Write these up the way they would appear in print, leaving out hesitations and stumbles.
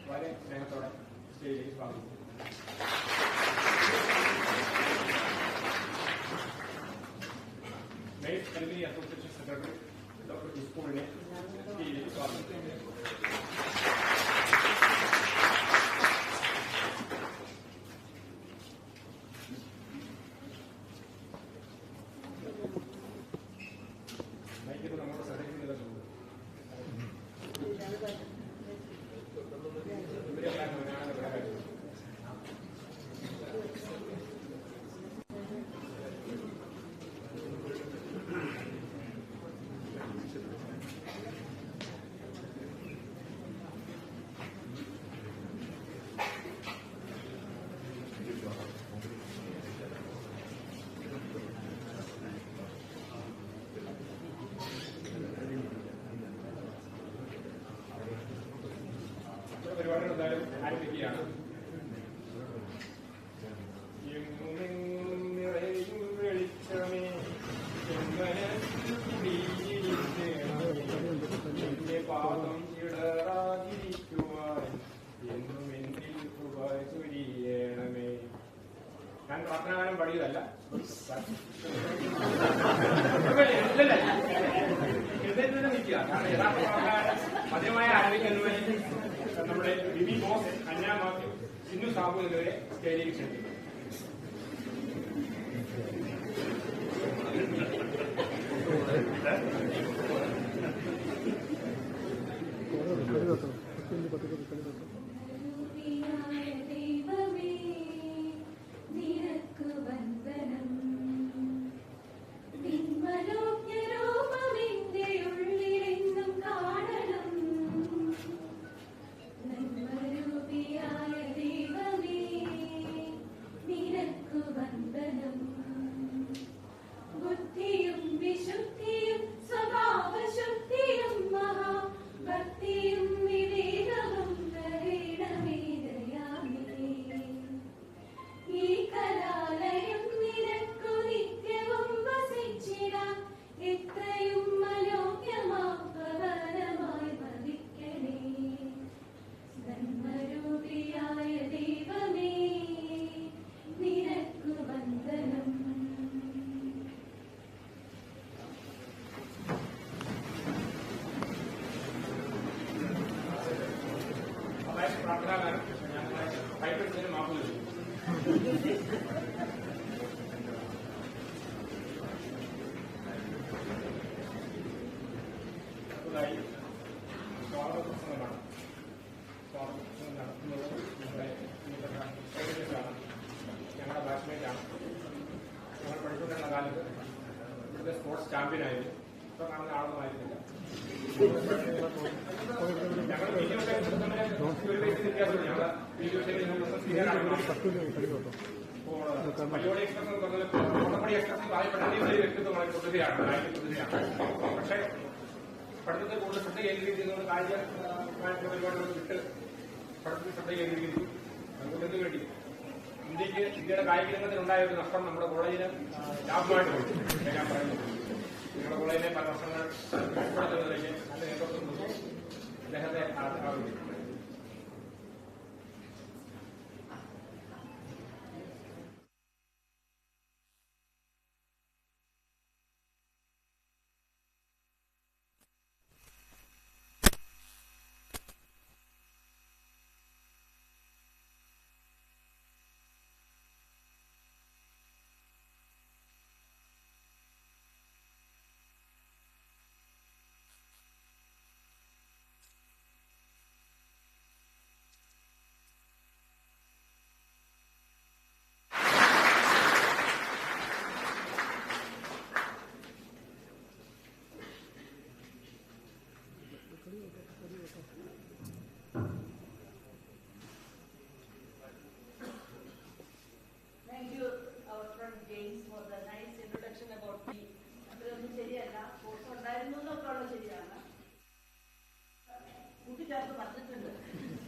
വളരെ സ്നേഹത്തോടെ സ്റ്റേജിലേക്ക് സ്വാഗതം. Mace Alumni Association Secretary Dr. Suresh സ്റ്റേജിലേക്ക് സ്വാഗതം. പരിപാടികൾ എന്തായാലും ആരംഭിക്കുകയാണ്. വെളിച്ചമേ എന്റെ പാദം ഇടറാതിരിക്കുവാൻ എന്നും എന്നിൽ കൃപ ചൊരിയണമേ. ഞാൻ പ്രാർത്ഥനാഗാനം പാടിയതല്ല, നിൽക്കുക. കാരണം യഥാർത്ഥ പ്രാർത്ഥനാഗാനം മധ്യമായ ആരംഭിക്കുന്നതിന് നമ്മുടെ ബിബി ബോസ്, അന്ന മാത്യു, സിന്നു സാബു എന്നിവരെ സ്റ്റേജിലേക്ക് ക്ഷണിക്കുന്നു. പ്രാർത്ഥനാഗാനം കൈപ്പെടുത്തതിന് മാപ്പ് നൽകുന്നു. അടുത്തതായി സ്വാഗത പ്രസംഗമാണ്. സ്വാഗത പ്രസംഗം നടത്തുന്നത് നമ്മുടെ പ്രിയപ്പെട്ട ഞങ്ങളുടെ ബാച്ച്മേറ്റാണ്. ഞങ്ങൾ പഠിച്ചുകൊണ്ടിരുന്ന കാലത്ത് ഇവിടുത്തെ സ്പോർട്സ് ചാമ്പ്യനായിരുന്നു. ഇപ്പൊ കാണുന്ന ആളൊന്നും ആയിരുന്നില്ല. ഞങ്ങൾ മലയോടി എക്സ്പ്രസ് എന്ന് പറഞ്ഞാൽ കോട്ടപ്പടി എക്സ്പ്രസ് താഴെപ്പെട്ട വലിയ വ്യക്തിത്വമായി തുടരുകയാണ്. പക്ഷേ പഠിത്തത്തെ കൂടുതൽ ശ്രദ്ധ കേന്ദ്രീകരിക്കുന്നത് കായിക പരിപാടികൾ വിട്ട് പഠിത്തത്തിൽ ശ്രദ്ധ കേന്ദ്രീകരിച്ചു. അതുകൊണ്ടെന്ന് വേണ്ടി ഇന്ത്യയുടെ കായിക രംഗത്തിനുണ്ടായ ഒരു നഷ്ടം നമ്മുടെ കോളേജിന് ലാഭമായിട്ട് പോയി. ഞാൻ പറയുന്നു, നിങ്ങളുടെ കോളേജിനെ പല വർഷങ്ങൾ ഉൾപ്പെടുത്തുന്നതിലേക്ക് നല്ല നേതൃത്വം കൊടുത്തു. അദ്ദേഹത്തെ ആഗ്രഹിക്കുന്നു.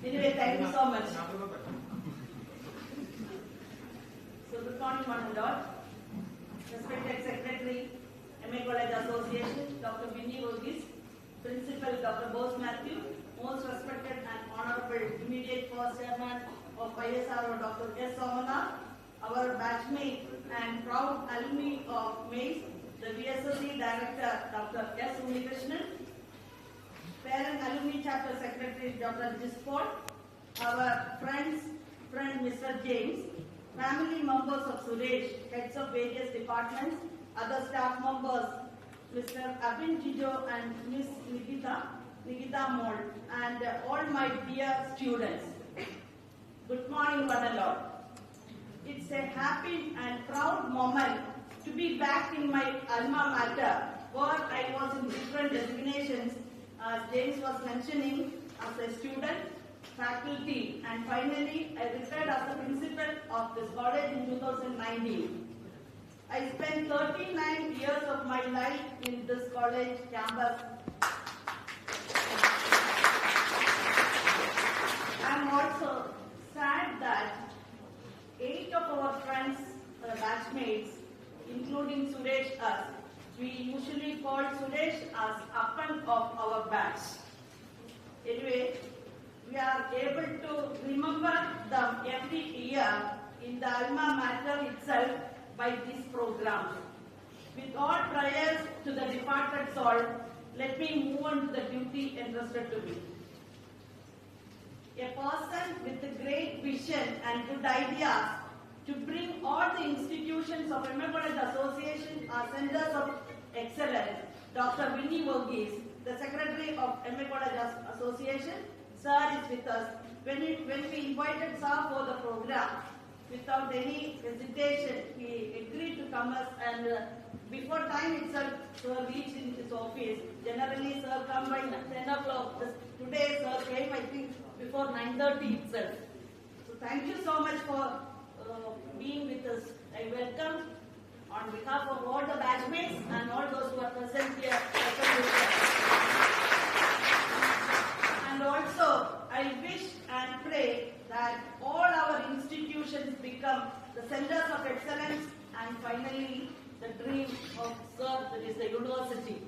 Anyway, thank you so much. So good morning, one and all. Respected Secretary, MA College Association, Dr. Vinny Rogis, Principal Dr. Bose Matthew, most respected and honorable immediate was Chairman of ISRO, Dr. S. Somana, our batchmate and proud alumni of Mace, the VSSC Director, Dr. S. Unikrishnan, Parent Alumni Chapter Secretary, Dr. Jisport, our friend Mr. James, family members of Suresh, heads of various departments, other staff members, Mr. Abin Jijo and Miss Nikita Mold, and all my dear students. Good morning, one and all. It's a happy and proud moment to be back in my alma mater, where I was in different designations, as James was mentioning, as a student, faculty, and finally I retired as the principal of this college in 2019. I spent 39 years of my life in this college campus. I am also sad that 8 of our friends, batchmates, including Suresh, we usually call Suresh as upper of our batch. Anyway, we are able to remember them every year in the alma mater itself by this program. With all prayers to the departed soul, let me move on to the duty entrusted to me. A person with a great vision and good ideas to bring all the institutions of MA College Association or Centers of Excellence, Dr. Vinny Verghese, the Secretary of MA College Association. Sir is with us. When we invited Sir for the program, without any hesitation, he agreed to come us, and before time itself, Sir reached in his office. Generally, Sir come by 10 o'clock. Today, Sir came, I think, before 9:30 itself. So thank you so much for being with us. I welcome on behalf of all the batchmates and all those who are present here. And also, I wish and pray that all our institutions become the centers of excellence and finally the dream of Sir, that is the university.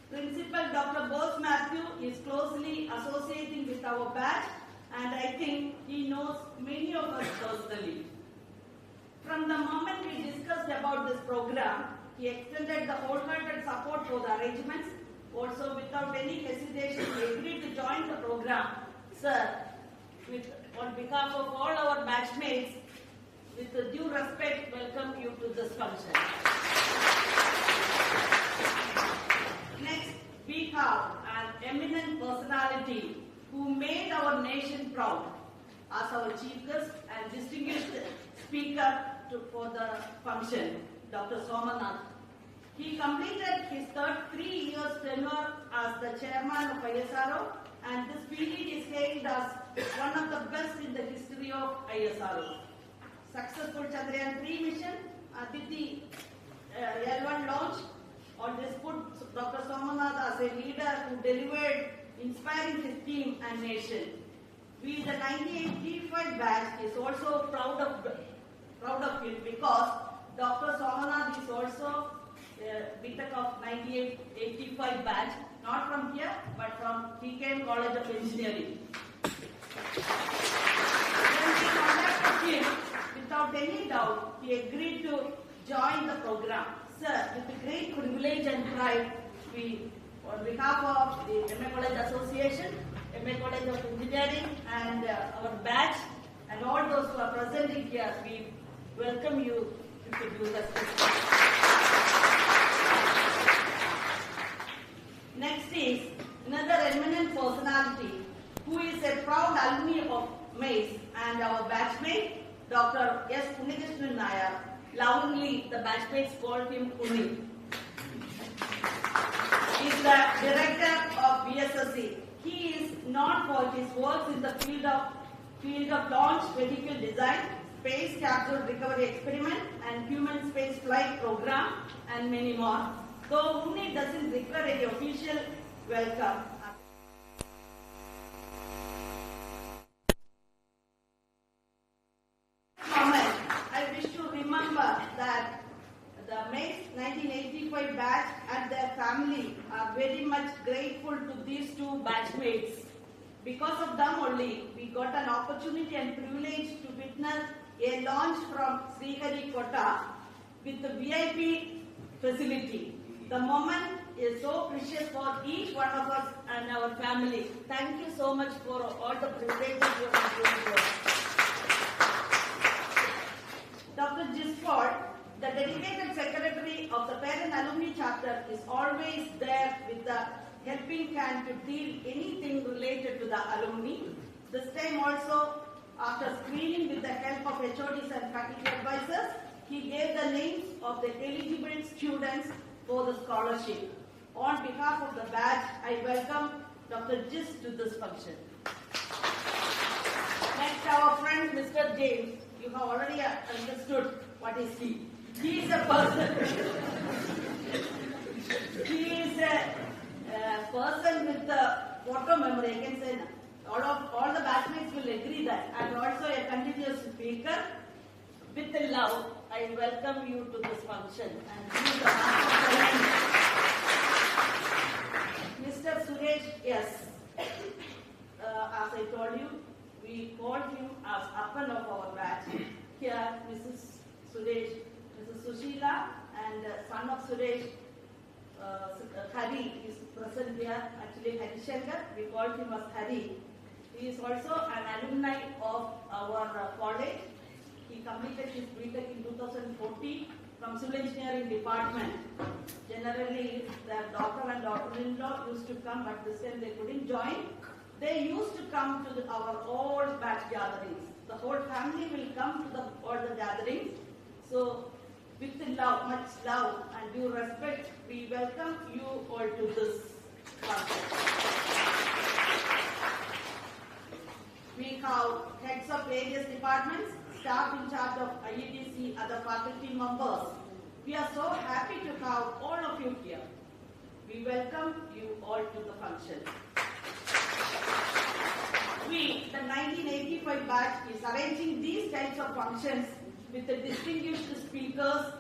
Principal Dr. Bose Matthew is closely associating with our batch, and I think he knows many of us personally. From the moment we discussed about this program, he extended the wholehearted support for the arrangements. Also, without any hesitation, he agreed to join the program. Sir, on behalf of all our batchmates, with due respect, welcome you to this function. Next, we have an eminent personality who made our nation proud as our chief guest and distinguished speaker for the function, Dr. Somanath. He completed his 3 years tenure as the chairman of ISRO, and this period is hailed as one of the best in the history of ISRO. Successful Chandrayaan 3 mission, Aditi L1 launch. On this put Dr. Somanath as a leader who delivered, inspiring his team and nation. We, the 1985 batch, is also proud of him because Dr. Somanath is also BTech of 1985 batch, not from here, but from TKM College of Engineering. When we contacted him, without any doubt, he agreed to join the program. Sir, with great privilege and pride, we, on behalf of the MA College Association, MA College of Engineering, and our batch, and all those who are present here, we welcome you to do this. Next is another eminent personality who is a proud alumni of Mace and our batchmate, Dr. S. Unikrishnan Nair. Lovingly, the batchmates called him Uni. He is the director of VSSC. He is known for his works in the field of launch vehicle design, space capsule recovery experiment, and human space flight program, and many more. Though Uni doesn't require any official welcome. I wish to remember that the Mace 1985 batch and their family are very much grateful to these two batchmates because because of them only, we got an opportunity and privilege to witness a launch from Sriharikota with the VIP facility. The moment is so precious for each one of us and our family. Thank you so much for all the privileges you have given to us. Dr. Gisford, the dedicated secretary of the Parent Alumni Chapter, is always there with the helping hand to deal anything related to the alumni. This time also, after screening with the help of HODs and faculty advisors, he gave the names of the eligible students for the scholarship. On behalf of the batch, I welcome Dr. Gis to this function. Next, our friend Mr. James. You have already understood what is he. He is a person. He is a person with the photo memory. I can say all the batchmates will agree that. And also a continuous speaker. With love, I welcome you to this function. And he is the master of Mr. Suresh, yes. As I told you, we called him as Appan of our batch. Here, Mrs. Suresh, Mrs. Sushila, and son of Suresh, Hari is present here. Actually, Hari Shankar, we called him as Hari. He is also an alumni of our college. He completed his BTech in 2014 from Civil Engineering Department. Generally, their doctor and daughter-in-law used to come, but this time they couldn't join. They used to come to our old batch gatherings. The whole family will come to all the gatherings. So, with love, much love and due respect, we welcome you all to this function. We have heads of various departments, staff in charge of IETC, other faculty members. We are so happy to have all of you here. We welcome you all to the function. We, the 1985 batch, is arranging these types of functions with the distinguished speakers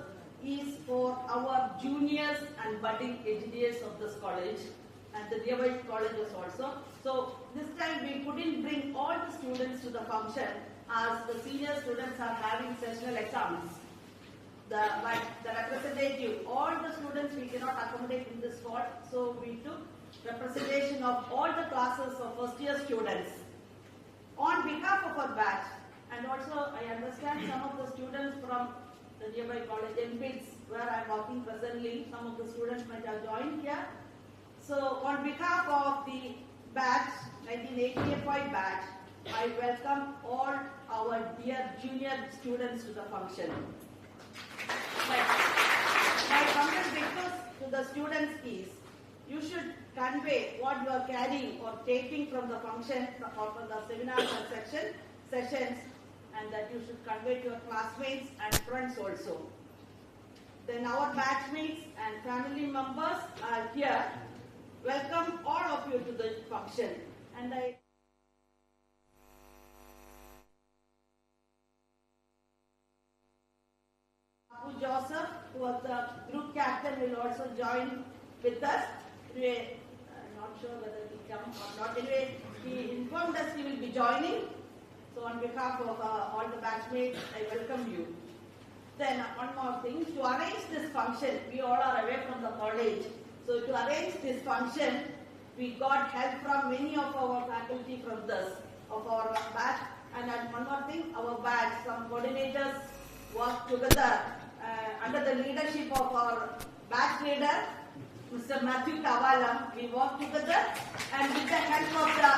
is for our juniors and budding engineers of this college and the nearby colleges also. So this time we couldn't bring all the students to the function as the senior students are having sessional exams. The representative, all the students we cannot accommodate in this spot, so we took representation of all the classes of first year students. On behalf of our batch, and also I understand some of the students from the nearby college, MPITS, where I am working presently, some of the students might have joined here. So on behalf of the batch, 1985 batch, I welcome all our dear junior students to the function. My comment request to the students is, you should convey what you are carrying or taking from the function or from the seminars and sessions, and that you should convey to your classmates and friends also. Then our batchmates and family members are here. Welcome all of you to the function. And Abu Joseph, who was the group captain, will also join with us. Anyway, I'm not sure whether he will come or not. Anyway, he informed us he will be joining. So on behalf of all the batchmates, I welcome you. Then one more thing, to arrange this function, we all are away from the college. So to arrange this function, we got help from many of our faculty from this, of our batch. And one more thing, our batch, some coordinators work together under the leadership of our batch leader, Mr. Matthew Tavalam. We work together and with the help of the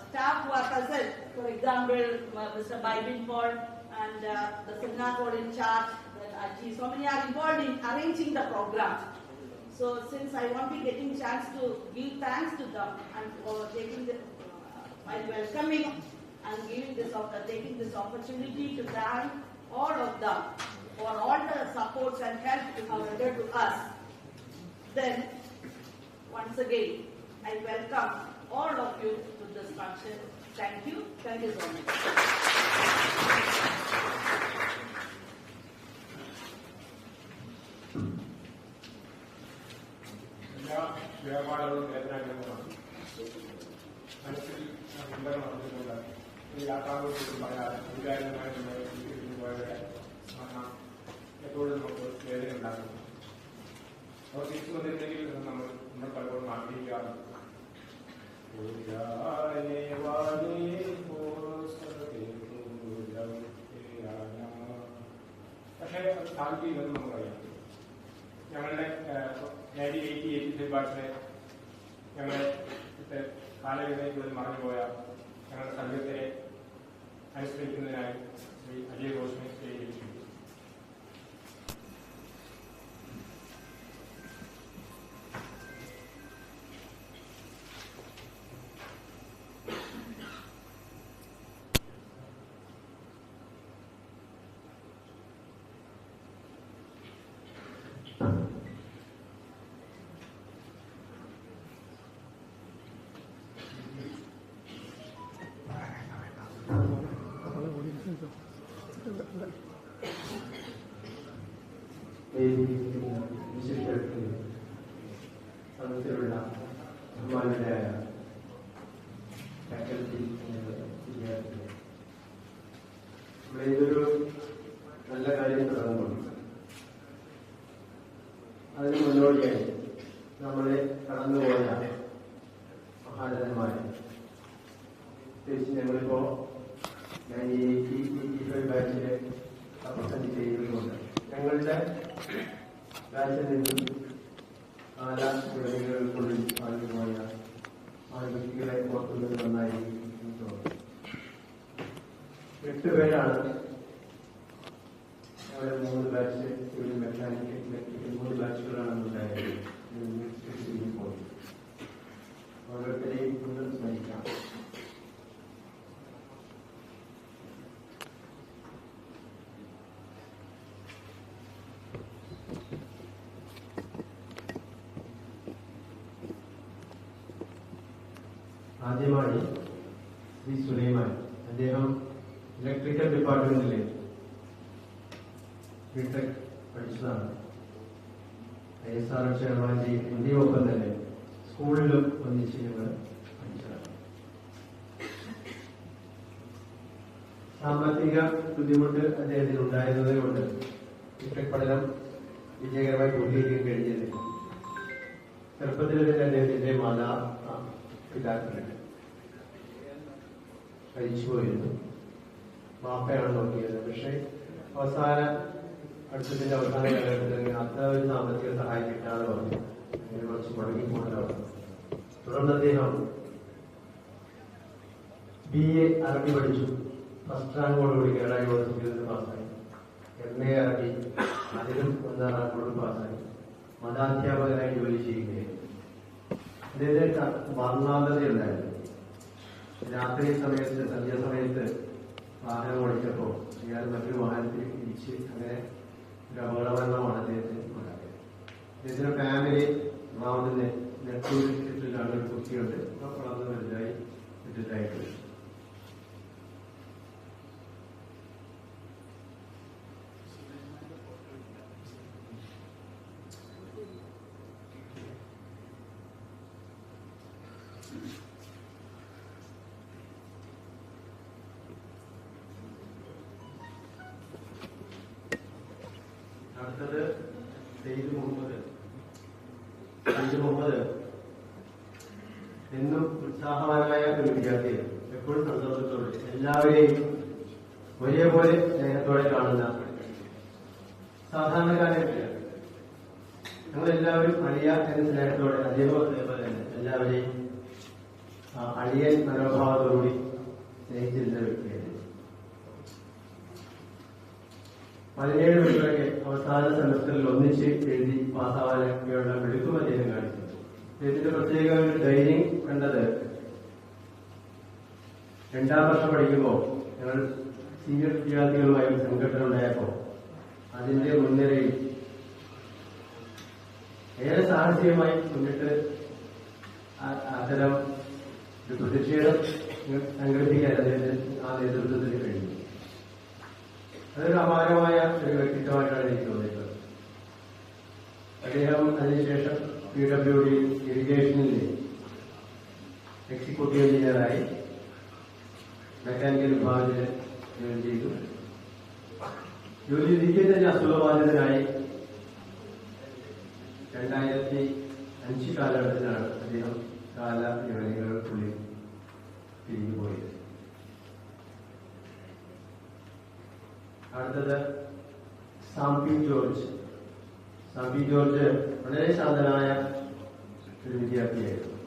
staff who are present, for example, Mr. Bybin Paul and the seminar board in charge, so many are involved in arranging the program. So since I won't be getting chance to give thanks to them and for taking the, while welcoming and giving this, taking this opportunity to thank all of them for all the supports and help you have rendered to us. Then, once again, I welcome all of you to this function. Thank you. Thank you so much. ചിന്തകൾ നടത്തിക്കൊണ്ട് ഈ യാത്രാകുറിച്ച് പറയാതെ വികാരമായി പോയവരെ എപ്പോഴും നമുക്ക് വേദന ഉണ്ടാക്കുന്നു. അവർ തിരിച്ചു വന്നിരുന്നെങ്കിൽ നമ്മൾ പലപ്പോഴും ആഗ്രഹിക്കാറുണ്ട്. പക്ഷേ അത് സാധിക്കില്ലെന്ന് നമുക്കറിയാം. ഞങ്ങളുടെ 1980-85 ബാച്ചിലെ ഞങ്ങളുടെ കാലഘട്ടത്തിൽ മറഞ്ഞുപോയ ഞങ്ങളുടെ സംഘത്തെ അനുസ്മരിക്കുന്നതിനായി ശ്രീ അജയ് ഘോഷിനെ സ്വീകരിച്ചു. സംഘത്തിലുള്ള ബഹുമാനരായ ഫാക്കൽറ്റി വിദ്യാർത്ഥികൾ, നമ്മളിതൊരു നല്ല കാര്യം തുടങ്ങുമ്പോൾ അതിന് മുന്നോടിയായി നമ്മളെ കടന്നുപോയ മഹാരഥന്മാരെ, പ്രത്യേകിച്ച് ഞങ്ങളിപ്പോ 1985 ബാച്ചിലെ റെപ്രസെന്റ് ചെയ്യുന്നതുകൊണ്ട് ഞങ്ങളുടെ ബാച്ചിൽ നിന്നും ആല വിളവുകൾക്കുള്ളിൽ ആദ്യമായ ആ വ്യക്തികളെ ഓർക്കുന്നത് നന്നായിരിക്കും. 8 പേരാണ് ഞങ്ങളുടെ 3 ബാച്ച്, സിവിൽ മെക്കാനിക്കൽ, ഇലക്ട്രിക്കൽ 3 ബാച്ചുകളാണ് ഉണ്ടായത്. ഓരോരുത്തരെയും ഒന്ന് സ്മരിക്കാം. ആദ്യമായി ശ്രീ സുലൈമാൻ, അദ്ദേഹം ഇലക്ട്രിക്കൽ ഡിപ്പാർട്ട്മെന്റിലെ ബിടെക് പഠിച്ചതാണ്. ISR ചെയർമാൻ്റെ ഒപ്പം തന്നെ സ്കൂളിലും ഒന്നിച്ച് ഞങ്ങൾ പഠിച്ചതാണ്. സാമ്പത്തിക ബുദ്ധിമുട്ട് അദ്ദേഹത്തിന് ഉണ്ടായിരുന്നത് കൊണ്ട് ബിടെക് പഠനം വിജയകരമായി പൂർത്തീകരിക്കാൻ കഴിഞ്ഞിരുന്നില്ല. ചെറുപ്പത്തിൽ തന്നെ അദ്ദേഹത്തിന്റെ പിതാക്കളുണ്ട് മരിച്ചുപോയിരുന്നു. വാപ്പയാണ് നോക്കിയത്. പക്ഷെ അടുത്തതിന്റെ അവസാന കാലഘട്ടത്തിൽ അത്ര ഒരു സാമ്പത്തിക സഹായം കിട്ടാതെ പറഞ്ഞു. അങ്ങനെ കുറച്ച് മുടങ്ങിക്കൊണ്ടാണ്. തുടർന്ന് അദ്ദേഹം BA അറബി പഠിച്ചു. ഫസ്റ്റ് റാങ്കോടുകൂടി കേരള യൂണിവേഴ്സിറ്റിയിൽ നിന്ന് പാസ്സായി. MA അറബി അതിലും 1ാം റാങ്കോട് പാസ്സായി. മതാധ്യാപകനായി ജോലി ചെയ്യുകയായിരുന്നു. അദ്ദേഹത്തിന് വർണ്ണാന്തതയുണ്ടായിരുന്നു. രാത്രി സമയത്ത്, സന്ധ്യാസമയത്ത് വാഹനം ഓടിച്ചപ്പോൾ ഇയാൾ മറ്റൊരു വാഹനത്തിൽ ഇടിച്ച് അങ്ങനെ ഒരു അപകടമരണമാണ് അദ്ദേഹത്തിന് ഉണ്ടായത്. അദ്ദേഹത്തിന്റെ ഫാമിലി മാവുന്ന നെറ്റൂരിലാണ് ഒരു കുട്ടിയുണ്ട്. വളർന്ന് വലുതായി വിട്ടിട്ടായിട്ട് അടുത്തത് സെയ്ദ് മുഹമ്മദ് എന്നും ഉത്സാഹവാനായ ഒരു വിദ്യാർത്ഥിയാണ്. എപ്പോഴും സന്തോഷത്തോടെ എല്ലാവരെയും ഒരേപോലെ സ്നേഹത്തോടെ കാണുന്ന സാധാരണക്കാരല്ല. ഞങ്ങളെല്ലാവരും അളിയ എന്ന സ്നേഹത്തോടെ അതേപോലെ തന്നെ എല്ലാവരെയും അളിയൻ മനോഭാവത്തോടുകൂടി സ്നേഹിച്ചിരുന്ന വ്യക്തിയാണ്. 17 കുട്ടികളൊക്കെ അവസാന സെമസ്റ്ററിൽ ഒന്നിച്ച് എഴുതി പാസ്സാവാനൊക്കെയുള്ള മിടുക്കും അദ്ദേഹം കാണിച്ചു. അദ്ദേഹത്തിന്റെ പ്രത്യേക ഒരു ധൈര്യം കണ്ടത് 2ാം വർഷം പഠിക്കുമ്പോൾ ഞങ്ങൾ സീനിയർ വിദ്യാർത്ഥികളുമായി ഒരു സംഘടന ഉണ്ടായപ്പോൾ അതിന്റെ മുൻനിരയിൽ ഏറെ സാഹസികമായി മുന്നിട്ട് അത്തരം ഒരു പ്രതിഷേധം സംഘടിപ്പിക്കാൻ അദ്ദേഹത്തിന് ആ നേതൃത്വത്തിന് കഴിഞ്ഞു. അതൊരു അപാരമായ ഒരു വ്യക്തിത്വമായിട്ടാണ് എനിക്ക് തോന്നിയിട്ടുള്ളത്. അദ്ദേഹം അതിനുശേഷം PWD ഇറിഗേഷനിൽ എക്സിക്യൂട്ടീവ് എഞ്ചിനീയറായി മെക്കാനിക്കൽ വിഭാഗത്തിൽ ജോലി ചെയ്തു. ജോലി ഇരിക്കെ തന്നെ അസുഖബാധിതനായി 2005 കാലഘട്ടത്തിലാണ് അദ്ദേഹം കാല യവനികൾക്കുള്ളിൽ തിരിഞ്ഞു പോയത്. അടുത്തത് സാംപി ജോർജ്. സാംപി ജോർജ് വളരെ ശാന്തനായ ഒരു വിദ്യാർത്ഥിയായിരുന്നു.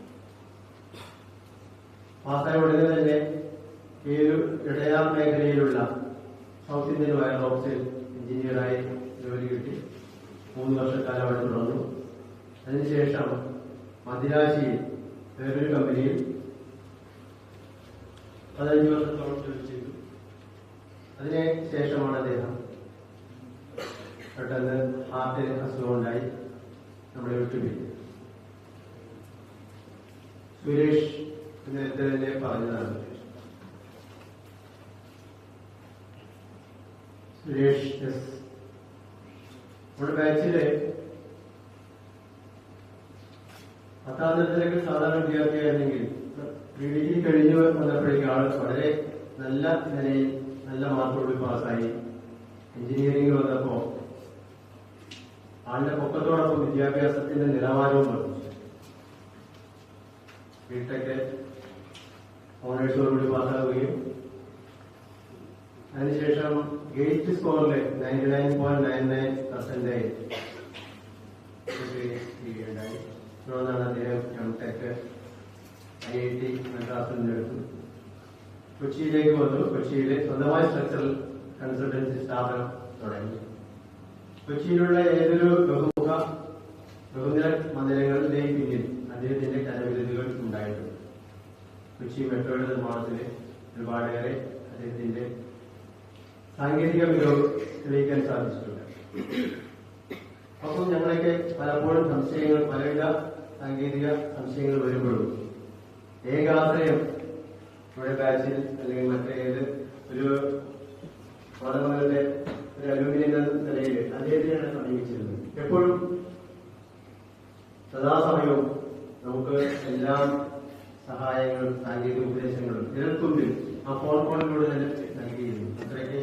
പാസ്സായ ഉടനെ തന്നെ ഈ ഒരു ഇടയാർ മേഖലയിലുള്ള സൗത്ത് ഇന്ത്യൻ വയർ ഓഫീസിൽ എഞ്ചിനീയറായി ജോലി കിട്ടി. 3 വർഷക്കാലം അവിടെ തുടർന്നു. അതിനുശേഷം മദിരാശിയിൽ വേറൊരു കമ്പനിയിൽ 15 വർഷത്തോളം ജോലി ചെയ്തു. അതിന് ശേഷമാണ് അദ്ദേഹം പെട്ടെന്ന് ഹാർട്ടിന് അസുഖമുണ്ടായി നമ്മളെ വിട്ടുപിരിഞ്ഞു. സുരേഷ് നേരത്തെ തന്നെ പറഞ്ഞതാണ്. സുരേഷ് എസ് നമ്മുടെ ബാച്ചില് 10ാം തരത്തിലേക്ക് സാധാരണ വിദ്യാർത്ഥിയായിരുന്നെങ്കിൽ ഡിഗ്രി കഴിഞ്ഞു വന്നപ്പോഴേക്കും ആൾ വളരെ നല്ല നിലയിൽ നല്ല മാർക്കോട് പാസ്സായി. എഞ്ചിനീയറിംഗ് വന്നപ്പോ ആളുടെ പൊക്കത്തോടൊപ്പം വിദ്യാഭ്യാസത്തിന്റെ നിലവാരവും വർദ്ധിച്ചു. ബിടെക് ഓണേഴ്സോടുകൂടി പാസ്സാവുകയും അതിനുശേഷം ഗേറ്റ് സ്കോറിൽ 99.99% ഉണ്ടായി. തുടർന്നാണ് അദ്ദേഹം എംടെക് IIT മദ്രാസിൽ നിന്നെടുത്തു. കൊച്ചിയിലേക്ക് വന്നു. കൊച്ചിയിലെ സ്വന്തമായ സ്ട്രക്ചറൽ കൺസൾട്ടൻസി സ്ഥാപനം തുടങ്ങി. കൊച്ചിയിലുള്ള ഏതൊരു ബഹുനില മന്ദിരങ്ങളുടെയും പിന്നിൽ അദ്ദേഹത്തിന്റെ കരവിരുതുകൾ ഉണ്ടായിട്ടുണ്ട്. കൊച്ചി മെട്രോയുടെ നിർമ്മാണത്തിൽ ഒരുപാടേറെ അദ്ദേഹത്തിന്റെ സാങ്കേതിക മികവ് തെളിയിക്കാൻ സാധിച്ചിട്ടുണ്ട്. അപ്പം ഞങ്ങളൊക്കെ പലപ്പോഴും പലവിധ സാങ്കേതിക സംശയങ്ങൾ വരുമ്പോഴും ഏകാശ്രയം നമ്മുടെ ബാച്ചിൽ അല്ലെങ്കിൽ മറ്റേത് ഒരു പഠനങ്ങളുടെ ഒരു അലൂമിനിയം നിലയിൽ അദ്ദേഹത്തെയാണ് സമീപിച്ചിരുന്നത്. എപ്പോഴും സദാസമയവും നമുക്ക് എല്ലാ സഹായങ്ങളും സാങ്കേതിക ഉപദേശങ്ങളും ഇതിൽക്കുമ്പിൽ ആ ഫോൺ കോളിലൂടെ തന്നെ നൽകിയിരുന്നു. അത്രയ്ക്ക്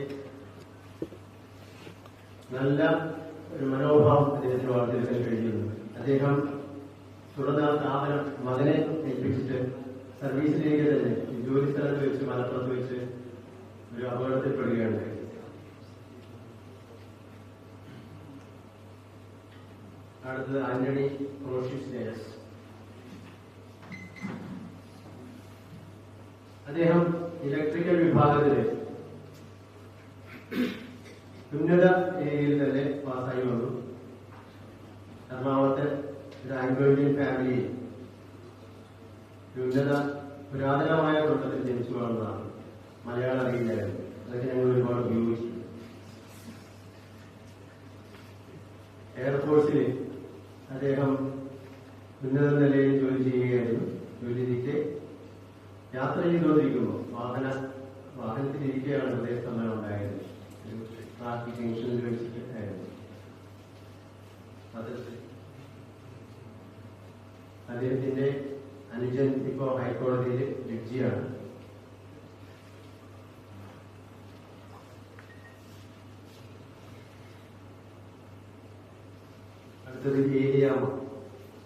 നല്ല ഒരു മനോഭാവം അദ്ദേഹത്തിന് വളർത്തിയെടുക്കാൻ കഴിയുന്നു. അദ്ദേഹം തുടർന്ന് ആ സ്ഥാപനം മകനെ ഏൽപ്പിച്ചിട്ട് സർവീസിലേക്ക് തന്നെ ജോലി സ്ഥലത്ത് വെച്ച് മലപ്പുറത്ത് വെച്ച് ഒരു അപകടത്തിൽപ്പെടുകയാണ്. അടുത്തത് ആന്റണി റോഷിസ്. അദ്ദേഹം ഇലക്ട്രിക്കൽ വിഭാഗത്തില് ഉന്നത ഏരിയയിൽ തന്നെ പാസ്സായി വന്നു. എറണാകുളത്തെ ഒരു ആംഗ്ലോ ഇന്ത്യൻ ഫാമിലിയിൽ ഉന്നത പുരാതനമായ കുടുംബത്തിൽ ജനിച്ചു വളർന്നതാണ്. മലയാളം അറിയില്ലായിരുന്നു. അതൊക്കെ ഞങ്ങൾ ഒരുപാട് ഉപയോഗിച്ചു. എയർഫോഴ്സിൽ അദ്ദേഹം ഉന്നത നിലയിൽ ജോലി ചെയ്യുകയായിരുന്നു. ജോലിയിലേക്ക് യാത്ര ചെയ്തുകൊണ്ടിരിക്കുമ്പോൾ വാഹനത്തിലിരിക്കുകയാണ് ഹൃദയസ്തംഭനം ഉണ്ടായത്. ട്രാഫിക് ജംഗ്ഷനിൽ വെച്ചിട്ട് ആയിരുന്നു. അദ്ദേഹത്തിന്റെ അനുജൻ ഇപ്പോ ഹൈക്കോടതിയിൽ ജഡ്ജിയാണ്. അടുത്തത് ഏരിയാമ.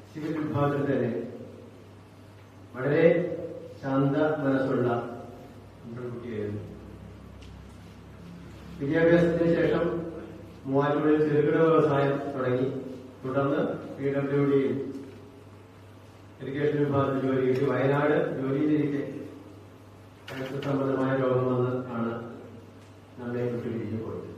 സിവിൽ വിഭാഗത്തിൽ തന്നെ വളരെ ശാന്ത മനസ്സുള്ള കുട്ടിയായിരുന്നു. വിദ്യാഭ്യാസത്തിന് ശേഷം മൂവാറ്റുപുഴയിൽ ചെറുകിട വ്യവസായം തുടങ്ങി. തുടർന്ന് PWDയിൽ ഇറിഗേഷൻ വിഭാഗത്തിൽ ജോലി കിട്ടി. വയനാട് ജോലിയിലിരിക്കെ ക്യാൻസർ സംബന്ധമായ രോഗം വന്ന് ആണ് നമ്മളെ വിട്ടുപിരിഞ്ഞു പോയത്.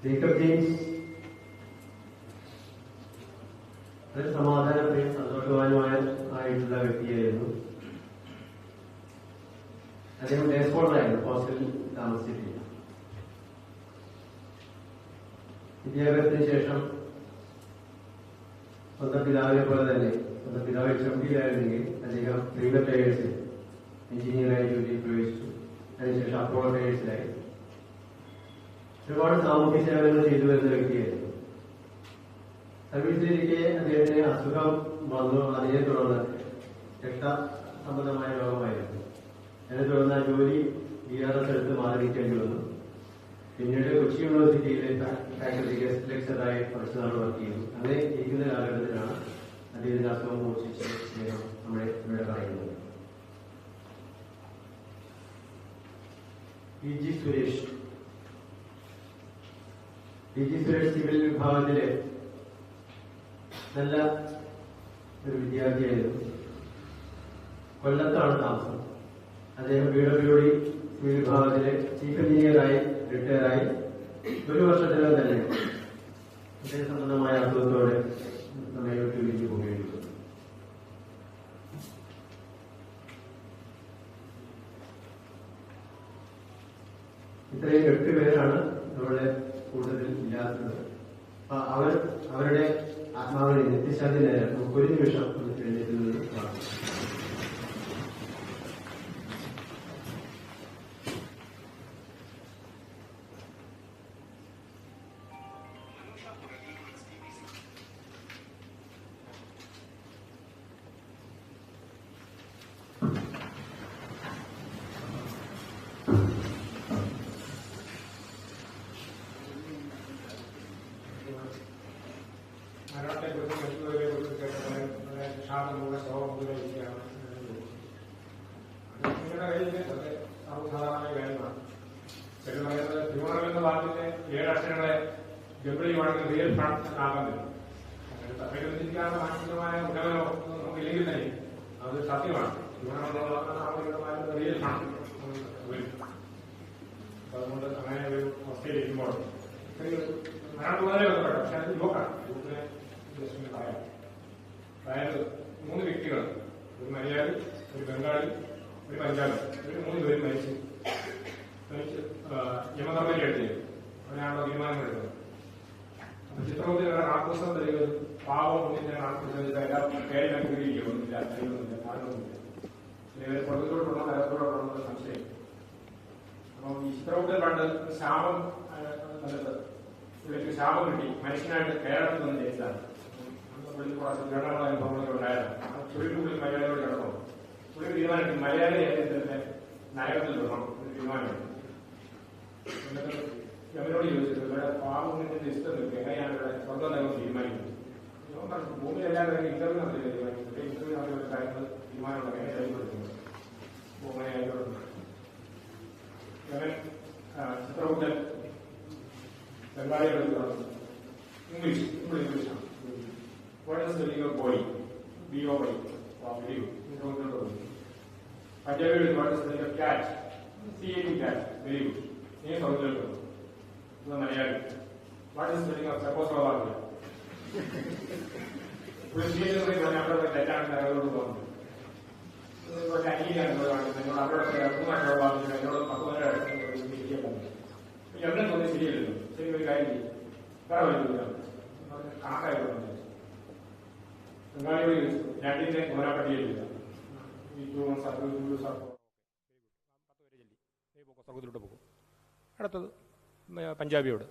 ജേക്കബ് ജെയിംസ് ഒരു സമാധാനപ്രിയം സന്തോഷവാനുമായിട്ടുള്ള വ്യക്തിയായിരുന്നു. അദ്ദേഹം ഡേ സ്കോളറായിരുന്നു. ഹോസ്റ്റലിൽ താമസിച്ചിട്ടില്ല. വിദ്യാഭ്യാസത്തിന് ശേഷം സ്വന്തം പിതാവിനെ പോലെ തന്നെ സ്വന്തം പിതാവ് HMD-യിലായിരുന്നെങ്കിൽ അദ്ദേഹം ഫ്രീഡം ടയേഴ്സിൽ എഞ്ചിനീയറായി ജോലിയിൽ പ്രവേശിച്ചു. അതിനുശേഷം അപ്പോളോ ടയേഴ്സിലായി. ഒരുപാട് സാമൂഹ്യ സേവനങ്ങൾ ചെയ്തു വരുന്ന വ്യക്തിയായിരുന്നു. സർവീസിലിരിക്കെ അദ്ദേഹത്തിന് അസുഖം വന്നു. അതിനെ തുടർന്ന് രക്തസംബന്ധമായ രോഗമായിരുന്നു. അതിനെ തുടർന്ന് ആ ജോലി BRS എടുത്ത് മാറി നിൽക്കേണ്ടി വന്നു. പിന്നീട് കൊച്ചി യൂണിവേഴ്സിറ്റിയിലെ ഫാക്കൽറ്റി ഗസ്റ്റ് ലെക്ചറായി കുറച്ച് നാൾ വർക്ക് ചെയ്തു. അങ്ങനെ ഇരിക്കുന്ന കാലഘട്ടത്തിലാണ് അദ്ദേഹത്തിന്റെ അസുഖം മോചിച്ച് അദ്ദേഹം നമ്മളെ ഇവിടെ പറയുന്നത്. PG സുരേഷ് സിവിൽ വിഭാഗത്തിലെ നല്ല ഒരു വിദ്യാർത്ഥിയായിരുന്നു. കൊല്ലത്താണ് താമസം. അദ്ദേഹം PWD സിവിൽ വിഭാഗത്തിലെ ചീഫ് എഞ്ചിനീയറായി റിട്ടയറായി 1 വർഷത്തിലും തന്നെ അദ്ദേഹം സംബന്ധമായ അസുഖത്തോടെ നമ്മെ വിട്ടു പോകേണ്ടി വന്നു. ഇത്രയും 8 പേരാണ് നമ്മുടെ കൂടുതൽ ഇല്ലാത്തത്. അവരുടെ ആത്മാവിനെ നിത്യശാന്തി നേരം നമുക്കൊരു നിമിഷം ഒന്ന് എഴുന്നേറ്റ് നിന്ന് കാണാം. അതായത് 3 വ്യക്തികൾ, ഒരു മലയാളി, ഒരു ബംഗാളി, ഒരു പഞ്ചാബി, ഇവർ 3 പേരും മരിച്ച് യമധർമ്മയിൽ എഴുതിയത്. അവരാണല്ലോ തീരുമാനം എടുത്തത്. അപ്പൊ ചിത്രത്തിൽ കണക്കുപുസ്തകം തരിക പാവം ഒന്നിന്റെ കണക്കുപുസ്തകം എല്ലാം പേരിനെ കൂടിയിരിക്കുന്നില്ല, അറിയുന്നില്ല, കാണുന്നില്ല. ഇവരെ പുറത്തോട്ടുള്ള തരത്തിലോട്ടുള്ള സംശയം. അപ്പം ഈ ചിത്രത്തിൽ പണ്ട് ശാപം പുള്ളിക്ക് ശാപം കിട്ടി. മനുഷ്യനായിട്ട് കേരളത്തിൽ നിന്ന് ജയിച്ചതാണ്. കുറച്ച് ഗണമുള്ള അനുഭവങ്ങളൊക്കെ ഉണ്ടായിരുന്നു. ചുരുക്കുള്ളിൽ മലയാളിയോട് കിടന്നു. പുള്ളി തീരുമാനിച്ചു മലയാളി ഇതിന്റെ നഗരത്തിൽ വിടണം എന്ന് തീരുമാനിച്ചു. അവരോട് ചോദിച്ചത് ഇവിടെ പാവത്തിന്റെ ഇഷ്ടം നിൽക്കും, എങ്ങനെയാണ് ഇവിടെ സ്വന്തം നഗരം തീരുമാനിക്കുന്നത്? ഭൂമിയിലെല്ലാം ഇന്റർവ്യൂ നടത്തില്ല തീരുമാനിക്കുന്നത്. ഇന്റർവ്യൂ നടത്തിയ കാര്യങ്ങൾ തീരുമാനമുണ്ട്, എങ്ങനെ കഴിപ്പെടുത്തുന്നത് ഭൂമിയായിട്ടുണ്ട്. ചിത്രകൂട്ടൻ ബംഗാളിയുടെ ഇംഗ്ലീഷാണ്. What is the meaning of body? B-O-Y. Very good. Punjabi, what is the meaning of cat? C-A-T, cat. Very good. Name of the Malayali. What is the meaning of Czechoslovakia? We see the way after the Latin and the other one. What I need and what I after the ബംഗാളിയോട് ചോദിച്ചു രണ്ടിന്റെ ഘോരപ്പട്ടികയില്ല. സ്വർഗത്തിലോട്ട് പോകും. അടുത്തത് പഞ്ചാബിയോട്,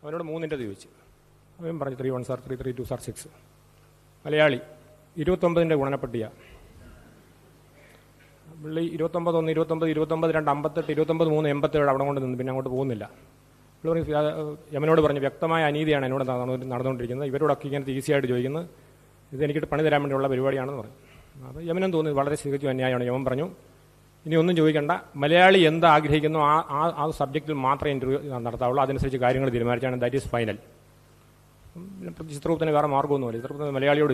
അവനോട് 3ൻ്റെ ചോദിച്ചു. അവൻ പറഞ്ഞു 3 1 sir 3 3 2 sir 6. Malayali 29ൻ്റെ ഗുണനപ്പട്ടിക. പുള്ളി 29 1 29 29 2 58 29 3 87 അവിടെ കൊണ്ട് നിന്ന് പിന്നെ അങ്ങോട്ട് പോകുന്നില്ല. പുള്ളി യമനോട് പറഞ്ഞു വ്യക്തമായ അനീതിയാണ് എന്നോട് നടന്നുകൊണ്ടിരിക്കുന്നത്. ഇവരോടൊക്കെ ഇങ്ങനത്തെ ഈസിയായിട്ട് ചോദിക്കുന്നത് ഇത് എനിക്കിട്ട് പണി തരാൻ വേണ്ടിയുള്ള പരിപാടിയാണെന്ന് പറഞ്ഞു. അപ്പോൾ യമനും തോന്നി വളരെ തികച്ചും അന്യായമാണ്. യമൻ പറഞ്ഞു ഇനി ഒന്നും ചോദിക്കേണ്ട, മലയാളി എന്ത് ആഗ്രഹിക്കുന്നു ആ സബ്ജക്റ്റിൽ മാത്രമേ ഇൻ്റർവ്യൂ നടത്താവുള്ളൂ, അതനുസരിച്ച് കാര്യങ്ങൾ തീരുമാനിച്ചാണ്, ദാറ്റ് ഈസ് ഫൈനൽ. ചിത്രഗുപ്തന് വേറെ മാർഗ്ഗമൊന്നുമില്ല. ചിത്രഗുപ്തൻ മലയാളിയോട്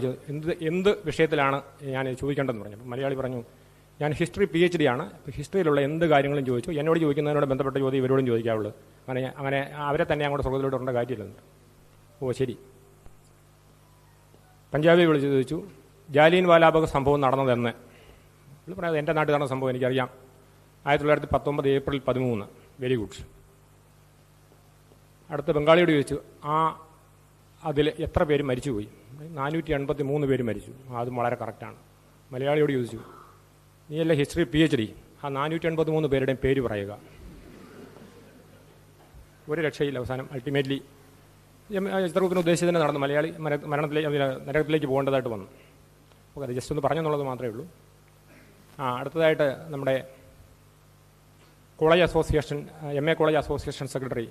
എന്ത് വിഷയത്തിലാണ് ഞാൻ ചോദിക്കേണ്ടതെന്ന് പറഞ്ഞു. മലയാളി പറഞ്ഞു ഞാൻ ഹിസ്റ്ററി PhD ആണ്, ഹിസ്റ്ററിയിലുള്ള എന്ത് കാര്യങ്ങളും ചോദിച്ചു, എന്നോട് ചോദിക്കുന്നതിനോട് ബന്ധപ്പെട്ട ചോദ്യം ഇവരോടും ചോദിക്കാവുള്ളൂ, അങ്ങനെ അവരെ തന്നെ അങ്ങോട്ട് സ്വർഗത്തിലോട്ട് വരേണ്ട കാര്യമില്ലെന്ന്. ഓ ശരി. പഞ്ചാബി വിളിച്ച് ചോദിച്ചു ജാലിയൻ വാലാബാഗ് സംഭവം നടന്നതെന്ന്. പുള്ളി പറയാം എൻ്റെ നാട്ടിൽ നടന്ന സംഭവം എനിക്കറിയാം, 1919 ഏപ്രിൽ 13. Very good. അടുത്ത ബംഗാളിയോട് ചോദിച്ചു അതിൽ എത്ര പേര് മരിച്ചുപോയി? 483 പേര് മരിച്ചു. അതും വളരെ കറക്റ്റാണ്. മലയാളിയോട് ചോദിച്ചു നീയല്ല ഹിസ്റ്ററി PhD, ആ 483 പേരുടെയും പേര് പറയുക. ഒരു രക്ഷയില്ല. അവസാനം അൾട്ടിമേറ്റ്ലി ചിത്രകൂത്തിന് ഉദ്ദേശിച്ചതിന് നടന്നു. മലയാളി നരകത്തിലേക്ക് പോകേണ്ടതായിട്ട് വന്നു. ഓക്കെ, അത് ജസ്റ്റ് ഒന്ന് പറഞ്ഞെന്നുള്ളത് മാത്രമേ ഉള്ളൂ. അടുത്തതായിട്ട് നമ്മുടെ college association MA college association secretary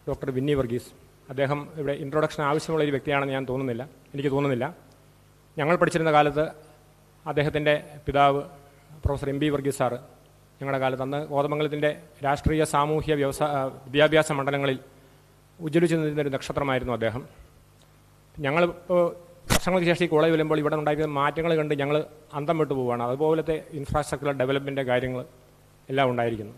doctor Winnie Varghese. അദ്ദേഹം ഇവിടെ ഇൻട്രൊഡക്ഷൻ ആവശ്യമുള്ള ഒരു വ്യക്തിയാണെന്ന് എനിക്ക് തോന്നുന്നില്ല. ഞങ്ങൾ പഠിച്ചിരുന്ന കാലത്ത് അദ്ദേഹത്തിൻ്റെ പിതാവ് പ്രൊഫസർ MB വർഗീസ് സാറ് ഞങ്ങളുടെ കാലത്ത് അന്ന് കോതമംഗലത്തിൻ്റെ രാഷ്ട്രീയ സാമൂഹ്യ വിദ്യാഭ്യാസ മണ്ഡലങ്ങളിൽ ഉജ്ജ്വലിച്ചു നിന്നൊരു നക്ഷത്രമായിരുന്നു അദ്ദേഹം. ഞങ്ങളിപ്പോൾ വർഷങ്ങൾക്ക് ശേഷം ഈ കോളേജ് വരുമ്പോൾ ഇവിടെ ഉണ്ടായിരുന്ന മാറ്റങ്ങൾ കണ്ട് ഞങ്ങൾ അന്തം വിട്ടു പോവുകയാണ്. അതുപോലത്തെ ഇൻഫ്രാസ്ട്രക്ചറൽ ഡെവലപ്മെൻറ്റിൻ്റെ കാര്യങ്ങൾ എല്ലാം ഉണ്ടായിരിക്കുന്നു.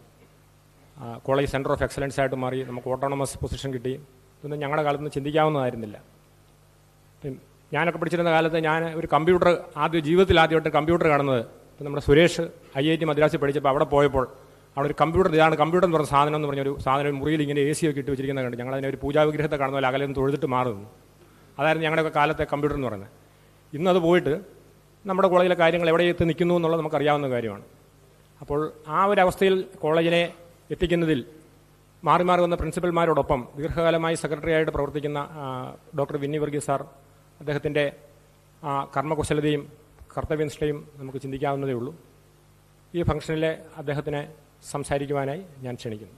കോളേജ് സെൻറ്റർ ഓഫ് എക്സലൻസ് ആയിട്ട് മാറി, നമുക്ക് ഓട്ടോണമസ് പൊസിഷൻ കിട്ടി. ഇതൊന്നും ഞങ്ങളുടെ കാലത്തൊന്നും ചിന്തിക്കാവുന്നതായിരുന്നില്ല. ഞാനൊക്കെ പഠിച്ചിരുന്ന കാലത്ത് ഞാൻ ഒരു കമ്പ്യൂട്ടർ ജീവിതത്തിൽ ആദ്യമായിട്ട് കമ്പ്യൂട്ടർ കാണുന്നത് ഇപ്പം നമ്മുടെ സുരേഷ് IIT മദ്രാസിൽ പഠിച്ചപ്പോൾ അവിടെ പോയപ്പോൾ അവിടെ ഒരു കമ്പ്യൂട്ടർ, ഇതാണ് കമ്പ്യൂട്ടർ എന്ന് പറഞ്ഞ സാധനം എന്ന് പറഞ്ഞൊരു സാധനം മുറിയിൽ ഇങ്ങനെ AC ഒക്കെ ഇട്ട് വെച്ചിരിക്കുന്നത് കണ്ട് ഞങ്ങളതിനെ ഒരു പൂജാവിഗ്രഹത്തെ കാണുന്ന പോലെ അകലെ നിന്ന് തൊഴുതിട്ട് മാറുന്നു. അതായിരുന്നു ഞങ്ങളുടെയൊക്കെ കാലത്തെ കമ്പ്യൂട്ടർ എന്ന് പറയുന്നത്. ഇന്നത് പോയിട്ട് നമ്മുടെ കോളേജിലെ കാര്യങ്ങൾ എവിടെ എത്തി നിൽക്കുന്നു എന്നുള്ളത് നമുക്കറിയാവുന്ന കാര്യമാണ്. അപ്പോൾ ആ ഒരു അവസ്ഥയിൽ കോളേജിനെ എത്തിക്കുന്നതിൽ മാറി മാറി വന്ന പ്രിൻസിപ്പൽമാരോടൊപ്പം ദീർഘകാലമായി സെക്രട്ടറിയായിട്ട് പ്രവർത്തിക്കുന്ന ഡോക്ടർ വിന്നി വർഗീസ് സാർ, അദ്ദേഹത്തിൻ്റെ കർമ്മകുശലതയും കർത്തവ്യനിഷ്ഠയും നമുക്ക് ചിന്തിക്കാവുന്നതേ ഉള്ളൂ. ഈ ഫംഗ്ഷനിലെ അദ്ദേഹത്തിനെ സംസാരിക്കുവാനായി ഞാൻ ക്ഷണിക്കുന്നു.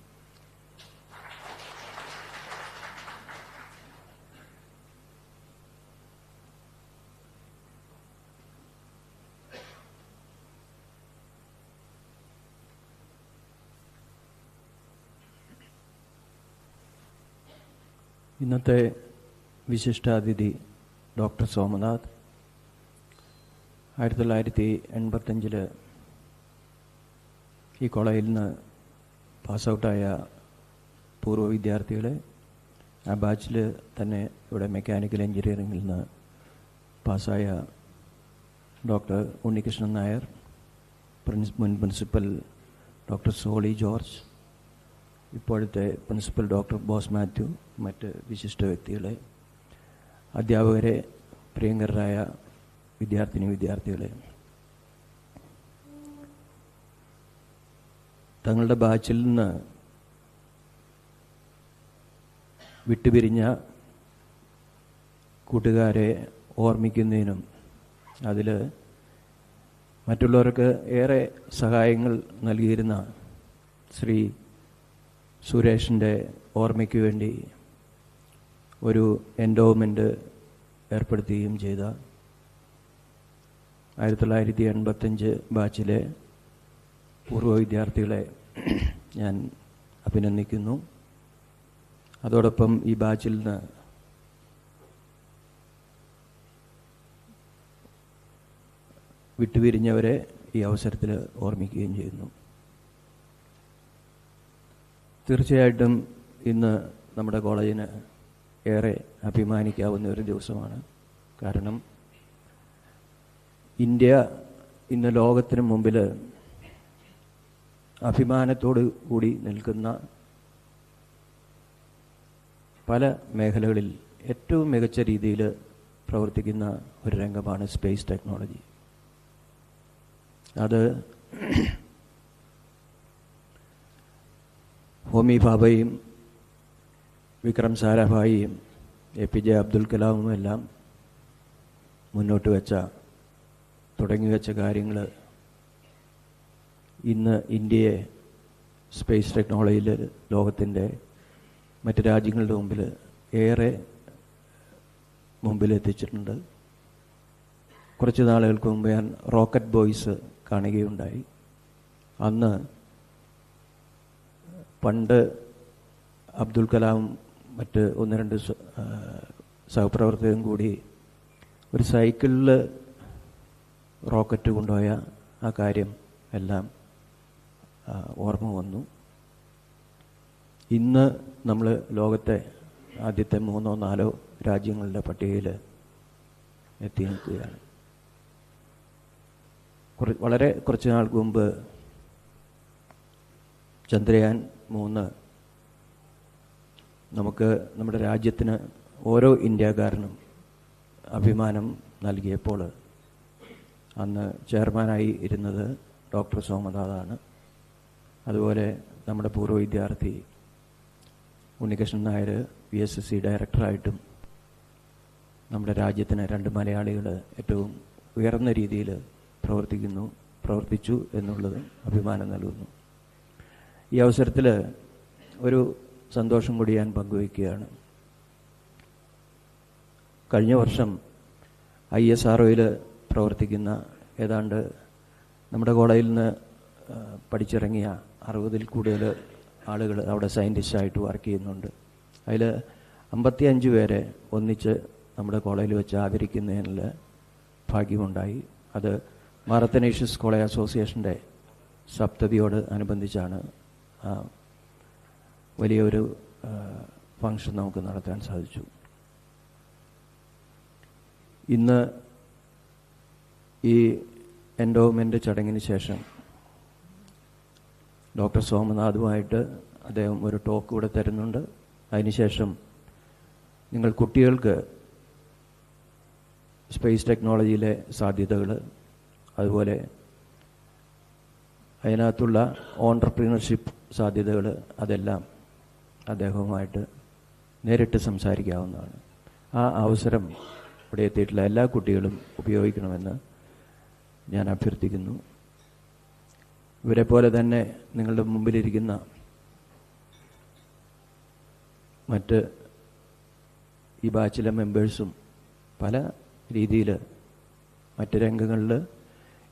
ഇന്നത്തെ വിശിഷ്ടാതിഥി ഡോക്ടർ സോമനാഥ് 1985 ഈ കോളേജിൽ നിന്ന് പാസ്ഔട്ടായ പൂർവ്വ വിദ്യാർത്ഥികളെ, ആ ബാച്ചിൽ തന്നെ ഇവിടെ മെക്കാനിക്കൽ എഞ്ചിനീയറിംഗിൽ നിന്ന് പാസ്സായ ഡോക്ടർ ഉണ്ണികൃഷ്ണൻ നായർ, മുൻ പ്രിൻസിപ്പൽ ഡോക്ടർ സോളി ജോർജ്, ഇപ്പോഴത്തെ പ്രിൻസിപ്പൽ ഡോക്ടർ ബോസ് മാത്യു, മറ്റ് വിശിഷ്ട വ്യക്തികളെ, അധ്യാപകരെ, പ്രിയങ്കരായ വിദ്യാർത്ഥികളെ, തങ്ങളുടെ ബാച്ചിൽ നിന്ന് വിട്ടുപിരിഞ്ഞ കൂട്ടുകാരെ ഓർമ്മിക്കുന്നതിനും അതിൽ മറ്റുള്ളവർക്ക് ഏറെ സഹായങ്ങൾ നൽകിയിരുന്ന ശ്രീ സുരേഷിൻ്റെ ഓർമ്മയ്ക്ക് വേണ്ടി ഒരു എൻഡോവ്മെൻ്റ് ഏർപ്പെടുത്തുകയും ചെയ്ത 1985 ബാച്ചിലെ പൂർവ്വ വിദ്യാർത്ഥികളെ ഞാൻ അഭിനന്ദിക്കുന്നു. അതോടൊപ്പം ഈ ബാച്ചിൽ നിന്ന് വിട്ടുപിരിഞ്ഞവരെ ഈ അവസരത്തിൽ ഓർമ്മിക്കുകയും ചെയ്യുന്നു. തീർച്ചയായിട്ടും ഇന്ന് നമ്മുടെ കോളേജിന് ഏറെ അഭിമാനിക്കാവുന്ന ഒരു ദിവസമാണ്. കാരണം ഇന്ത്യ ഇന്ന് ലോകത്തിന് മുമ്പിൽ അഭിമാനത്തോടു കൂടി നിൽക്കുന്ന പല മേഖലകളിൽ ഏറ്റവും മികച്ച രീതിയിൽ പ്രവർത്തിക്കുന്ന ഒരു രംഗമാണ് സ്പേസ് ടെക്നോളജി. അത് ഹോമി ഭാഭയും വിക്രം സാരാഭായിയും APJ അബ്ദുൽ കലാമും എല്ലാം മുന്നോട്ട് തുടങ്ങി വെച്ച കാര്യങ്ങൾ ഇന്ന് ഇന്ത്യയെ സ്പേസ് ടെക്നോളജിയിൽ ലോകത്തിൻ്റെ മറ്റ് രാജ്യങ്ങളുടെ മുമ്പിൽ ഏറെ മുമ്പിലെത്തിച്ചിട്ടുണ്ട്. കുറച്ച് നാളുകൾക്ക് മുമ്പ് ഞാൻ റോക്കറ്റ് ബോയ്സ് കാണുകയുണ്ടായി. അന്ന് പണ്ട് അബ്ദുൽ കലാം മറ്റ് 1-2 സഹപ്രവർത്തകരും കൂടി ഒരു സൈക്കിളിൽ റോക്കറ്റ് കൊണ്ടുപോയ ആ കാര്യം എല്ലാം ഓർമ്മ വന്നു. ഇന്ന് നമ്മൾ ലോകത്തെ ആദ്യത്തെ 3-4 രാജ്യങ്ങളുടെ പട്ടികയിൽ എത്തി നിൽക്കുകയാണ്. വളരെ കുറച്ച് നാൾക്ക് മുമ്പ് ചന്ദ്രയാൻ 3 നമുക്ക് നമ്മുടെ രാജ്യത്തിന് ഓരോ ഇന്ത്യക്കാരനും അഭിമാനം നൽകിയപ്പോൾ അന്ന് ചെയർമാനായി ഇരുന്നത് ഡോക്ടർ സോമനാഥാണ്. അതുപോലെ നമ്മുടെ പൂർവ്വ വിദ്യാർത്ഥി ഉണ്ണികൃഷ്ണൻ നായർ VSSC ഡയറക്ടറായിട്ടും നമ്മുടെ രാജ്യത്തിന് 2 മലയാളികൾ ഏറ്റവും ഉയർന്ന രീതിയിൽ പ്രവർത്തിച്ചു എന്നുള്ളത് അഭിമാനം നൽകുന്നു. ഈ അവസരത്തിൽ ഒരു സന്തോഷം കൂടി ഞാൻ പങ്കുവയ്ക്കുകയാണ്. കഴിഞ്ഞ വർഷം ISROയിൽ പ്രവർത്തിക്കുന്ന ഏതാണ്ട് നമ്മുടെ കോളേജിൽ നിന്ന് പഠിച്ചിറങ്ങിയ 60-ൽ കൂടുതൽ ആളുകൾ അവിടെ സയൻറ്റിസ്റ്റായിട്ട് വർക്ക് ചെയ്യുന്നുണ്ട്. അതിൽ 55 പേരെ ഒന്നിച്ച് നമ്മുടെ കോളേജിൽ വെച്ച് ആദരിക്കുന്നതിനുള്ള ഭാഗ്യമുണ്ടായി. അത് മാറത്തനേഷ്യസ് കോളേജ് അസോസിയേഷൻ്റെ സപ്തതിയോട് അനുബന്ധിച്ചാണ് വലിയൊരു ഫംഗ്ഷൻ നമുക്ക് നടത്താൻ സാധിച്ചു. ഇന്ന് ഈ എൻഡോവ്മെൻ്റ് ചടങ്ങിന് ശേഷം ഡോക്ടർ സോമനാഥുമായിട്ട് അദ്ദേഹം ഒരു ടോക്ക് കൂടെ തരുന്നുണ്ട്. അതിനുശേഷം നിങ്ങൾ കുട്ടികൾക്ക് സ്പേസ് ടെക്നോളജിയിലെ സാധ്യതകൾ, അതുപോലെ അതിനകത്തുള്ള ഓൺട്രപ്രീനർഷിപ്പ് സാധ്യതകൾ, അതെല്ലാം അദ്ദേഹവുമായിട്ട് നേരിട്ട് സംസാരിക്കാവുന്നതാണ്. ആ അവസരം ഇവിടെ എത്തിയിട്ടുള്ള എല്ലാ കുട്ടികളും ഉപയോഗിക്കണമെന്ന് ഞാൻ അഭ്യർത്ഥിക്കുന്നു. ഇവരെ പോലെ തന്നെ നിങ്ങളുടെ മുമ്പിലിരിക്കുന്ന മറ്റ് ഈ ബാച്ചിലെ മെമ്പേഴ്സും പല രീതിയിൽ മറ്റ് രംഗങ്ങളിൽ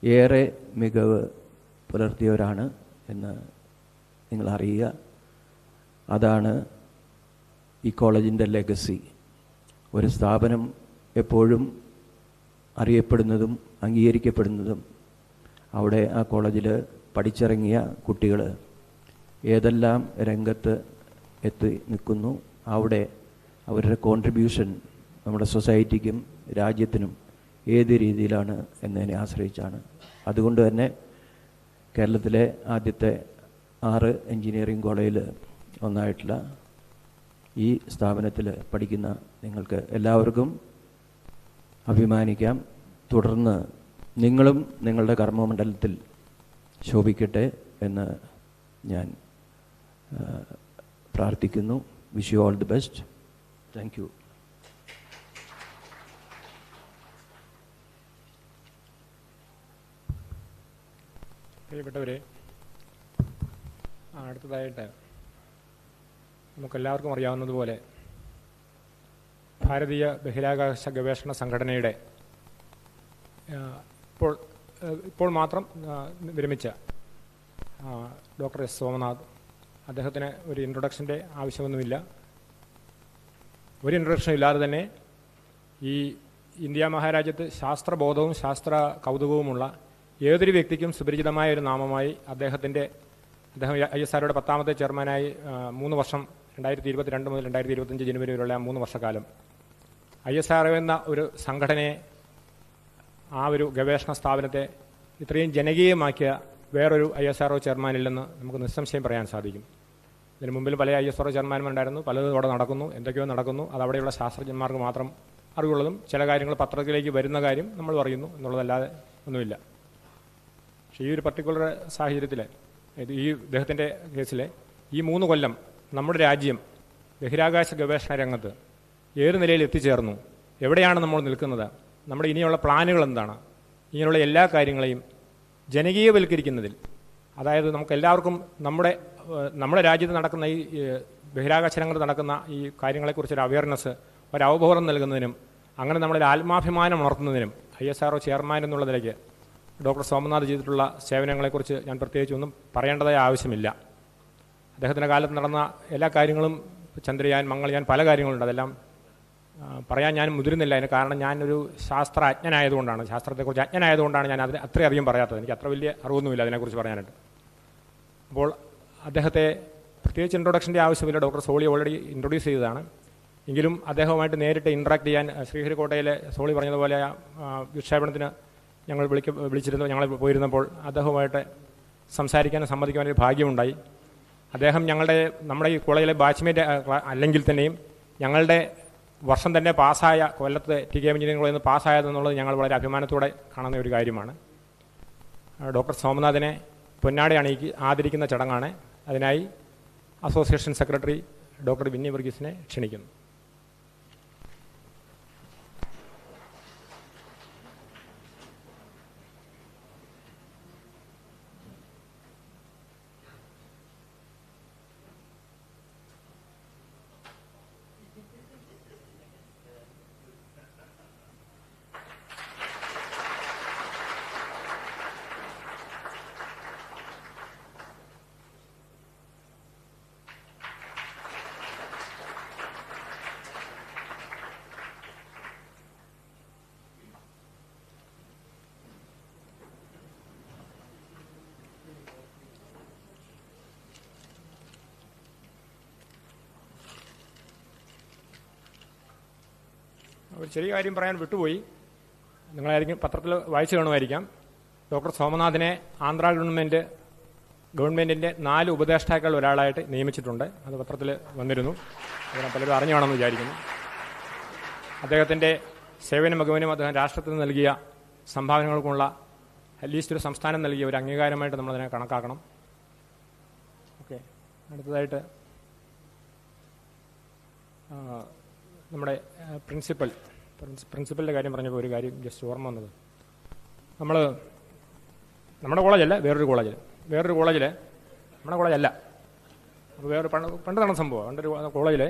ഏറെ മികവ് പുലർത്തിയവരാണ് എന്ന് നിങ്ങൾ അറിയുക. അതാണ് ഈ കോളേജിൻ്റെ ലെഗസി. ഒരു സ്ഥാപനം എപ്പോഴും അറിയപ്പെടുന്നതും അംഗീകരിക്കപ്പെടുന്നതും അവിടെ ആ കോളേജിൽ പഠിച്ചിറങ്ങിയ കുട്ടികൾ ഏതെല്ലാം രംഗത്ത് എത്തി നിൽക്കുന്നു, അവിടെ അവരുടെ കോൺട്രിബ്യൂഷൻ നമ്മുടെ സൊസൈറ്റിക്കും രാജ്യത്തിനും ഏത് രീതിയിലാണ് എന്നതിനെ ആശ്രയിച്ചാണ്. അതുകൊണ്ട് തന്നെ കേരളത്തിലെ ആദ്യത്തെ 6 എഞ്ചിനീയറിംഗ് കോളേജിൽ ഒന്നായിട്ടുള്ള ഈ സ്ഥാപനത്തിൽ പഠിക്കുന്ന നിങ്ങൾക്ക് എല്ലാവർക്കും അഭിമാനിക്കാം. തുടർന്ന് നിങ്ങളും നിങ്ങളുടെ കർമ്മമണ്ഡലത്തിൽ ശോഭിക്കട്ടെ എന്ന് ഞാൻ പ്രാർത്ഥിക്കുന്നു. Wish you all the best. Thank you. പ്രിയപ്പെട്ടവരെ, അടുത്തതായിട്ട് നമുക്കെല്ലാവർക്കും അറിയാവുന്നതുപോലെ ഭാരതീയ ബഹിരാകാശ ഗവേഷണ സംഘടനയുടെ ഇപ്പോൾ മാത്രം വിരമിച്ച ഡോക്ടർ എസ് സോമനാഥ്, അദ്ദേഹത്തിന് ഒരു ഇൻട്രൊഡക്ഷൻ്റെ ആവശ്യമൊന്നുമില്ല. ഒരു ഇൻട്രൊഡക്ഷനും ഇല്ലാതെ തന്നെ ഈ ഇന്ത്യ മഹാരാജ്യത്ത് ശാസ്ത്രബോധവും ശാസ്ത്ര കൗതുകവുമുള്ള ഏതൊരു വ്യക്തിക്കും സുപരിചിതമായ ഒരു നാമമായി അദ്ദേഹം ISROയുടെ 10ാമത്തെ ചെയർമാനായി 3 വർഷം 2022 മുതൽ 2025 ജനുവരി വരെയുള്ള 3 വർഷക്കാലം ISRO എന്ന ഒരു സംഘടനയെ, ആ ഒരു ഗവേഷണ സ്ഥാപനത്തെ ഇത്രയും ജനകീയമാക്കിയ വേറൊരു ISRO ചെയർമാനില്ലെന്ന് നമുക്ക് നിസ്സംശയം പറയാൻ സാധിക്കും. ഇതിനു മുമ്പിൽ പല ISRO ചെയർമാന്മാരുണ്ടായിരുന്നു, പലതും അവിടെ നടക്കുന്നു, എന്തൊക്കെയോ നടക്കുന്നു. അത് അവിടെയുള്ള ശാസ്ത്രജ്ഞന്മാർക്ക് മാത്രം അറിവുള്ളതും ചില കാര്യങ്ങൾ പത്രത്തിലേക്ക് വരുന്ന കാര്യം നമ്മൾ പറയുന്നു എന്നുള്ളതല്ലാതെ ഒന്നുമില്ല. പക്ഷേ ഈ ഒരു പർട്ടിക്കുലർ സാഹചര്യത്തിൽ, ഈ ഇദ്ദേഹത്തിൻ്റെ കേസിൽ ഈ 3 കൊല്ലം നമ്മുടെ രാജ്യം ബഹിരാകാശ ഗവേഷണ രംഗത്ത് ഏത് നിലയിൽ എത്തിച്ചേർന്നു, എവിടെയാണ് നമ്മൾ നിൽക്കുന്നത്, നമ്മുടെ ഇനിയുള്ള പ്ലാനുകൾ എന്താണ്, ഇങ്ങനെയുള്ള എല്ലാ കാര്യങ്ങളെയും ജനകീയവൽക്കരിക്കുന്നതിൽ, അതായത് നമുക്കെല്ലാവർക്കും നമ്മുടെ രാജ്യത്ത് നടക്കുന്ന ഈ ബഹിരാകാശ രംഗത്ത് നടക്കുന്ന ഈ കാര്യങ്ങളെക്കുറിച്ചൊരു അവയർനെസ്, ഒരവബോധം നൽകുന്നതിനും അങ്ങനെ നമ്മളിൽ ആത്മാഭിമാനം ഉണർത്തുന്നതിനും ISRO ചെയർമാൻ എന്നുള്ള നിലയ്ക്ക് ഡോക്ടർ സോമനാഥ് ചെയ്തിട്ടുള്ള സേവനങ്ങളെക്കുറിച്ച് ഞാൻ പ്രത്യേകിച്ചൊന്നും പറയേണ്ടതായ ആവശ്യമില്ല. അദ്ദേഹത്തിൻ്റെ കാലത്ത് നടന്ന എല്ലാ കാര്യങ്ങളും, ചന്ദ്രയാൻ, മംഗൾയാൻ, പല കാര്യങ്ങളുണ്ട്. അതെല്ലാം പറയാൻ ഞാൻ മുതിരുന്നില്ല. അതിന് കാരണം ഞാനൊരു ശാസ്ത്ര അജ്ഞനായതുകൊണ്ടാണ്, ശാസ്ത്രത്തെക്കുറിച്ച് അജ്ഞനായതുകൊണ്ടാണ് ഞാൻ അതിന് അത്രയധികം പറയാത്തത്. എനിക്ക് അത്ര വലിയ അറിവൊന്നുമില്ല അതിനെക്കുറിച്ച് പറയാനായിട്ട്. അപ്പോൾ അദ്ദേഹത്തെ പ്രത്യേകിച്ച് ഇൻട്രൊഡക്ഷൻ്റെ ആവശ്യമില്ല. ഡോക്ടർ സോളി ഓൾറെഡി ഇൻട്രൊഡ്യൂസ് ചെയ്തതാണ്. എങ്കിലും അദ്ദേഹവുമായിട്ട് നേരിട്ട് ഇൻട്രാക്ട് ചെയ്യാൻ ശ്രീഹരിക്കോട്ടയിലെ സോളി പറഞ്ഞതുപോലെ വിക്ഷേപണത്തിന് ഞങ്ങൾ ഞങ്ങൾ പോയിരുന്നപ്പോൾ അദ്ദേഹവുമായിട്ട് സംസാരിക്കാനും സമ്മതിക്കാനൊരു ഭാഗ്യമുണ്ടായി. അദ്ദേഹം നമ്മുടെ ഈ കോളേജിലെ ബാച്ച്മേറ്റ് അല്ലെങ്കിൽ തന്നെയും ഞങ്ങളുടെ വർഷം തന്നെ പാസ്സായ, കൊല്ലത്ത് TK എഞ്ചിനീയറിംഗ് കോളേജിൽ നിന്ന് പാസ്സായതെന്നുള്ളത് ഞങ്ങൾ വളരെ അഭിമാനത്തോടെ കാണുന്ന ഒരു കാര്യമാണ്. ഡോക്ടർ സോമനാഥിനെ പൊന്നാട അണിയിക്ക് ആദരിക്കുന്ന ചടങ്ങാണ്. അതിനായി അസോസിയേഷൻ സെക്രട്ടറി ഡോക്ടർ വിന്നി വർഗീസിനെ ക്ഷണിക്കുന്നു. ഒരു ചെറിയ കാര്യം പറയാൻ വിട്ടുപോയി. നിങ്ങളായിരിക്കും പത്രത്തിൽ വായിച്ചു കാണുമായിരിക്കാം. ഡോക്ടർ സോമനാഥിനെ ആന്ധ്ര ഗവൺമെൻറ്റിൻ്റെ 4 ഉപദേഷ്ടാക്കൾ ഒരാളായിട്ട് നിയമിച്ചിട്ടുണ്ട്. അത് പത്രത്തിൽ വന്നിരുന്നു. അതിനെ പലരും അറിഞ്ഞാണെന്ന് വിചാരിക്കുന്നു. അദ്ദേഹത്തിൻ്റെ സേവന മികവിനും അദ്ദേഹം രാഷ്ട്രത്തിന് നൽകിയ സംഭാവനകൾക്കുള്ള അറ്റ്ലീസ്റ്റ് ഒരു സംസ്ഥാനം നൽകിയ ഒരു അംഗീകാരമായിട്ട് നമ്മളതിനെ കണക്കാക്കണം. ഓക്കെ, അടുത്തതായിട്ട് നമ്മുടെ പ്രിൻസിപ്പലിൻ്റെ കാര്യം പറഞ്ഞപ്പോൾ ഒരു കാര്യം ജസ്റ്റ് ഓർമ്മ വന്നത്, നമ്മുടെ കോളേജല്ല, വേറൊരു കോളേജിൽ നമ്മുടെ കോളേജല്ല, അപ്പോൾ പണ്ട് നടന്ന സംഭവം. പണ്ടൊരു കോളേജിൽ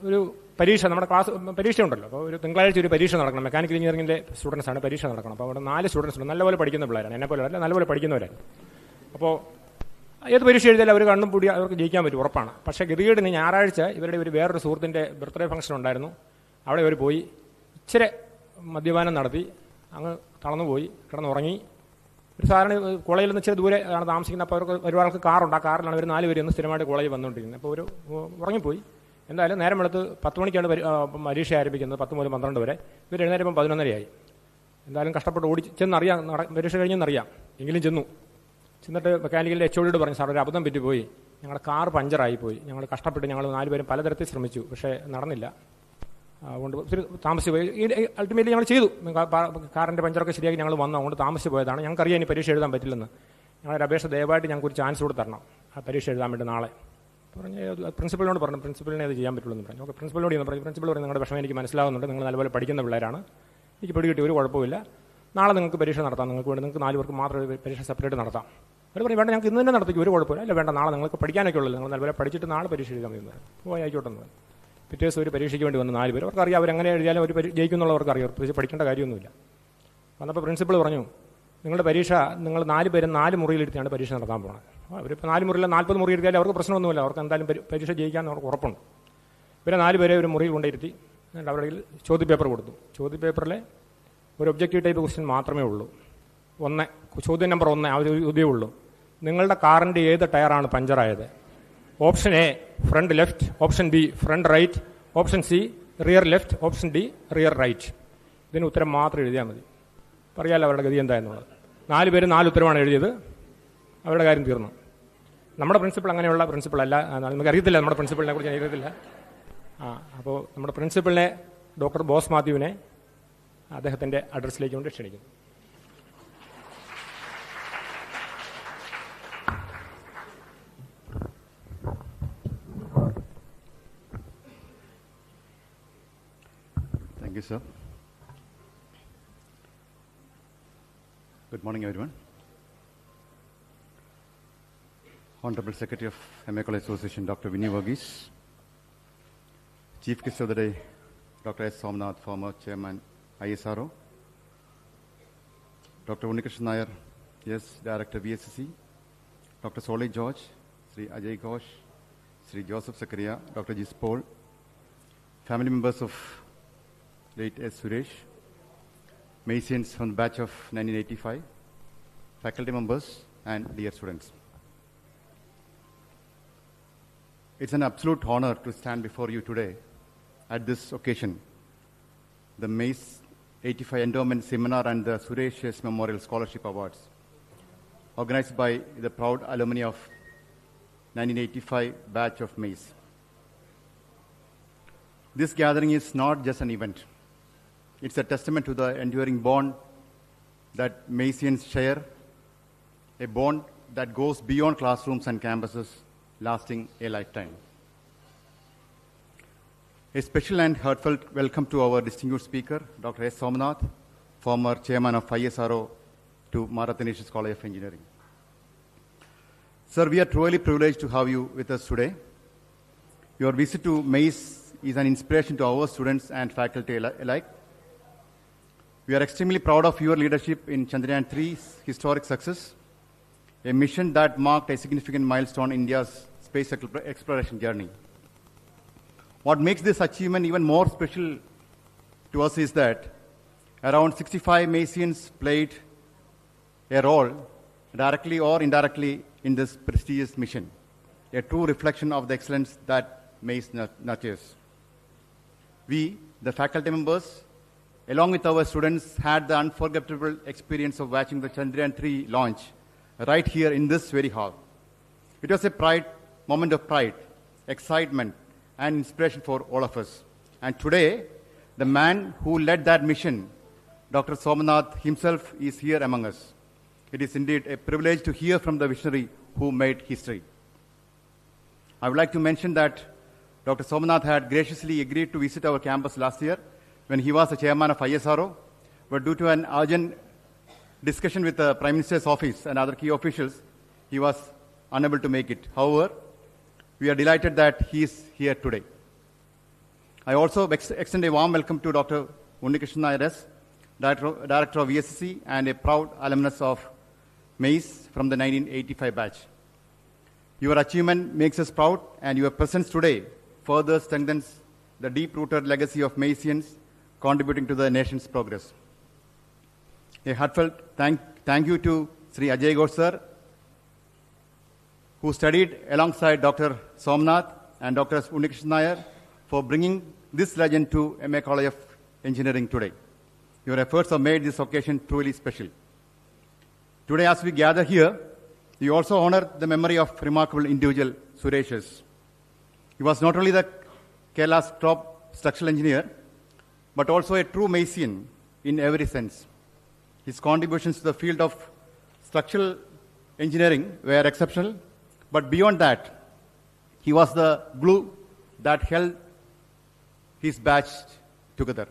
ഒരു പരീക്ഷ, നമ്മുടെ ക്ലാസ് പരീക്ഷ ഉണ്ടല്ലോ. അപ്പോൾ ഒരു തിങ്കളാഴ്ച ഒരു പരീക്ഷ നടക്കണം. മെക്കാനിക്കൽ എഞ്ചിനീയറിംഗിൻ്റെ സ്റ്റുഡൻസാണ് പരീക്ഷ നടക്കണം. അപ്പോൾ അവിടെ 4 സ്റ്റുഡൻസ് ഉണ്ട്. നല്ലപോലെ പഠിക്കുന്ന പിള്ളേരാണ്, എന്നെപ്പോലെ അല്ല, നല്ലപോലെ പഠിക്കുന്നവരാണ്. അപ്പോൾ ഏത് പരീക്ഷ എഴുതിയാലും അവർ കണ്ണും പൂടി അവർക്ക് ജയിക്കാൻ പറ്റും, ഉറപ്പാണ്. പക്ഷേ ഗതികേടിന് ഞായറാഴ്ച ഇവരുടെ വേറൊരു സുഹൃത്തിൻ്റെ ബർത്ത്ഡേ ഫംഗ്ഷൻ ഉണ്ടായിരുന്നു. അവിടെ അവർ പോയി ഇച്ചിരി മദ്യപാനം നടത്തി അങ്ങ് തളർന്നുപോയി, കിടന്നുറങ്ങി. ഒരു സാധാരണ കോളേജിൽ നിന്ന് ഇച്ചിരി ദൂരെ ആണ് താമസിക്കുന്നത്. അപ്പോൾ അവർക്ക് ഒരുപാട് കാറുണ്ട്. ആ കാറിലാണ് അവർ 4 പേര് സ്ഥിരമായിട്ട് കോളേജിൽ വന്നുകൊണ്ടിരിക്കുന്നത്. അപ്പോൾ ഒരു ഉറങ്ങിപ്പോയി. എന്തായാലും നേരം വെളുത്ത് 10 മണിക്കാണ് പരീക്ഷ ആരംഭിക്കുന്നത്, 10 മുതൽ 12 വരെ. ഇവർ എഴുന്നേരപ്പം 11:30 എന്തായാലും കഷ്ടപ്പെട്ട് ഓടി ചെന്നറിയാം, പരീക്ഷ കഴിഞ്ഞെന്നറിയാം. എങ്കിലും ചെന്നിട്ട് മെക്കാനിക്കലിൻ്റെ HOD പറഞ്ഞു, സാർ ഒരു അബദ്ധം പറ്റിപ്പോയി, ഞങ്ങളുടെ കാർ പഞ്ചറായിപ്പോയി. ഞങ്ങൾ കഷ്ടപ്പെട്ട് ഞങ്ങൾ 4 പേരും പലതരത്തിൽ ശ്രമിച്ചു, പക്ഷേ നടന്നില്ല. അതുകൊണ്ട് ഒത്തിരി താമസിച്ച് പോയി. അൾട്ടിമേറ്റ്ലി ഞങ്ങൾ ചെയ്തു, കാറിൻ്റെ പഞ്ചറൊക്കെ ശരിയാക്കി ഞങ്ങൾ വന്നു. അതുകൊണ്ട് താമസിച്ച് പോയതാണ്. ഞങ്ങൾക്കറിയാം ഇനി പരീക്ഷ എഴുതാൻ പറ്റില്ലെന്ന്. ഞങ്ങളുടെ അപേക്ഷ ദയവായിട്ട് ഞങ്ങൾക്ക് ഒരു ചാൻസ് കൂടെ തരണം ആ പരീക്ഷ എഴുതാൻ വേണ്ടി നാളെ പറഞ്ഞ് പ്രിൻസിപ്പലിനോട് പറഞ്ഞു. പ്രിൻസിപ്പലിനെ അത് ചെയ്യാൻ പറ്റുള്ളൂ എന്ന് പറഞ്ഞു. ഓക്കെ, പ്രിൻസിപ്പലിനോട് പറഞ്ഞു. പ്രിൻസിപ്പൽ പറഞ്ഞു, നിങ്ങളുടെ വിഷമം എനിക്ക് മനസ്സിലാകുന്നുണ്ട്, നിങ്ങൾ നല്ലപോലെ പഠിക്കുന്ന പിള്ളേരാണ്, എനിക്ക് പിടികിട്ടി, ഒരു കുഴപ്പമില്ല, നാളെ നിങ്ങൾക്ക് പരീക്ഷ നടത്താം, നിങ്ങൾക്ക് വേണ്ടി നിങ്ങൾക്ക് 4 പേർക്ക് മാത്രം പരീക്ഷ സെപ്പറേറ്റ് നടത്താം. അവർ പറയും, വേണ്ട ഞങ്ങൾക്ക് ഇന്ന് തന്നെ നടത്തിക്കും, ഒരു കുഴപ്പമില്ല. അല്ല വേണ്ട, നാളെ നിങ്ങൾക്ക് പഠിക്കാനൊക്കെ ഉള്ളൂ, നിങ്ങൾ നല്ലപോലെ പഠിച്ചിട്ട് നാളെ പരീക്ഷ എഴുതാൻ മതി. പോയി ആയിക്കോട്ടെ എന്ന് പറഞ്ഞു. പിറ്റേ ദിവസം ഒരു പരീക്ഷയ്ക്ക് വേണ്ടി വന്ന് 4 പേര്, അവർക്കറിയാം അവരെങ്ങനെ എഴുതിയാലും അവർ ജയിക്കുന്നുള്ളവർക്ക് അറിയാം, പ്രത്യേകിച്ച് പഠിക്കേണ്ട കാര്യമൊന്നുമില്ല. വന്നപ്പോൾ പ്രിൻസിപ്പൾ പറഞ്ഞു, നിങ്ങളുടെ പരീക്ഷ നിങ്ങൾ 4 പേരും 4 മുറിയിലെടുത്താണ് പരീക്ഷ നടത്താൻ പോകുന്നത്. അവരിപ്പോൾ 4 മുറിയിൽ 40 മുറി എടുത്താലും അവർക്ക് പ്രശ്നമൊന്നുമില്ല, അവർക്ക് എന്തായാലും പരീക്ഷ ജയിക്കാമെന്ന് അവർക്ക് ഉറപ്പുണ്ട്. ഇവരെ 4 പേരെ ഒരു മുറിയിൽ കൊണ്ടിരുത്തി അവരുടെ കയ്യിൽ ചോദ്യപേപ്പർ കൊടുത്തു. ചോദ്യപേപ്പറിലെ ഒരു ഒബ്ജക്റ്റീവ് ടൈപ്പ് ക്വസ്റ്റ്യൻ മാത്രമേ ഉള്ളൂ. ചോദ്യം നമ്പർ 1 ആ ഒരു ഇതേ ഉള്ളൂ. നിങ്ങളുടെ കാറിൻ്റെ ഏത് ടയറാണ് പഞ്ചറായത്? Option A front left, option B front right, option C rear left, option D rear right. ഇതിന് ഉത്തരം മാത്രം എഴുതിയാൽ മതി. പറയാമല്ലോ അവരുടെ ഗതി എന്തായെന്നുള്ളത്. 4 പേര് 4 ഉത്തരമാണ് എഴുതിയത്, അവരുടെ കാര്യം തീർന്നു. നമ്മുടെ പ്രിൻസിപ്പൾ അങ്ങനെയുള്ള പ്രിൻസിപ്പൾ അല്ല, നമുക്ക് അറിയത്തില്ല, നമ്മുടെ പ്രിൻസിപ്പളിനെ കുറിച്ച് അറിയത്തില്ല. അപ്പോൾ നമ്മുടെ പ്രിൻസിപ്പളിനെ ഡോക്ടർ ബോസ് മാത്യുവിനെ അദ്ദേഹത്തിൻ്റെ അഡ്രസ്സിലേക്ക് കൊണ്ട് ക്ഷണിക്കുന്നു. Thank you, sir. Good morning, everyone. Honorable Secretary of MA College Association, Dr. Vinny Varghese. Chief Guest of the day, Dr. S. Somnath, former Chairman, ISRO. Dr. Unnikrishnan Nair, yes, Director, VSSC. Dr. Solly George, Sri Ajay Ghosh, Sri Joseph Zakaria, Dr. G. Paul. Family members of late S. Suresh. Maceans from the batch of 1985. Faculty members and dear students. It's an absolute honor to stand before you today at this occasion, the Mace 85 Endowment Seminar and the Suresh S. Memorial Scholarship Awards, organized by the proud alumni of 1985 batch of Mace. This gathering is not just an event. It's a testament to the enduring bond that Maceans share, a bond that goes beyond classrooms and campuses lasting a lifetime. A special and heartfelt welcome to our distinguished speaker, Dr. S. Somanath, former chairman of ISRO, to Mara Athanasius College of Engineering. Sir, we are truly privileged to have you with us today. Your visit to Mace is an inspiration to our students and faculty alike. We are extremely proud of your leadership in Chandrayaan 3's historic success, a mission that marked a significant milestone in India's space exploration journey. What makes this achievement even more special to us is that around 65 Maceans played a role, directly or indirectly, in this prestigious mission, a true reflection of the excellence that Mace nurtures. We, the faculty members, along with our students, had the unforgettable experience of watching the Chandrayaan 3 launch right here in this very hall. It was a moment of pride, excitement, and inspiration for all of us. And today, the man who led that mission, Dr. Somanath himself, is here among us. It is indeed a privilege to hear from the visionary who made history. I would like to mention that Dr. Somanath had graciously agreed to visit our campus last year when he was the chairman of ISRO, but due to an urgent discussion with the Prime Minister's office and other key officials, he was unable to make it. However, we are delighted that he is here today. I also extend a warm welcome to Dr. Unnikrishnan Nair, Director of VSSC and a proud alumnus of Mace from the 1985 batch. Your achievement makes us proud, and your presence today further strengthens the deep-rooted legacy of Maceans contributing to the nation's progress. A heartfelt thank you to Sri Ajay Ghosh sir, who studied alongside Dr. Somanath and Dr. Unnikrishnan Nair for bringing this legend to MA College of Engineering today. Your efforts have made this occasion truly special. Today, as we gather here, we also honor the memory of remarkable individual, Suresh. He was not only the Kerala's top structural engineer, but also a true Macean in every sense. His contributions to the field of structural engineering were exceptional, but beyond that, he was the glue that held his batch together.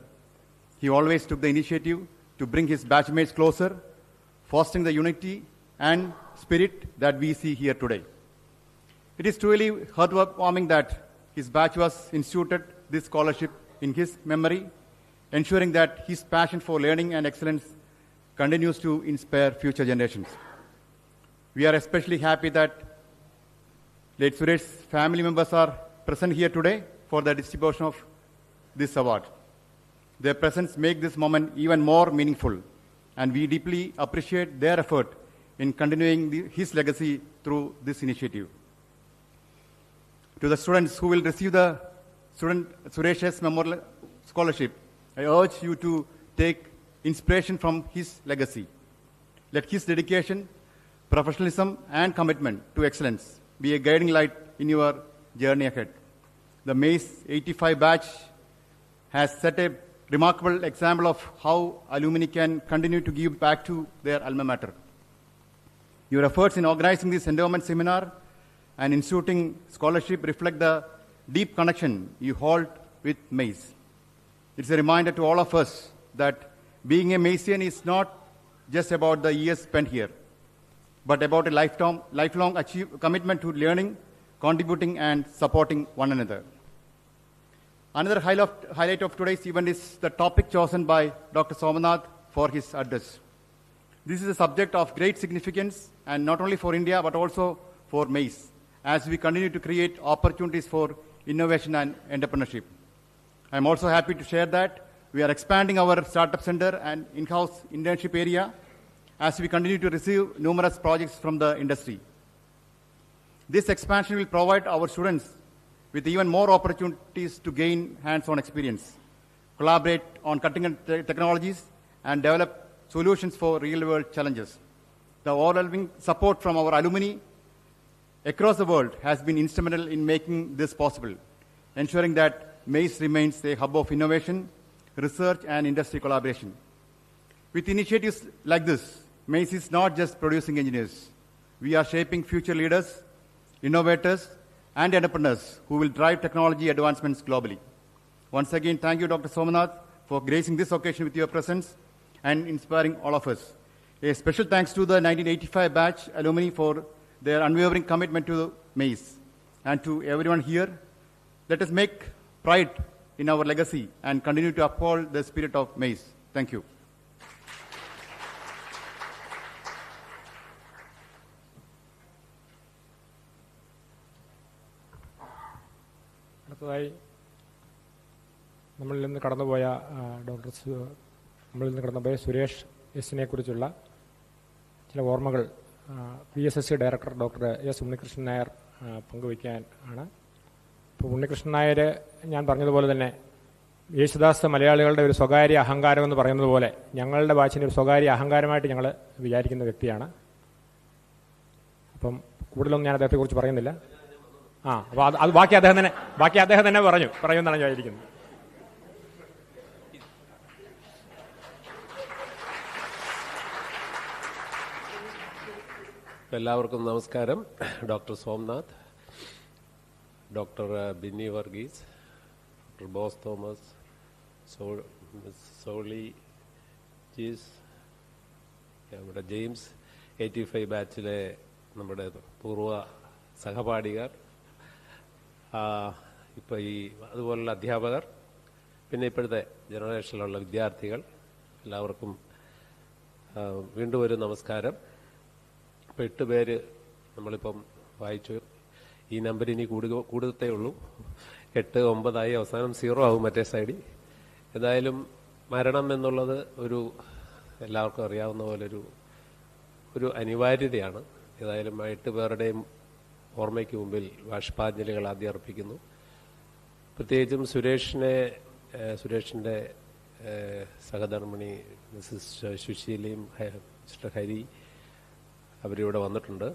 He always took the initiative to bring his batchmates closer, fostering the unity and spirit that we see here today. It is truly heartwarming that his batch was instituted this scholarship in his memory, ensuring that his passion for learning and excellence continues to inspire future generations. We are especially happy that late Suresh's family members are present here today for the distribution of this award. Their presence makes this moment even more meaningful, and we deeply appreciate their effort in continuing his legacy through this initiative. To the students who will receive the Suresh's Memorial Scholarship, I urge you to take inspiration from his legacy. Let his dedication, professionalism, and commitment to excellence be a guiding light in your journey ahead. The Mace 85 batch has set a remarkable example of how alumni can continue to give back to their alma mater. Your efforts in organizing this endowment seminar and instituting scholarship reflect the deep connection you hold with Mace. It's a reminder to all of us that being a Macean is not just about the years spent here, but about a lifelong commitment to learning, contributing, and supporting one another. Another highlight of today's event is the topic chosen by Dr. Somanath for his address. This is a subject of great significance, and not only for India, but also for Mace, as we continue to create opportunities for innovation and entrepreneurship. I'm also happy to share that we are expanding our startup center and in-house internship area as we continue to receive numerous projects from the industry. This expansion will provide our students with even more opportunities to gain hands-on experience, collaborate on cutting-edge technologies, and develop solutions for real-world challenges. The overwhelming support from our alumni across the world has been instrumental in making this possible, ensuring that Mace remains a hub of innovation, research, and industry collaboration. With initiatives like this, Mace is not just producing engineers. We are shaping future leaders, innovators, and entrepreneurs who will drive technology advancements globally. Once again, thank you, Dr. Somanath, for gracing this occasion with your presence and inspiring all of us. A special thanks to the 1985 batch alumni for their unwavering commitment to Mace. And to everyone here, let us make pride in our legacy and continue to uphold the spirit of Mace. Thank you. അടുത്തതായി നമ്മളിൽ നിന്ന് കടന്നുപോയ നമ്മളിൽ നിന്ന് കടന്നുപോയ സുരേഷ് എസിനെ കുറിച്ചുള്ള ചില ഓർമ്മകൾ VSSC director doctor S Unnikrishnan Nair പങ്കുവയ്ക്കാൻ ആണ്. ഇപ്പോൾ ഉണ്ണികൃഷ്ണൻ നായർ ഞാൻ പറഞ്ഞതുപോലെ തന്നെ യേശുദാസ് മലയാളികളുടെ ഒരു സ്വകാര്യ അഹങ്കാരം എന്ന് പറയുന്നത് പോലെ ഞങ്ങളുടെ ബാച്ചിൻ്റെ ഒരു സ്വകാര്യ അഹങ്കാരമായിട്ട് ഞങ്ങൾ വിചാരിക്കുന്ന വ്യക്തിയാണ്. അപ്പം കൂടുതലൊന്നും ഞാൻ അദ്ദേഹത്തെക്കുറിച്ച് പറയുന്നില്ല. അപ്പോൾ അത് ബാക്കി അദ്ദേഹം തന്നെ പറയുമെന്നാണ് ഞാൻ വിചാരിക്കുന്നത്. എല്ലാവർക്കും നമസ്കാരം. Doctor Somnath, doctor Binny Varghese, doctor Bose Thomas, Soly Jees, നമ്മുടെ ജെയിംസ്, 85 ബാച്ചിലെ നമ്മുടെ പൂർവ്വ സഹപാഠികർ, ഇപ്പോൾ അതുപോലുള്ള അധ്യാപകർ, പിന്നെ ഇപ്പോഴത്തെ ജനറേഷനിലുള്ള വിദ്യാർത്ഥികൾ, എല്ലാവർക്കും വീണ്ടും ഒരു നമസ്കാരം. ഇപ്പോൾ 8 പേര് നമ്മളിപ്പം വായിച്ചു. ഈ നമ്പർ ഇനി കൂടുതലേ ഉള്ളൂ. 8, 9 അവസാനം 0 ആവും മറ്റേ സൈഡിൽ. ഏതായാലും മരണം എന്നുള്ളത് എല്ലാവർക്കും അറിയാവുന്ന പോലെ ഒരു അനിവാര്യതയാണ്. ഏതായാലും 8 പേരുടെയും ഓർമ്മയ്ക്ക് മുമ്പിൽ ബാഷ്പാഞ്ജലികൾ ആദ്യം അർപ്പിക്കുന്നു. പ്രത്യേകിച്ചും സുരേഷിൻ്റെ സഹധർമ്മിണി മിസ്സസ് സുശീലയും മിസ്റ്റർ ഹരി അവരിവിടെ വന്നിട്ടുണ്ട്.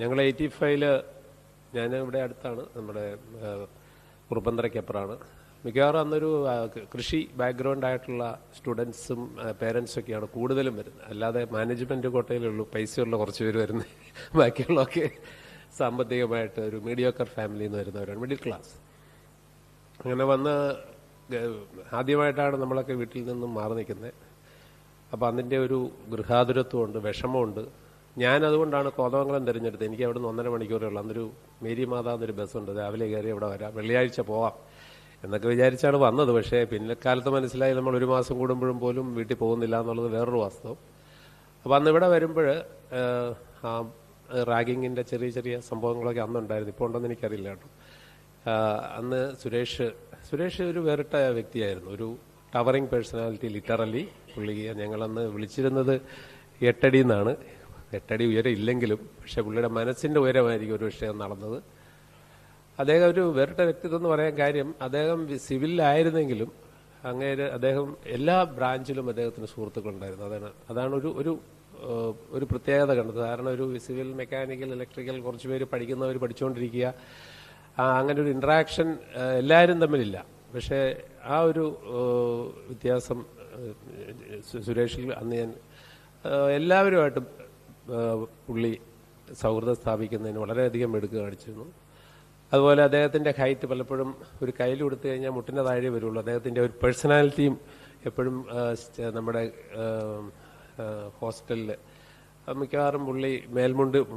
ഞങ്ങൾ 85-ൽ ഞാൻ ഇവിടെ അടുത്താണ്, നമ്മുടെ കുറുപ്പന്തറയ്ക്കപ്പുറമാണ്. മിക്കവാറും അന്നൊരു കൃഷി ബാക്ക്ഗ്രൗണ്ട് ആയിട്ടുള്ള സ്റ്റുഡൻസും പേരൻസൊക്കെയാണ് കൂടുതലും വരുന്നത്. അല്ലാതെ മാനേജ്മെൻറ്റ് കോട്ടയിലുള്ളൂ പൈസയുള്ള കുറച്ച് പേര് വരുന്നത്. ബാക്കിയുള്ളതൊക്കെ സാമ്പത്തികമായിട്ട് ഒരു മീഡിയോക്കർ ഫാമിലിയിൽ നിന്ന് വരുന്നവരാണ്, മിഡിൽ ക്ലാസ്. അങ്ങനെ വന്ന് ആദ്യമായിട്ടാണ് നമ്മളൊക്കെ വീട്ടിൽ നിന്നും മാറി നിൽക്കുന്നത്. അപ്പോൾ അതിൻ്റെ ഒരു ഗൃഹാതുരത്വമുണ്ട്, വിഷമമുണ്ട്. ഞാനതുകൊണ്ടാണ് കോതമംഗലം തിരഞ്ഞെടുത്തത്. എനിക്ക് അവിടെ നിന്ന് 1.5 മണിക്കൂറേ ഉള്ളൂ. അന്നൊരു മേരി മാതാ എന്നൊരു ബസ്സുണ്ട്, രാവിലെ കയറി അവിടെ വരാം, വെള്ളിയാഴ്ച പോവാം എന്നൊക്കെ വിചാരിച്ചാണ് വന്നത്. പക്ഷേ പിന്നക്കാലത്ത് മനസ്സിലായി നമ്മൾ 1 മാസം കൂടുമ്പോഴും പോലും വീട്ടിൽ പോകുന്നില്ല എന്നുള്ളത് വേറൊരു വാസ്തവം. അപ്പോൾ അന്ന് ഇവിടെ വരുമ്പോൾ റാഗിങ്ങിൻ്റെ ചെറിയ ചെറിയ സംഭവങ്ങളൊക്കെ അന്നുണ്ടായിരുന്നു. ഇപ്പോൾ ഉണ്ടെന്ന് എനിക്കറിയില്ല കേട്ടോ. അന്ന് സുരേഷ് ഒരു വേറിട്ട വ്യക്തിയായിരുന്നു, ഒരു ടവറിങ് പേഴ്സണാലിറ്റി. ലിറ്ററലി പുള്ളിയെ ഞങ്ങളന്ന് വിളിച്ചിരുന്നത് 8 അടി എന്നാണ്. 8 അടി ഉയരം ഇല്ലെങ്കിലും പക്ഷെ പുള്ളിയുടെ മനസ്സിൻ്റെ ഉയരമായിരിക്കും ഒരു വിഷയം നടന്നത്. അദ്ദേഹം ഒരു വേറിട്ട വ്യക്തിത്വം എന്ന് പറയാൻ കാര്യം, അദ്ദേഹം സിവിലിലായിരുന്നെങ്കിലും അദ്ദേഹം എല്ലാ ബ്രാഞ്ചിലും അദ്ദേഹത്തിന് സുഹൃത്തുക്കളുണ്ടായിരുന്നു. അതാണ് ഒരു പ്രത്യേകത കണ്ടത്. കാരണം ഒരു സിവിൽ, മെക്കാനിക്കൽ, ഇലക്ട്രിക്കൽ കുറച്ച് പേര് പഠിച്ചുകൊണ്ടിരിക്കുക, അങ്ങനെ ഒരു ഇൻട്രാക്ഷൻ എല്ലാവരും തമ്മിലില്ല. പക്ഷേ ആ ഒരു വ്യത്യാസം സുരേഷിൽ അന്ന് ഞാൻ എല്ലാവരുമായിട്ടും പുള്ളി സൗഹൃദം സ്ഥാപിക്കുന്നതിന് വളരെയധികം മിടുക്ക് കാണിച്ചിരുന്നു. അതുപോലെ അദ്ദേഹത്തിൻ്റെ ഹൈറ്റ് പലപ്പോഴും ഒരു കയ്യിൽ കൊടുത്തു കഴിഞ്ഞാൽ മുട്ടിൻ്റെ താഴെ വരുള്ളൂ. അദ്ദേഹത്തിൻ്റെ ഒരു പേഴ്സണാലിറ്റിയും എപ്പോഴും നമ്മുടെ ഹോസ്റ്റലിൽ മിക്കവാറും പുള്ളി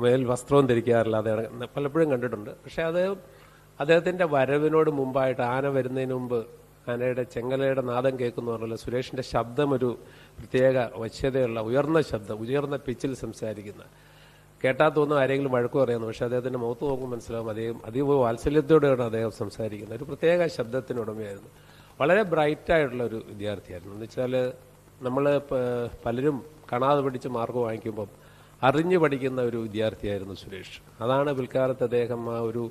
മേൽ വസ്ത്രവും ധരിക്കാറില്ല, അദ്ദേഹം പലപ്പോഴും കണ്ടിട്ടുണ്ട്. പക്ഷേ അദ്ദേഹത്തിൻ്റെ വരവിനോട് മുമ്പായിട്ട്, ആന വരുന്നതിന് മുമ്പ് ആനയുടെ ചെങ്ങലയുടെ നാദം കേൾക്കുന്നു പറഞ്ഞല്ലോ, സുരേഷിൻ്റെ ശബ്ദം ഒരു പ്രത്യേക വശ്യതയുള്ള ഉയർന്ന പിച്ചിൽ സംസാരിക്കുന്ന, കേട്ടാൽ തോന്നുന്നു ആരെങ്കിലും വഴക്കു പറയുന്നു. പക്ഷേ അദ്ദേഹത്തിൻ്റെ മുഖത്ത് നോക്കുമ്പോൾ മനസ്സിലാവും അതീവ വാത്സല്യത്തോടെയാണ് അദ്ദേഹം സംസാരിക്കുന്നത്. ഒരു പ്രത്യേക ശബ്ദത്തിനുടമയായിരുന്നു. വളരെ ബ്രൈറ്റായിട്ടുള്ള ഒരു വിദ്യാർത്ഥിയായിരുന്നു. എന്ന് വെച്ചാൽ നമ്മൾ പലരും കാണാതെ പഠിച്ച് മാർക്ക് വാങ്ങിക്കുമ്പം അറിഞ്ഞു പഠിക്കുന്ന ഒരു വിദ്യാർത്ഥിയായിരുന്നു സുരേഷ്. അതാണ് പിൽക്കാലത്ത് അദ്ദേഹം ആ ഒരു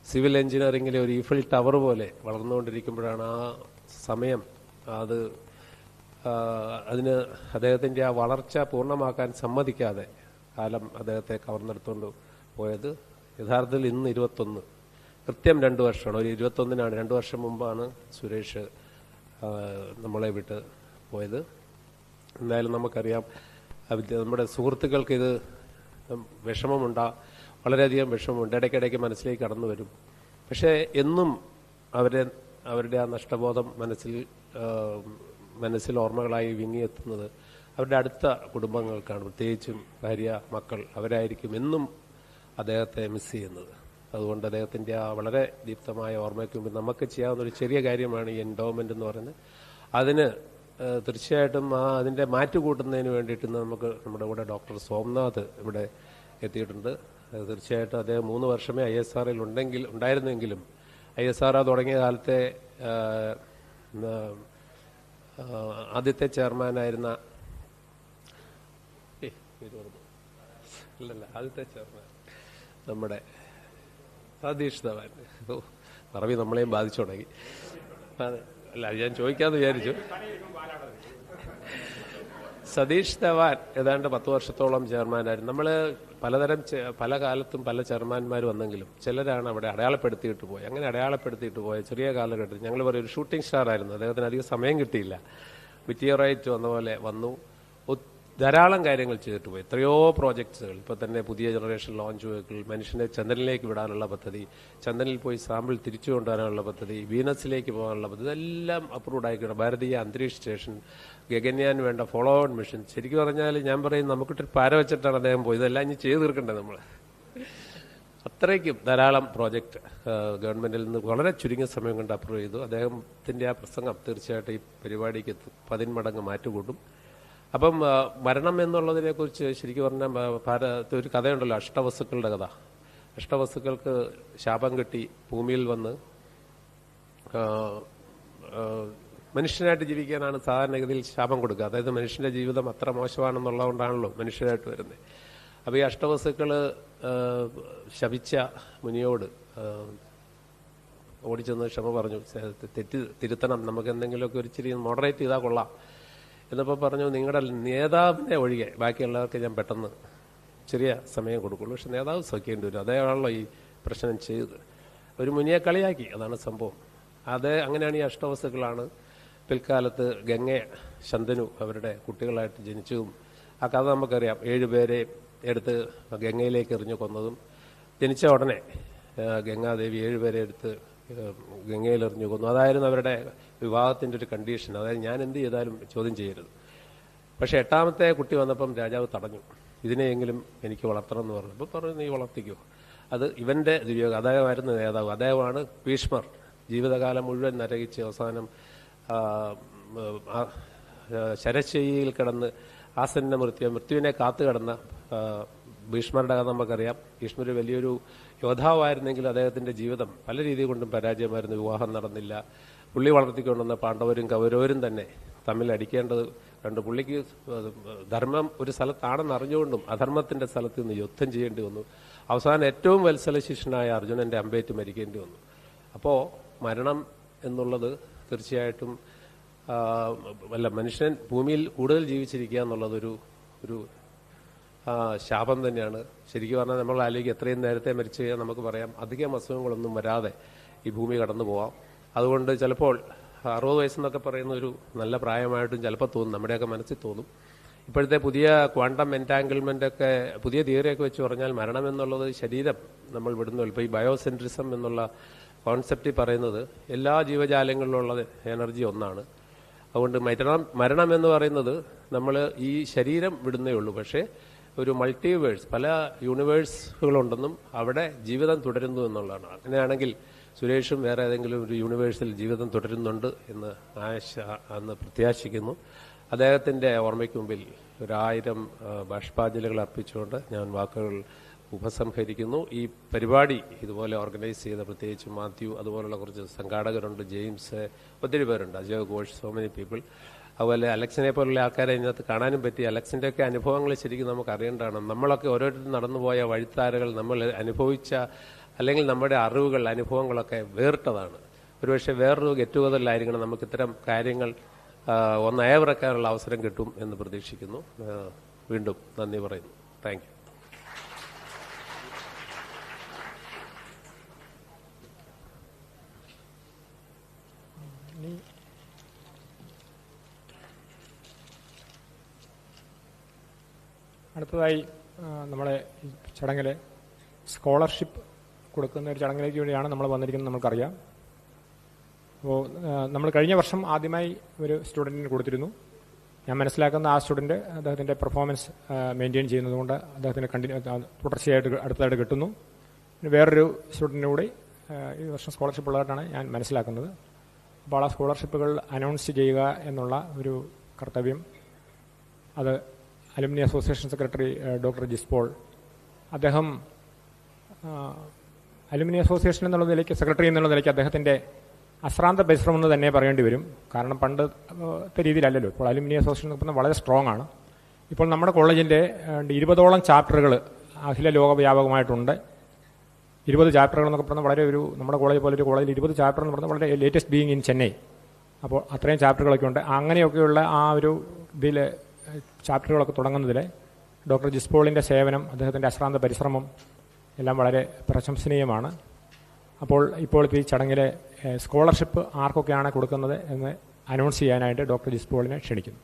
സിവിൽ എഞ്ചിനീയറിംഗിലെ ഒരു ഈഫിൽ ടവർ പോലെ വളർന്നുകൊണ്ടിരിക്കുമ്പോഴാണ് ആ സമയം അതിന് അദ്ദേഹത്തിൻ്റെ ആ വളർച്ച പൂർണ്ണമാക്കാൻ സമ്മതിക്കാതെ കാലം അദ്ദേഹത്തെ കവർന്നെടുത്തുകൊണ്ട് പോയത്. യഥാർത്ഥത്തിൽ ഇന്ന് 21, കൃത്യം 2 വർഷമാണ്. ഒരു 21-നാണ്, 2 വർഷം മുമ്പാണ് സുരേഷ് നമ്മളെ വിട്ട് പോയത്. എന്തായാലും നമുക്കറിയാം, നമ്മുടെ സുഹൃത്തുക്കൾക്ക് ഇത് വളരെയധികം വിഷമമുണ്ട്. ഇടയ്ക്കിടയ്ക്ക് മനസ്സിലേക്ക് കടന്നു വരും. പക്ഷേ എന്നും അവരുടെ ആ നഷ്ടബോധം മനസ്സിൽ ഓർമ്മകളായി വിങ്ങിയെത്തുന്നത് അവരുടെ അടുത്ത കുടുംബങ്ങൾക്കാണ്. പ്രത്യേകിച്ചും ഭാര്യ, മക്കൾ, അവരായിരിക്കും എന്നും അദ്ദേഹത്തെ മിസ് ചെയ്യുന്നത്. അതുകൊണ്ട് അദ്ദേഹത്തിൻ്റെ ആ വളരെ ദീപ്തമായ ഓർമ്മയ്ക്ക് മുമ്പ് നമുക്ക് ചെയ്യാവുന്ന ഒരു ചെറിയ കാര്യമാണ് ഈ എൻഡോമെന്റ് എന്ന് പറയുന്നത്. അതിന് തീർച്ചയായിട്ടും അതിൻ്റെ മാറ്റുകൂട്ടുന്നതിന് വേണ്ടിയിട്ട് നമുക്ക് നമ്മുടെ കൂടെ ഡോക്ടർ സോംനാഥ് ഇവിടെ എത്തിയിട്ടുണ്ട്. തീർച്ചയായിട്ടും അദ്ദേഹം 3 വർഷമേ ISRൽ ഉണ്ടായിരുന്നെങ്കിലും ISR തുടങ്ങിയ കാലത്തെ ആദ്യത്തെ ചെയർമാനായിരുന്ന ആദ്യത്തെ ചെയർമാൻ നമ്മുടെ സതീഷ് ധവാൻ, മറവി നമ്മളെയും ബാധിച്ചു തുടങ്ങി. അല്ല, ഞാൻ ചോദിക്കാമെന്ന് വിചാരിച്ചു. സതീഷ് ധവാൻ ഏതാണ്ട് 10 വർഷത്തോളം ചെയർമാനായിരുന്നു. നമ്മൾ പല കാലത്തും പല ചെയർമാൻമാർ വന്നെങ്കിലും ചിലരാണ് അവിടെ അടയാളപ്പെടുത്തിയിട്ട് പോയി. അങ്ങനെ അടയാളപ്പെടുത്തിയിട്ട് പോയ ചെറിയ കാലഘട്ടത്തിൽ ഞങ്ങൾ പറയും ഒരു ഷൂട്ടിംഗ് സ്റ്റാർ ആയിരുന്നു. അദ്ദേഹത്തിന് അധികം സമയം കിട്ടിയില്ല. വിറ്റിയറൈറ്റ് വന്ന പോലെ വന്നു, ധാരാളം കാര്യങ്ങൾ ചെയ്തിട്ട് പോയി. എത്രയോ പ്രോജക്ട്സുകൾ, ഇപ്പോൾ തന്നെ പുതിയ ജനറേഷൻ ലോഞ്ച് വെഹിക്കിൾ, മനുഷ്യനെ ചന്ദ്രനിലേക്ക് വിടാനുള്ള പദ്ധതി, ചന്ദ്രനിൽ പോയി സാമ്പിൾ തിരിച്ചു കൊണ്ടുവരാനുള്ള പദ്ധതി, വീനസിലേക്ക് പോകാനുള്ള പദ്ധതി, ഇതെല്ലാം അപ്രൂവ്ഡ് ആയിക്കണം. ഭാരതീയ അന്തരീക്ഷ സ്റ്റേഷൻ, ഗഗൻയാൻ വേണ്ട ഫോളോ ഓൺ മിഷൻ. ശരിക്കും പറഞ്ഞാൽ ഞാൻ പറയും നമുക്കിട്ടൊരു പാര വെച്ചിട്ടാണ് അദ്ദേഹം പോയി. ഇതെല്ലാം ഇനി ചെയ്തു തീർക്കണ്ടേ നമ്മൾ. അത്രയ്ക്കും ധാരാളം പ്രോജക്റ്റ് ഗവൺമെന്റിൽ നിന്ന് വളരെ ചുരുങ്ങിയ സമയം കൊണ്ട് അപ്രൂവ് ചെയ്തു. അദ്ദേഹത്തിന്റെ ആ പ്രസംഗം തീർച്ചയായിട്ടും ഈ പരിപാടിക്ക് 10 മടങ്ങ് മാറ്റുകൂട്ടും. അപ്പം മരണം എന്നുള്ളതിനെ കുറിച്ച് ശരിക്കും പറഞ്ഞാൽ ഒരു കഥയുണ്ടല്ലോ, അഷ്ടവസ്തുക്കളുടെ കഥ. അഷ്ടവസ്തുക്കൾക്ക് ശാപം കിട്ടി ഭൂമിയിൽ വന്ന് മനുഷ്യനായിട്ട് ജീവിക്കാനാണ് സാധാരണഗതിയിൽ ശാപം കൊടുക്കുക. അതായത് മനുഷ്യന്റെ ജീവിതം അത്ര മോശമാണെന്നുള്ളതുകൊണ്ടാണല്ലോ മനുഷ്യരായിട്ട് വരുന്നത്. അപ്പോൾ ഈ അഷ്ടവസ്തുക്കൾ ശപിച്ച മുനിയോട് ഓടിച്ചെന്ന് ക്ഷമ പറഞ്ഞു, തിരുത്തണം, നമുക്ക് എന്തെങ്കിലുമൊക്കെ ഒരിച്ചിരി മോഡറേറ്റ് ചെയ്താൽ കൊള്ളാം എന്നപ്പോൾ പറഞ്ഞു, നിങ്ങളുടെ നേതാവിനെ ഒഴികെ ബാക്കിയുള്ളവർക്ക് ഞാൻ പെട്ടെന്ന് ചെറിയ സമയം കൊടുക്കുള്ളൂ, പക്ഷെ നേതാവ് സഹിക്കേണ്ടി വരും. അതേയാണല്ലോ ഈ പ്രശ്നം ചെയ്ത് ഒരു മുനിയെ കളിയാക്കി. അതാണ് സംഭവം. അങ്ങനെയാണ് ഈ അഷ്ടവസ്തുക്കളാണ് പിൽക്കാലത്ത് ഗംഗ, ശന്തനു അവരുടെ കുട്ടികളായിട്ട് ജനിച്ചതും. ആ കഥ നമുക്കറിയാം. 7 പേരെ എടുത്ത് ഗംഗയിലേക്ക് എറിഞ്ഞു കൊന്നതും, ജനിച്ച ഉടനെ ഗംഗാദേവി 7 പേരെ എടുത്ത് ഗംഗയിൽ എറിഞ്ഞു കൊന്നു. അതായിരുന്നു അവരുടെ വിവാഹത്തിന്റെ ഒരു കണ്ടീഷൻ. അതായത് ഞാൻ എന്ത് ചെയ്താലും ചോദ്യം ചെയ്യരുത്. പക്ഷെ 8ാമത്തെ കുട്ടി വന്നപ്പം രാജാവ് തടഞ്ഞു. ഇതിനെയെങ്കിലും എനിക്ക് വളർത്തണം എന്ന് പറഞ്ഞു. അപ്പോൾ പറഞ്ഞു, നീ വളർത്തിക്കോ. അത് ഇവന്റെ ദുര്യോഗം. അദ്ദേഹമായിരുന്നു നേതാവ്. അദ്ദേഹമാണ് ഭീഷ്മർ. ജീവിതകാലം മുഴുവൻ നരകിച്ച് അവസാനം ശരശയ്യയിൽ കിടന്ന് ആസന്ന മൃത്യുവിനെ കാത്തു കിടന്ന ഭീഷ്മരുടെ കഥ നമുക്കറിയാം. ഭീഷ്മർ വലിയൊരു യോദ്ധാവായിരുന്നെങ്കിൽ അദ്ദേഹത്തിന്റെ ജീവിതം പല രീതി കൊണ്ടും പരാജയമായിരുന്നു. വിവാഹം നടന്നില്ല. പുള്ളി വളർത്തിക്കൊണ്ടുവന്ന പാണ്ഡവരും കൗരവരും തന്നെ തമ്മിൽ അടിക്കേണ്ടത് കണ്ട് പുള്ളിക്ക് ധർമ്മം ഒരു സ്ഥലത്താണെന്ന് അറിഞ്ഞുകൊണ്ടും അധർമ്മത്തിന്റെ സ്ഥലത്ത് നിന്ന് യുദ്ധം ചെയ്യേണ്ടി വന്നു. അവസാനം ഏറ്റവും വത്സല ശിഷ്യനായ അർജുനന്റെ അമ്പേറ്റ് മരിക്കേണ്ടി വന്നു. അപ്പോൾ മരണം എന്നുള്ളത് തീർച്ചയായിട്ടും മനുഷ്യൻ ഭൂമിയിൽ കൂടുതൽ ജീവിച്ചിരിക്കുക എന്നുള്ളതൊരു ശാപം തന്നെയാണ്. ശരിക്കും പറഞ്ഞാൽ നമ്മൾ ആലോചിക്കുക, എത്രയും നേരത്തെ മരിച്ചു കഴിഞ്ഞാൽ നമുക്ക് പറയാം അധികം അസുഖങ്ങളൊന്നും വരാതെ ഈ ഭൂമി കടന്നു പോവാം. അതുകൊണ്ട് ചിലപ്പോൾ 60 വയസ്സെന്നൊക്കെ പറയുന്ന ഒരു നല്ല പ്രായമായിട്ടും ചിലപ്പോൾ തോന്നും, നമ്മുടെയൊക്കെ മനസ്സിൽ തോന്നും. ഇപ്പോഴത്തെ പുതിയ ക്വാണ്ടം എൻറ്റാങ്കിൾമെന്റ് ഒക്കെ പുതിയ തിയറിയൊക്കെ വെച്ച് പറഞ്ഞാൽ മരണം എന്നുള്ളത് ശരീരം നമ്മൾ വിടുന്നു. ഇപ്പോൾ ഈ ബയോസെൻട്രിസം എന്നുള്ള കോൺസെപ്റ്റ് പറയുന്നത് എല്ലാ ജീവജാലങ്ങളിലുള്ള എനർജി ഒന്നാണ്. അതുകൊണ്ട് മരണം എന്ന് പറയുന്നത് നമ്മൾ ഈ ശരീരം വിടുന്നേ ഉള്ളൂ. പക്ഷേ ഒരു മൾട്ടിവേഴ്സ്, പല യൂണിവേഴ്സുകളുണ്ടെന്നും അവിടെ ജീവിതം തുടരുന്നു എന്നുള്ളതാണ്. അങ്ങനെയാണെങ്കിൽ സുരേഷും വേറെ ഏതെങ്കിലും ഒരു യൂണിവേഴ്സിൽ ജീവിതം തുടരുന്നുണ്ട് എന്ന് പ്രത്യാശിക്കുന്നു. അദ്ദേഹത്തിന്റെ ഓർമ്മയ്ക്ക് മുമ്പിൽ 1000 ബാഷ്പാഞ്ജലികൾ അർപ്പിച്ചുകൊണ്ട് ഞാൻ വാക്കുകൾ ഉപസംഹരിക്കുന്നു. ഈ പരിപാടി ഇതുപോലെ ഓർഗനൈസ് ചെയ്ത പ്രത്യേകിച്ച് മാത്യു, അതുപോലുള്ള കുറച്ച് സംഘാടകരുണ്ട്, ജെയിംസ്, ഒത്തിരി പേരുണ്ട്, Ajay Ghosh, so many people. അതുപോലെ അലക്സിനെ പോലുള്ള ആൾക്കാരെ ഇതിനകത്ത് കാണാനും പറ്റി. അലക്സിന്റെ ഒക്കെ അനുഭവങ്ങൾ ശരിക്കും നമുക്ക് അറിയേണ്ടതാണ്. നമ്മളൊക്കെ ഓരോരുത്തരും നടന്നുപോയ വഴിത്താരകൾ, നമ്മൾ അനുഭവിച്ച അല്ലെങ്കിൽ നമ്മുടെ അറിവുകൾ, അനുഭവങ്ങളൊക്കെ വേറിട്ടതാണ്. ഒരുപക്ഷെ വേറൊരു ഗെറ്റ് ടുഗദറിലായിരിക്കണം നമുക്ക് ഇത്തരം കാര്യങ്ങൾ ഒന്ന് അയവിറക്കാനുള്ള അവസരം കിട്ടും എന്ന് പ്രതീക്ഷിക്കുന്നു. വീണ്ടും നന്ദി പറയുന്നു. Thank you. അടുത്തതായി നമ്മളെ ഈ ചടങ്ങിൽ സ്കോളർഷിപ്പ് കൊടുക്കുന്ന ഒരു ചടങ്ങിലേക്ക് വേണ്ടിയാണ് നമ്മൾ വന്നിരിക്കുന്നത്, നമുക്കറിയാം. അപ്പോൾ നമ്മൾ കഴിഞ്ഞ വർഷം ആദ്യമായി ഒരു സ്റ്റുഡൻറ്റിന് കൊടുത്തിരുന്നു. ഞാൻ മനസ്സിലാക്കുന്ന ആ സ്റ്റുഡൻറ്റ് അദ്ദേഹത്തിൻ്റെ പെർഫോമൻസ് മെയിൻറ്റെയിൻ ചെയ്യുന്നതുകൊണ്ട് അദ്ദേഹത്തിന് തുടർച്ചയായിട്ട് അടുത്തതായിട്ട് കിട്ടുന്നു. വേറൊരു സ്റ്റുഡൻറ്റിന് കൂടി ഈ വർഷം സ്കോളർഷിപ്പ് ഉള്ളതായിട്ടാണ് ഞാൻ മനസ്സിലാക്കുന്നത്. അപ്പോൾ ആ സ്കോളർഷിപ്പുകൾ അനൗൺസ് ചെയ്യുക എന്നുള്ള ഒരു കർത്തവ്യം അത് അലുമിനി അസോസിയേഷൻ സെക്രട്ടറി ഡോക്ടർ ജിസ്പോൾ, അദ്ദേഹം അലുമിനി അസോസിയേഷൻ എന്നുള്ള നിലയ്ക്ക്, സെക്രട്ടറി എന്നുള്ള നിലയ്ക്ക് അദ്ദേഹത്തിൻ്റെ അശ്രാന്ത പരിശ്രമം എന്ന് തന്നെ പറയേണ്ടി വരും. കാരണം പണ്ടത്തെ രീതിയിലല്ലല്ലോ ഇപ്പോൾ അലുമിനി അസോസിയേഷൻ എന്ന് വളരെ സ്ട്രോങ് ആണ്. ഇപ്പോൾ നമ്മുടെ കോളേജിൻ്റെ 20ഓളം ചാപ്റ്ററുകൾ അഖില ലോകവ്യാപകമായിട്ടുണ്ട്. 20 ചാപ്റ്ററുകൾ എന്നൊക്കെ പറഞ്ഞാൽ വളരെ നമ്മുടെ കോളേജ് പോലെ ഒരു കോളേജിൽ 20 ചാപ്റ്റർ എന്ന് പറഞ്ഞാൽ വളരെ ലേറ്റസ്റ്റ് ബീയിങ് ഇൻ ചെന്നൈ. അപ്പോൾ അത്രയും ചാപ്റ്ററുകളൊക്കെ ഉണ്ട്. അങ്ങനെയൊക്കെയുള്ള ആ ഒരു ഇതിൽ ചാപ്റ്ററുകളൊക്കെ തുടങ്ങുന്നതിൽ ഡോക്ടർ ജിസ്പോളിൻ്റെ സേവനം, അദ്ദേഹത്തിൻ്റെ അശ്രാന്ത പരിശ്രമം എല്ലാം വളരെ പ്രശംസനീയമാണ്. അപ്പോൾ ഇപ്പോഴത്തെ ഈ ചടങ്ങിൽ സ്കോളർഷിപ്പ് ആർക്കൊക്കെയാണ് കൊടുക്കുന്നത് എന്ന് അനൗൺസ് ചെയ്യാനായിട്ട് ഡോക്ടർ ജിസ്പോളിനെ ക്ഷണിക്കുന്നു.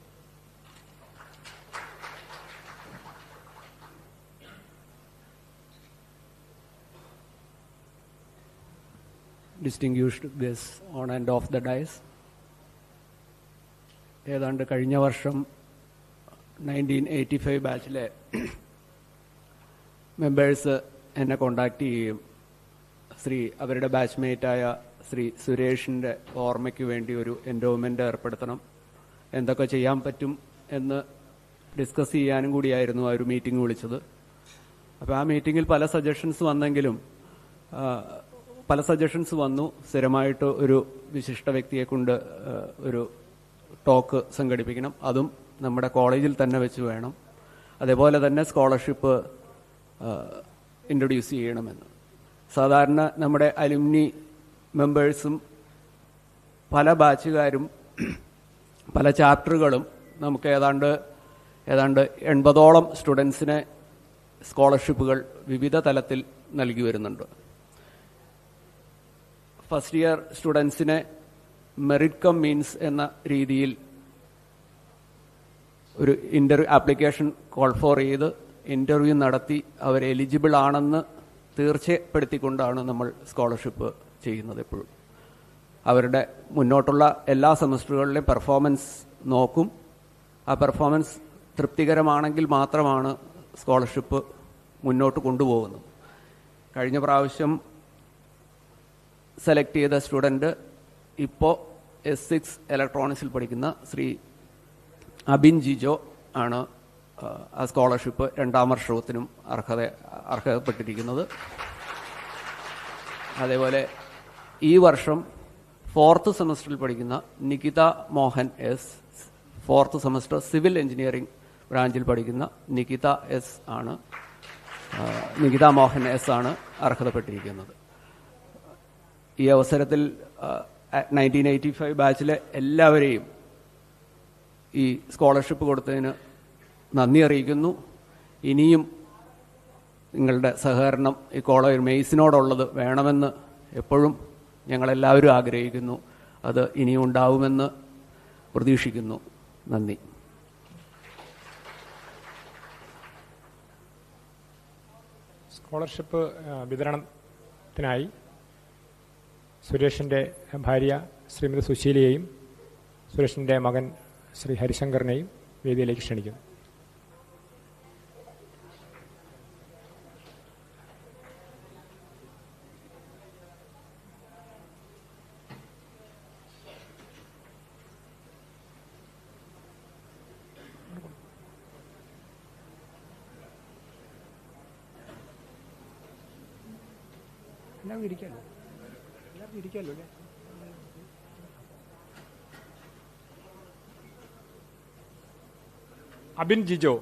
Distinguished guests on and off the dais, ഏതാണ്ട് കഴിഞ്ഞ വർഷം 1985 ബാച്ചിലെ മെമ്പേഴ്സ് എന്നെ കോണ്ടാക്ട് ചെയ്യുകയും അവരുടെ ബാച്ച്മേറ്റായ ശ്രീ സുരേഷിൻ്റെ ഓർമ്മയ്ക്ക് വേണ്ടി ഒരു എൻഡോവ്മെൻ്റ് ഏർപ്പെടുത്തണം, എന്തൊക്കെ ചെയ്യാൻ പറ്റും എന്ന് ഡിസ്കസ് ചെയ്യാനും കൂടിയായിരുന്നു ആ ഒരു മീറ്റിംഗ് വിളിച്ചത്. അപ്പോൾ ആ മീറ്റിങ്ങിൽ പല സജഷൻസ് വന്നു. സ്ഥിരമായിട്ട് ഒരു വിശിഷ്ട വ്യക്തിയെ കൊണ്ട് ഒരു ടോക്ക് സംഘടിപ്പിക്കണം, അതും നമ്മുടെ കോളേജിൽ തന്നെ വെച്ച് വേണം. അതേപോലെ തന്നെ സ്കോളർഷിപ്പ് ഇൻട്രൊഡ്യൂസ് ചെയ്യണമെന്ന്. സാധാരണ നമ്മുടെ അലുമിനി മെമ്പേഴ്സും പല ബാച്ചുകാരും പല ചാപ്റ്ററുകളും നമുക്ക് ഏതാണ്ട് 80ഓളം സ്റ്റുഡൻസിന് സ്കോളർഷിപ്പുകൾ വിവിധ തലത്തിൽ നൽകി വരുന്നുണ്ട്. ഫസ്റ്റ് ഇയർ സ്റ്റുഡൻസിനെ മെറിറ്റ് കം മീൻസ് എന്ന രീതിയിൽ ഒരു ആപ്ലിക്കേഷൻ കോൾ ഫോർ ചെയ്ത് ഇൻ്റർവ്യൂ നടത്തി അവർ എലിജിബിൾ ആണെന്ന് തീർച്ചപ്പെടുത്തിക്കൊണ്ടാണ് നമ്മൾ സ്കോളർഷിപ്പ് ചെയ്യുന്നത്. എപ്പോഴും അവരുടെ മുന്നോട്ടുള്ള എല്ലാ സെമസ്റ്ററുകളിലെയും പെർഫോമൻസ് നോക്കും. ആ പെർഫോമൻസ് തൃപ്തികരമാണെങ്കിൽ മാത്രമാണ് സ്കോളർഷിപ്പ് മുന്നോട്ട് കൊണ്ടുപോകുന്നത്. കഴിഞ്ഞ പ്രാവശ്യം സെലക്ട് ചെയ്ത സ്റ്റുഡൻറ്റ് ഇപ്പോൾ S6 ഇലക്ട്രോണിക്സിൽ പഠിക്കുന്ന ശ്രീ അബിൻ ജിജോ ആണ് ആ സ്കോളർഷിപ്പ് 2ാം വർഷത്തിനും അർഹതപ്പെട്ടിരിക്കുന്നത്. അതേപോലെ ഈ വർഷം 4th സെമസ്റ്ററിൽ പഠിക്കുന്ന Nikita Mohan S, 4th semester civil engineering ബ്രാഞ്ചിൽ പഠിക്കുന്ന നികിത മോഹൻ എസ് ആണ് അർഹതപ്പെട്ടിരിക്കുന്നത്. ഈ അവസരത്തിൽ 1985 ബാച്ചിലെ എല്ലാവരെയും ഈ സ്കോളർഷിപ്പ് കൊടുത്തതിന് നന്ദി അറിയിക്കുന്നു. ഇനിയും നിങ്ങളുടെ സഹകരണം ഈ കോളേജ് മെയ്സിനോടുള്ളത് വേണമെന്ന് എപ്പോഴും ഞങ്ങളെല്ലാവരും ആഗ്രഹിക്കുന്നു. അത് ഇനിയും ഉണ്ടാവുമെന്ന് പ്രതീക്ഷിക്കുന്നു. നന്ദി. സ്കോളർഷിപ്പ് വിതരണത്തിനായി സുരേഷിൻ്റെ ഭാര്യ ശ്രീമതി സുശീലയെയും സുരേഷിൻ്റെ മകൻ ശ്രീ ഹരിശങ്കറിനെയും വേദിയിലേക്ക് ക്ഷണിക്കുന്നു. എല്ലാവരും ഇരിക്കാമല്ലോ അല്ലേ? അബിൻ ജിജോ.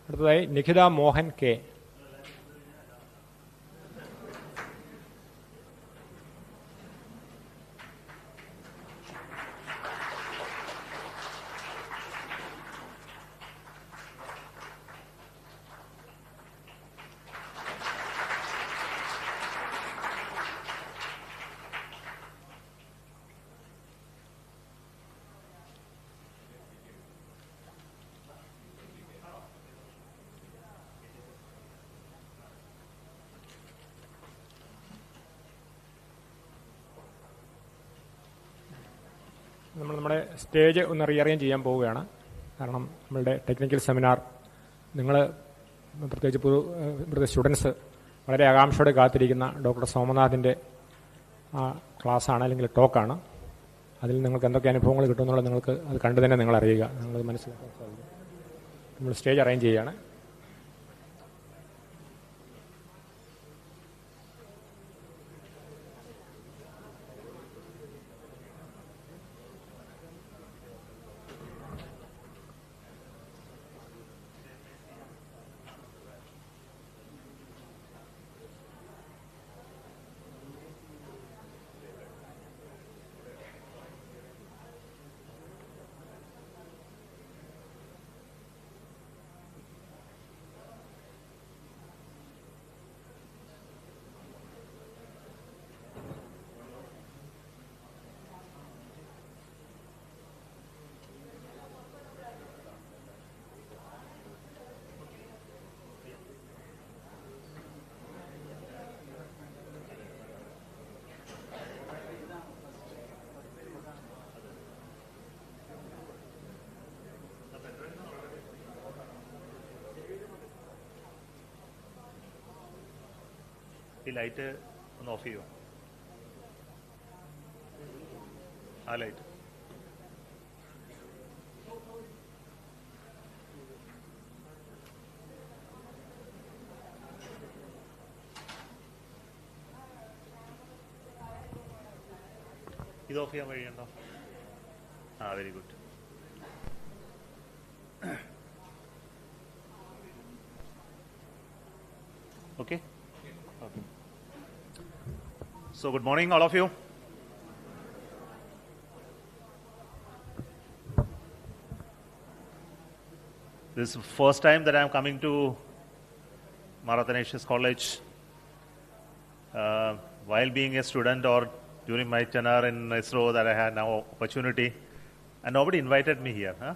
അടുത്തതായി നിഖിത മോഹൻ കെ. നമ്മുടെ സ്റ്റേജ് ഒന്ന് റീഅറേഞ്ച് ചെയ്യാൻ പോവുകയാണ്. കാരണം നമ്മളുടെ ടെക്നിക്കൽ സെമിനാർ നിങ്ങൾ പ്രത്യേകിച്ച് ഇവിടുത്തെ സ്റ്റുഡൻസ് വളരെ ആകാംക്ഷയോടെ കാത്തിരിക്കുന്ന ഡോക്ടർ സോമനാഥിൻ്റെ ക്ലാസ്സാണ്, അല്ലെങ്കിൽ ടോക്കാണ്. അതിൽ നിങ്ങൾക്ക് എന്തൊക്കെ അനുഭവങ്ങൾ കിട്ടുമെന്നുള്ളത് നിങ്ങൾക്ക് അത് കണ്ടു തന്നെ നിങ്ങൾ അറിയുക, നിങ്ങളത് മനസ്സിലാക്കാൻ സാധിക്കും. നമ്മൾ സ്റ്റേജ് അറേഞ്ച് ചെയ്യുകയാണ്. ഈ ലൈറ്റ് ഒന്ന് ഓഫ് ചെയ്യുമോ? ആ ലൈറ്റ് ഇത് ഓഫ് ചെയ്യാൻ വഴിയുണ്ടോ? Very good. Okay. Okay. So good morning, all of you. This is the first time that I am coming to Marathanesius College. While being a student or during my tenure in ISRO, that I had now opportunity, and nobody invited me here. Huh?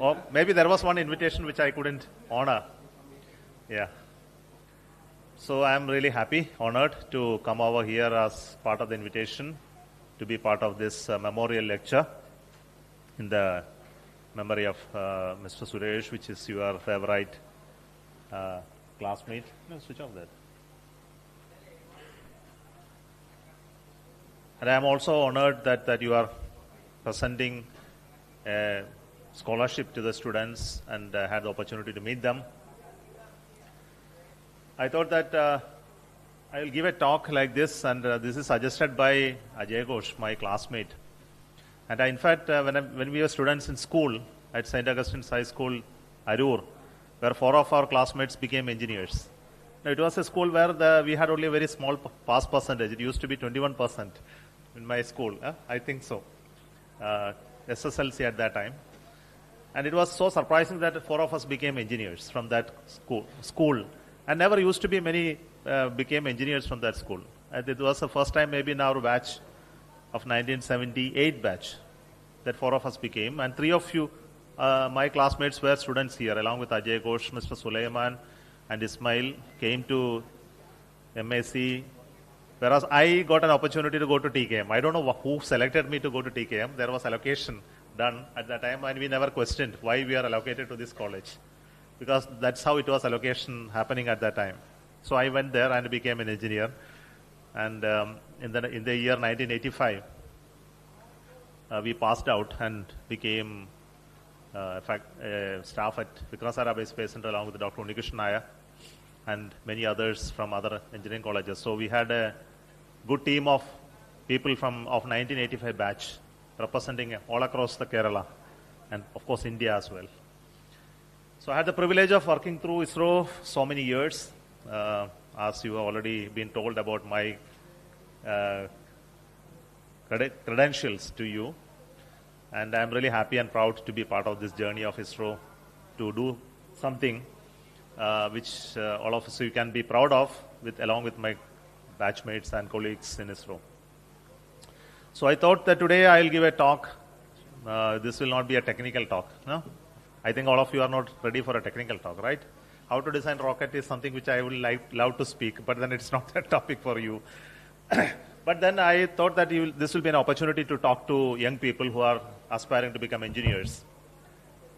Or maybe there was one invitation which I couldn't honor. Yeah. So I am really happy, honored to come over here as part of the invitation to be part of this memorial lecture in the memory of Mr. Suresh, which is your favorite classmate. No, switch off that. And I am also honored that you are presenting a scholarship to the students, and had the opportunity to meet them. I thought that I will give a talk like this, and this is suggested by Ajay Ghosh, my classmate. And in fact, when we were students in school at St. Augustine's High School, Arur, where 4 of our classmates became engineers. Now, it was a school where we had only a very small pass percentage. It used to be 21% in my school. I think so. SSLC at that time. And it was so surprising that 4 of us became engineers from that school. And never used to be many became engineers from that school. And it was the first time maybe in our batch of 1978 batch that 4 of us became. And 3 of you, my classmates, were students here, along with Ajay Ghosh, Mr. Sulaiman and Ismail, came to MAC, whereas I got an opportunity to go to TKM. I don't know who selected me to go to TKM. There was allocation done at that time, and we never questioned why we are allocated to this college, because that's how it was allocation happening at that time. So I went there and became an engineer. And in the year 1985, we passed out and became staff at Vikrasara Base Space Center along with Dr. Unikrishnan Nair and many others from other engineering colleges. So we had a good team of people of 1985 batch representing all across the Kerala and of course India as well. So I had the privilege of working through ISRO so many years, as you have already been told about my credentials to you. And I am really happy and proud to be part of this journey of ISRO, to do something which all of us you can be proud of, along with my batchmates and colleagues in ISRO. So I thought that today I will give a talk. This will not be a technical talk. No? I think all of you are not ready for a technical talk, right? How to design rocket is something which I would love to speak, but then it's not that topic for you. But then I thought that this will be an opportunity to talk to young people who are aspiring to become engineers.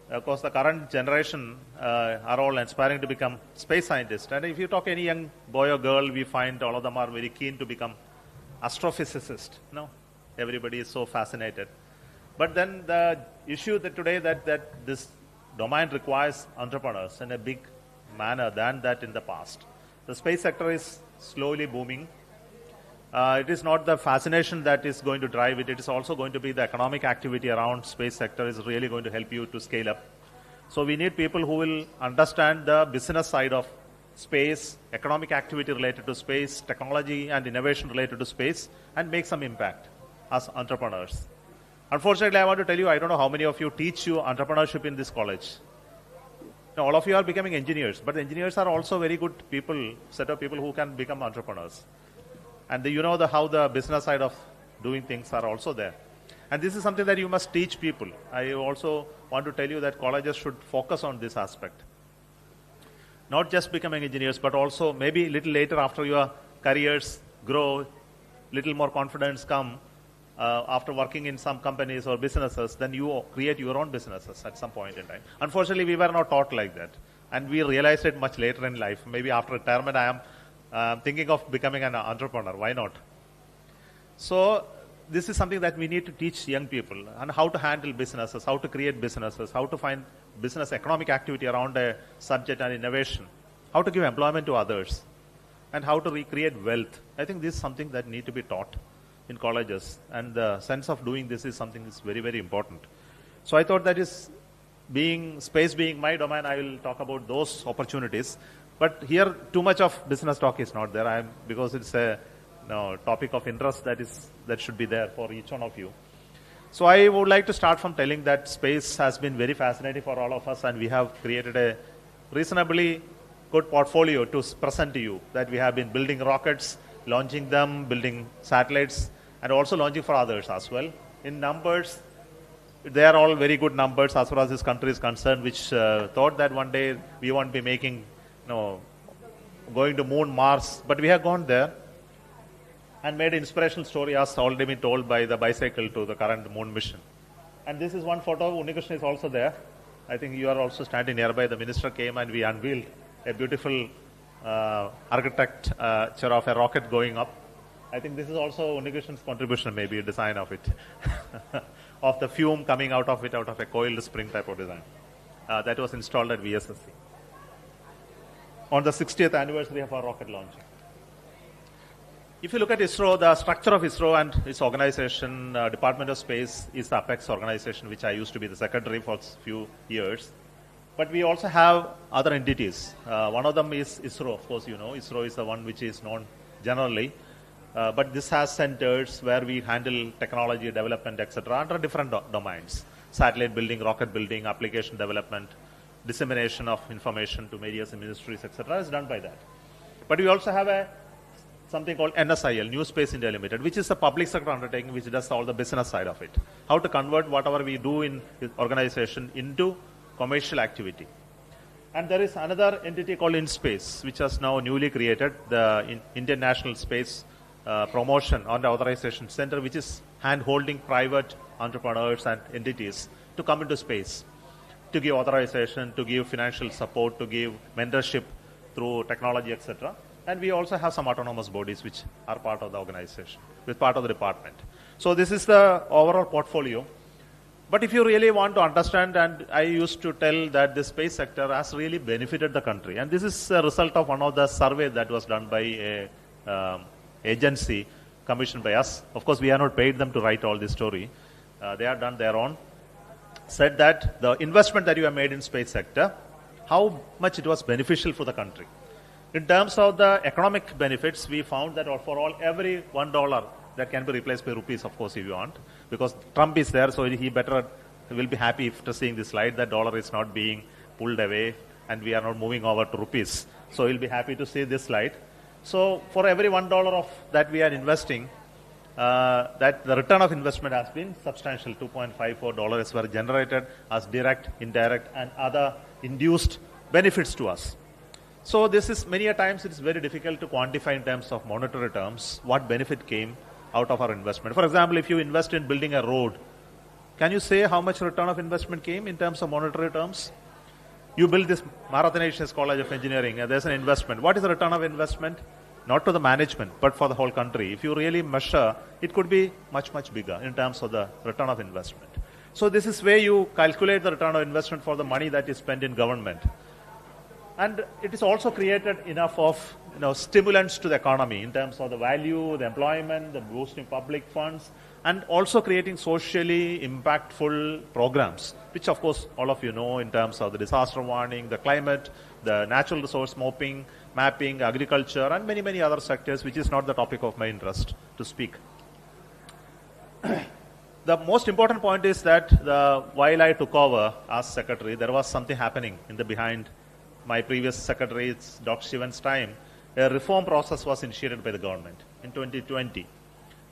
Of course, the current generation are all aspiring to become space scientists. And if you talk to any young boy or girl, we find all of them are very keen to become astrophysicists. No, everybody is so fascinated. But then the issue that today that this domain requires entrepreneurs in a big manner than that in the past. The space sector is slowly booming. It is not the fascination that is going to drive it. It is also going to be the economic activity around space sector is really going to help you to scale up. So we need people who will understand the business side of space, economic activity related to space, technology and innovation related to space, and make some impact as entrepreneurs. Unfortunately, I want to tell you, I don't know how many of you teach you entrepreneurship in this college. Now, all of you are becoming engineers, but engineers are also very good people, set of people who can become entrepreneurs. And you know how the business side of doing things are also there. And this is something that you must teach people. I also want to tell you that colleges should focus on this aspect. Not just becoming engineers, but also maybe a little later after your careers grow, little more confidence come after working in some companies or businesses, then you create your own businesses at some point in time. Unfortunately, we were not taught like that. And we realized it much later in life. Maybe after retirement, I am thinking of becoming an entrepreneur. Why not? So this is something that we need to teach young people and how to handle businesses, how to create businesses, how to find business economic activity around a subject and innovation, how to give employment to others, and how to recreate wealth. I think this is something that need to be taught in colleges, and the sense of doing this is something that's very, very important. So I thought that is space being my domain, I will talk about those opportunities. But here, too much of business talk is not there, because it's a topic of interest that should be there for each one of you. So I would like to start from telling that space has been very fascinating for all of us, and we have created a reasonably good portfolio to present to you, that we have been building rockets, launching them, building satellites, and also launching for others as well. In numbers, they are all very good numbers as far as this country is concerned, which thought that one day we won't be making going to moon, Mars, but we have gone there and made an inspirational story as already been told by the bicycle to the current moon mission. And this is one photo. Unnikrishnan is also there. I think you are also standing nearby. The minister came and we unveiled a beautiful architecture of a rocket going up. I think this is also Unnikrishnan's contribution, maybe a design of it, of the fume coming out of it, out of a coiled spring type of design. That was installed at VSSC on the 60th anniversary of our rocket launching. If you look at ISRO, the structure of ISRO and its organization, Department of Space is the apex organization, which I used to be the secretary for a few years. But we also have other entities. One of them is ISRO, of course, you know. ISRO is the one which is known generally. But this has centers where we handle technology development, etc., under different domains. Satellite building, rocket building, application development, dissemination of information to various ministries, etc., is done by that. But we also have something called NSIL, New Space India Limited, which is a public sector undertaking which does all the business side of it. How to convert whatever we do in the organization into commercial activity. And there is another entity called InSpace, which has now newly created, the Indian National Space Promotion and Authorization Center, which is hand-holding private entrepreneurs and entities to come into space, to give authorization, to give financial support, to give mentorship through technology, etc. And we also have some autonomous bodies which are part of the organization, with part of the department. So this is the overall portfolio. But if you really want to understand, and I used to tell that the space sector has really benefited the country. And this is a result of one of the surveys that was done by a agency commissioned by us. Of course, we have not paid them to write all this story. They have done their own. Said that the investment that you have made in space sector, how much it was beneficial for the country. In terms of the economic benefits, we found that for every $1 that can be replaced by rupees, of course, if you want, because Trump is there, so he will be happy after seeing this slide that dollar is not being pulled away and we are not moving over to rupees. So he'll be happy to see this slide. So for every $1 of that we are investing, that the return of investment has been substantial. $2.54 were generated as direct, indirect, and other induced benefits to us. So this is many a times it is very difficult to quantify in terms of monetary terms what benefit came out of our investment. For example, if you invest in building a road, can you say how much return of investment came in terms of monetary terms? You build this Marathon College of Engineering, there's an investment. What is the return of investment? Not to the management, but for the whole country. If you really measure, it could be much, much bigger in terms of the return of investment. So this is where you calculate the return of investment for the money that is spent in government. And it is also created enough of stimulants to the economy in terms of the value, the employment, the boosting public funds, and also creating socially impactful programs, which of course all of you know in terms of the disaster warning, the climate, the natural resource mapping, agriculture, and many, many other sectors, which is not the topic of my interest to speak. The most important point is that while I took over as secretary, there was something happening in the behind my previous secretary's, Dr. Shivan's time. A reform process was initiated by the government in 2020.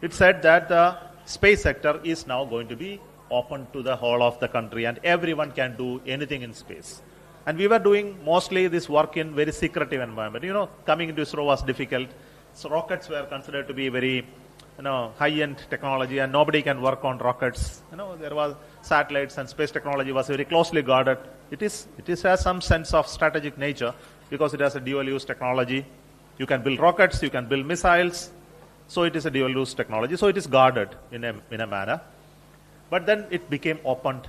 It said that the space sector is now going to be open to the whole of the country and everyone can do anything in space. And we were doing mostly this work in very secretive environment. Coming into ISRO was difficult. So rockets were considered to be very high-end technology and nobody can work on rockets. There was satellites and space technology was very closely guarded. It has some sense of strategic nature because it has a dual-use technology. You can build rockets, you can build missiles. So it is a dual-use technology. So it is guarded in a manner. But then it became opened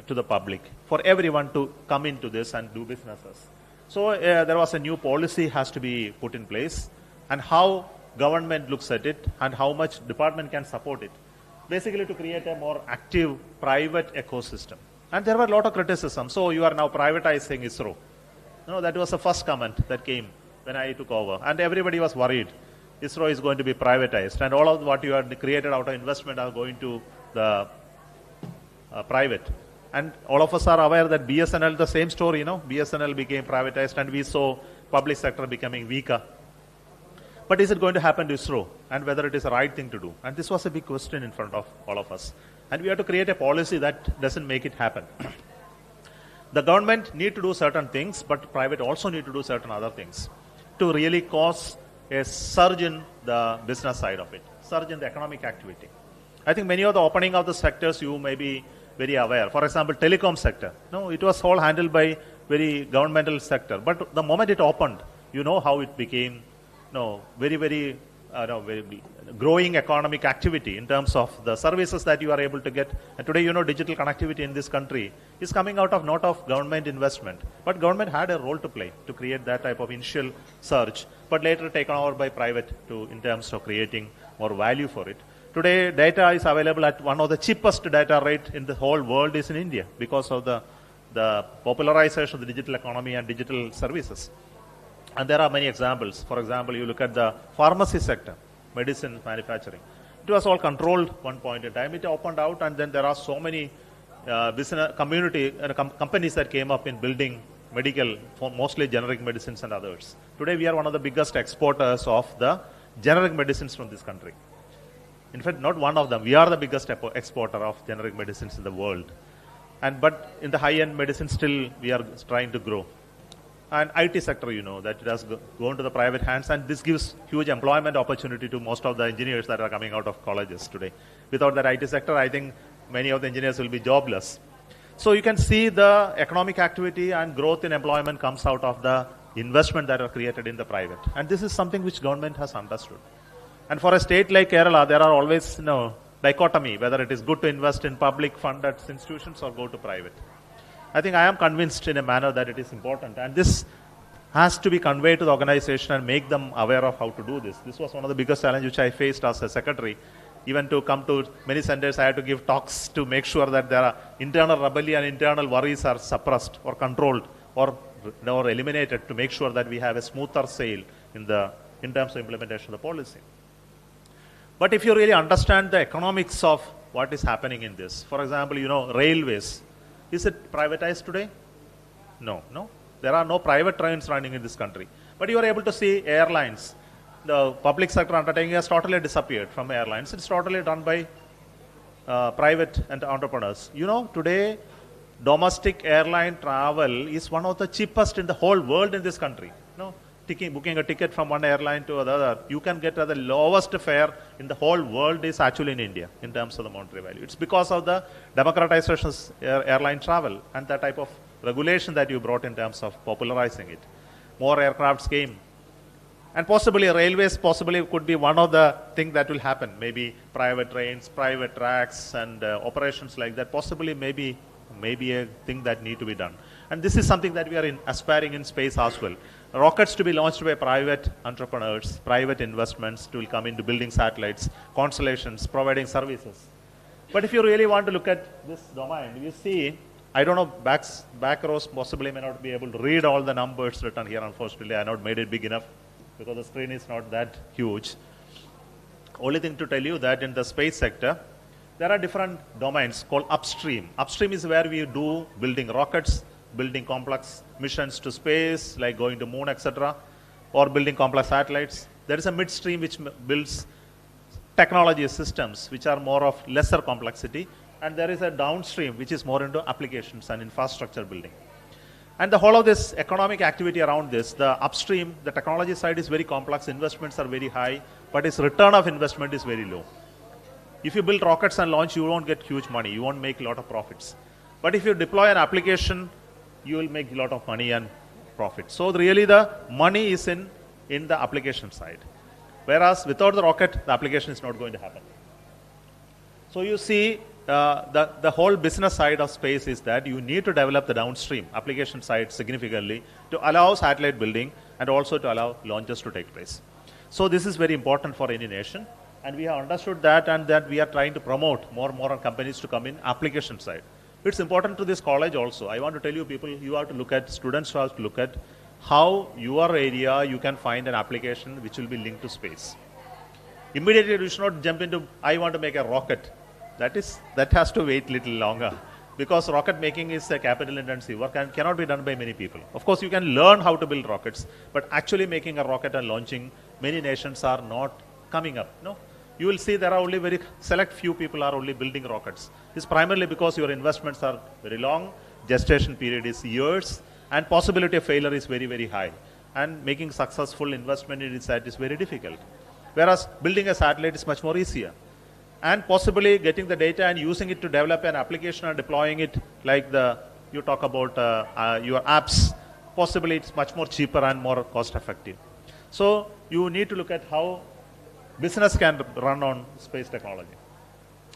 to the public for everyone to come into this and do businesses. So there was a new policy has to be put in place and how government looks at it and how much department can support it. Basically to create a more active private ecosystem. And there were a lot of criticism. So you are now privatizing ISRO. That was the first comment that came when I took over. And everybody was worried. ISRO is going to be privatized. And all of what you have created out of investment are going to the private. And all of us are aware that BSNL, the same story, BSNL became privatized and we saw public sector becoming weaker. But is it going to happen to ISRO and whether it is the right thing to do? And this was a big question in front of all of us. And we have to create a policy that doesn't make it happen. The government need to do certain things, but private also need to do certain other things to really cause a surge in the business side of it, surge in the economic activity. I think many of the opening of the sectors you may be very aware. For example, telecom sector. It was all handled by very governmental sector. But the moment it opened, you know how it became very, very growing economic activity in terms of the services that you are able to get. And today, digital connectivity in this country is coming out of not of government investment, but government had a role to play to create that type of initial surge, but later taken over by private in terms of creating more value for it. Today, data is available at one of the cheapest data rate in the whole world is in India because of the popularization of the digital economy and digital services. And there are many examples. For example, you look at the pharmacy sector, medicine manufacturing. It was all controlled one point in time. It opened out and then there are so many business community companies that came up in building medical, for mostly generic medicines and others. Today, we are one of the biggest exporters of the generic medicines from this country. In fact, not one of them. We are the biggest exporter of generic medicines in the world. But in the high-end medicine, still we are trying to grow. And IT sector, that it has gone to the private hands, and this gives huge employment opportunity to most of the engineers that are coming out of colleges today. Without that IT sector, I think many of the engineers will be jobless. So you can see the economic activity and growth in employment comes out of the investment that are created in the private. And this is something which government has understood. And for a state like Kerala, there are always dichotomy, whether it is good to invest in public funded institutions or go to private. I think I am convinced in a manner that it is important. And this has to be conveyed to the organization and make them aware of how to do this. This was one of the biggest challenges which I faced as a secretary. Even to come to many centers, I had to give talks to make sure that there are internal rebellion and internal worries are suppressed or controlled or eliminated to make sure that we have a smoother sail in terms of implementation of the policy. But if you really understand the economics of what is happening in this, for example, railways, is it privatized today? No. There are no private trains running in this country. But you are able to see airlines. The public sector undertaking has totally disappeared from airlines. It's totally done by private and entrepreneurs. Today, domestic airline travel is one of the cheapest in the whole world in this country. booking a ticket from one airline to another, you can get at the lowest fare in the whole world is actually in India in terms of the monetary value. It's because of the democratization of airline travel and the type of regulation that you brought in terms of popularizing it. More aircrafts came. And possibly railways possibly could be one of the things that will happen. Maybe private trains, private tracks, and operations like that. Possibly maybe a thing that need to be done. And this is something that we are aspiring in space as well. Rockets to be launched by private entrepreneurs, private investments to will come into building satellites, constellations, providing services. But if you really want to look at this domain, you see, I don't know, back rows possibly may not be able to read all the numbers written here. Unfortunately, I have not made it big enough because the screen is not that huge. Only thing to tell you that in the space sector, there are different domains called upstream. Upstream is where we do building rockets, building complex missions to space, like going to moon, etc., or building complex satellites. There is a midstream which builds technology systems, which are more of lesser complexity. And there is a downstream, which is more into applications and infrastructure building. And the whole of this economic activity around this, the upstream, the technology side is very complex, investments are very high, but its return of investment is very low. If you build rockets and launch, you won't get huge money, you won't make a lot of profits. But if you deploy an application, you will make a lot of money and profit. So really the money is in the application side. Whereas without the rocket, the application is not going to happen. So you see, the whole business side of space is that you need to develop the downstream application side significantly to allow satellite building and also to allow launches to take place. So this is very important for any nation, and we have understood that, and that we are trying to promote more and more companies to come in application side. It's important to this college also. I want to tell you people, you have to look at, students have to look at how your area you can find an application which will be linked to space. Immediately you should not jump into, I want to make a rocket. That has to wait a little longer, because rocket making is a capital intensive work and cannot be done by many people. Of course, you can learn how to build rockets, but actually making a rocket and launching, many nations are not coming up. No, you will see there are only very select few people are only building rockets. It's primarily because your investments are very long, gestation period is years, and possibility of failure is very, very high. And making successful investment in that is very difficult. Whereas building a satellite is much more easier. And possibly getting the data and using it to develop an application and deploying it, like you talk about your apps, possibly it's much more cheaper and more cost effective. So you need to look at how business can run on space technology.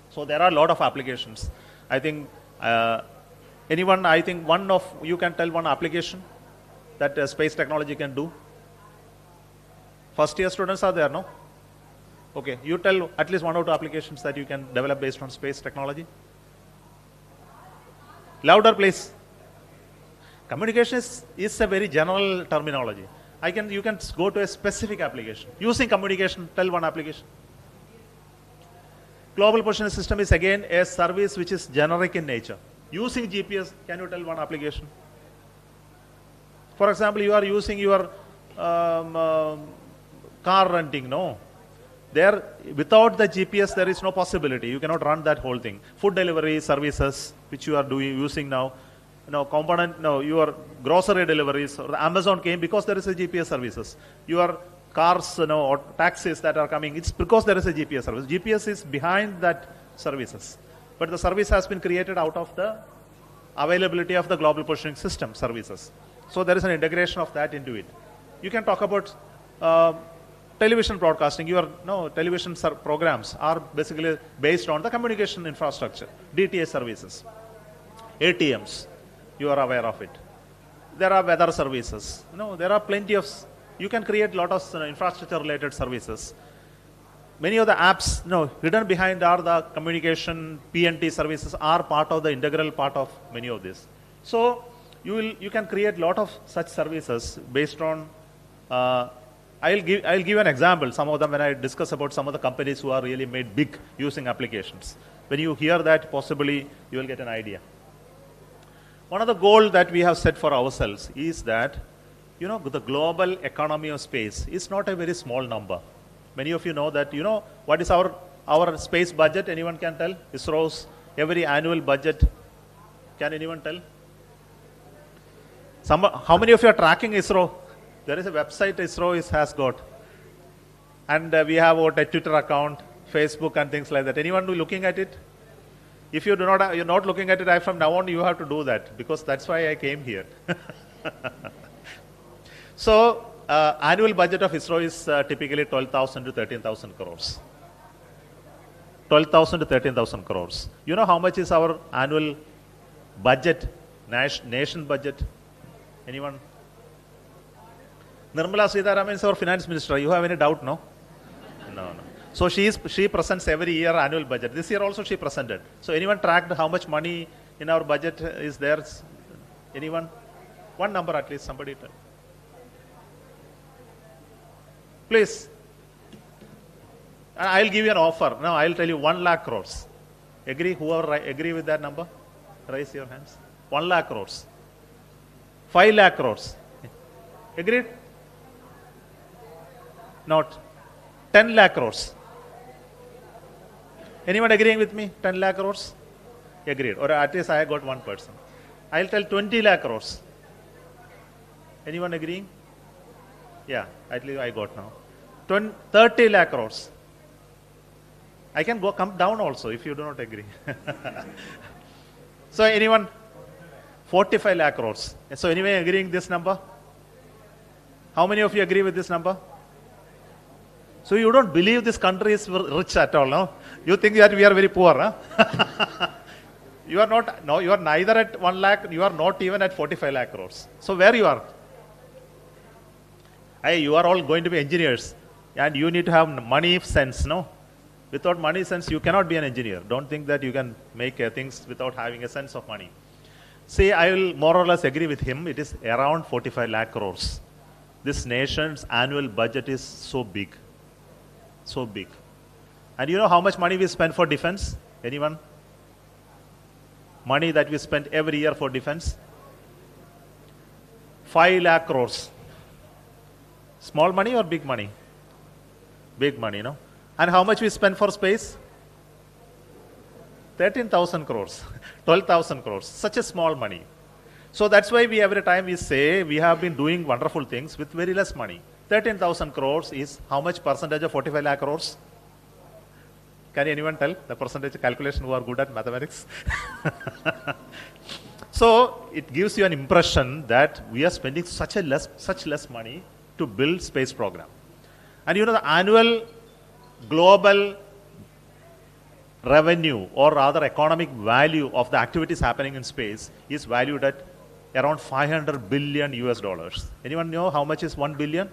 So there are a lot of applications. I think one of you can tell one application that space technology can do. First year students are there, no? Okay, you tell at least 1 or 2 applications that you can develop based on space technology. Louder, please. Communication is a very general terminology. You can go to a specific application. Using communication, tell one application. Global positioning system is again a service which is generic in nature. Using GPS, can you tell one application? For example, you are using your car renting, no? There, without the GPS, there is no possibility. You cannot run that whole thing. Food delivery services, which you are using now, your grocery deliveries, or the Amazon came because there is a GPS services. Your cars, or taxis that are coming, it's because there is a GPS service. GPS is behind that services. But the service has been created out of the availability of the global positioning system services. So there is an integration of that into it. You can talk about television broadcasting. Television programs are basically based on the communication infrastructure, DTA services, ATMs, you are aware of it. There are weather services. There are plenty of, you can create a lot of infrastructure related services. Many of the apps, hidden behind are the communication, PNT services are part of the integral part of many of this. So you can create a lot of such services based on, I'll give an example. Some of them, when I discuss about some of the companies who are really made big using applications. When you hear that, possibly you will get an idea. One of the goals that we have set for ourselves is that, the global economy of space is not a very small number. Many of you know that, what is our space budget? Anyone can tell? ISRO's every annual budget. Can anyone tell? How many of you are tracking ISRO? There is a website ISRO has got. And we have a Twitter account, Facebook and things like that. Anyone looking at it? If you you're not looking at it, from now on you have to do that, because that's why I came here. So, annual budget of ISRO is typically 12,000 to 13,000 crores. 12,000 to 13,000 crores. You know how much is our annual budget, nation budget? Anyone? Nirmala Sitharaman is our finance minister. You have any doubt, no? No. So she presents every year annual budget. This year also she presented. So anyone tracked how much money in our budget is there? Anyone? One number at least, somebody tell. Please. I'll give you an offer. No, I'll tell you 1 lakh crores. Agree? Whoever agree with that number? Raise your hands. 1 lakh crores. 5 lakh crores. Agreed? Not. 10 lakh crores. Anyone agreeing with me? 10 lakh crores? Agreed. Or at least I got one person. I'll tell 20 lakh crores. Anyone agreeing? Yeah, at least I got now. 30 lakh crores. I can come down also if you do not agree. So anyone? 45 lakh crores. So anyway, agreeing this number? How many of you agree with this number? So you don't believe this country is rich at all, no? You think that we are very poor, huh? You are not, no, you are neither at 1 lakh, you are not even at 45 lakh crores. So where you are? Hey, you are all going to be engineers, and you need to have money sense, no? Without money sense, you cannot be an engineer. Don't think that you can make things without having a sense of money. See, I will more or less agree with him. It is around 45 lakh crores. This nation's annual budget is so big. So big. And you know how much money we spend for defense? Anyone? Money that we spend every year for defense? 5 lakh crores. Small money or big money? Big money, no? And how much we spend for space? 13,000 crores. 12,000 crores. Such a small money. So that's why every time we say we have been doing wonderful things with very less money. 13,000 crores is how much percentage of 45 lakh crores? Can anyone tell the percentage calculation who are good at mathematics? So it gives you an impression that we are spending such less money to build space program. And you know the annual global revenue, or rather economic value of the activities happening in space is valued at around 500 billion US dollars. Anyone know how much is 1 billion?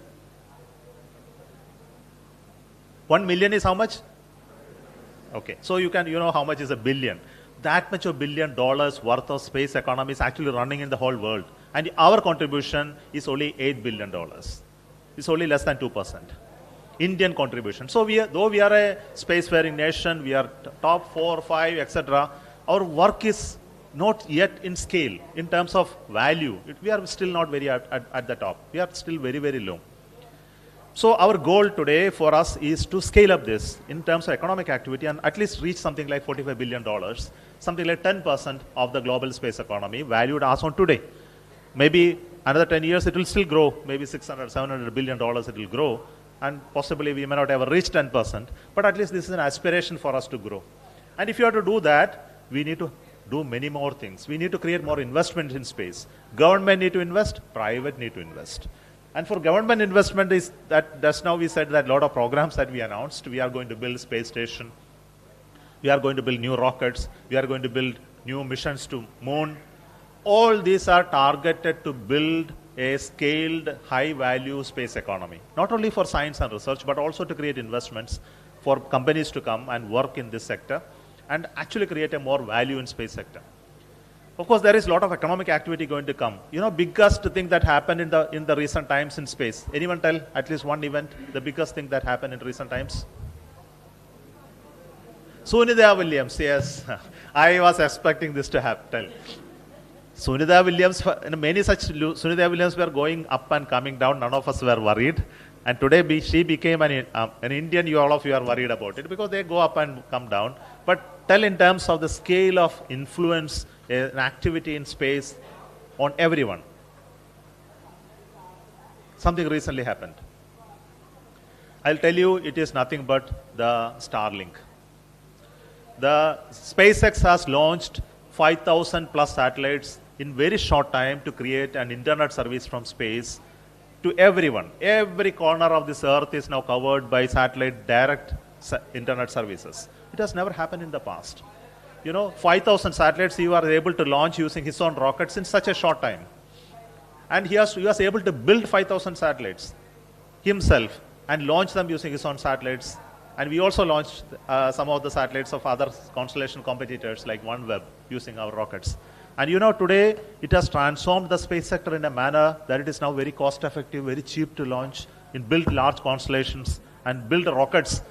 1 million is how much? Okay, so you know how much is a billion. That much of $1 billion worth of space economy is actually running in the whole world. And our contribution is only $8 billion. It's only less than 2%. Indian contribution. So though we are a spacefaring nation, we are top 4, 5, etc. Our work is not yet in scale in terms of value. We are still not very at the top. We are still very, very low. So our goal today for us is to scale up this in terms of economic activity and at least reach something like $45 billion, something like 10% of the global space economy valued as on today. Maybe another 10 years it will still grow, maybe $600, $700 billion it will grow, and possibly we may not ever reach 10%, but at least this is an aspiration for us to grow. And if you have to do that, we need to do many more things. We need to create more investment in space. Government need to invest, private need to invest. And for government investment is that just now we said that a lot of programs that we announced, we are going to build space station, we are going to build new rockets, we are going to build new missions to moon. All these are targeted to build a scaled high value space economy, not only for science and research, but also to create investments for companies to come and work in this sector and actually create a more value in space sector. Of course, there is a lot of economic activity going to come. You know, biggest thing that happened in the recent times in space. Anyone tell at least one event, the biggest thing that happened in recent times? Sunita Williams, yes. I was expecting this to happen. Sunita Williams, many such Sunita Williams were going up and coming down. None of us were worried. And today she became an Indian. All of you are worried about it because they go up and come down. But tell in terms of the scale of influence, an activity in space on everyone. something recently happened. I'll tell you, it is nothing but the Starlink. The SpaceX has launched 5,000 plus satellites in very short time to create an internet service from space to everyone. Every corner of this earth is now covered by satellite direct internet services. It has never happened in the past. 5,000 satellites he was able to launch using his own rockets in such a short time. And he was able to build 5,000 satellites himself and launch them using his own satellites. And we also launched some of the satellites of other constellation competitors like OneWeb using our rockets. And today it has transformed the space sector in a manner that it is now very cost effective, very cheap to launch, and build large constellations and build rockets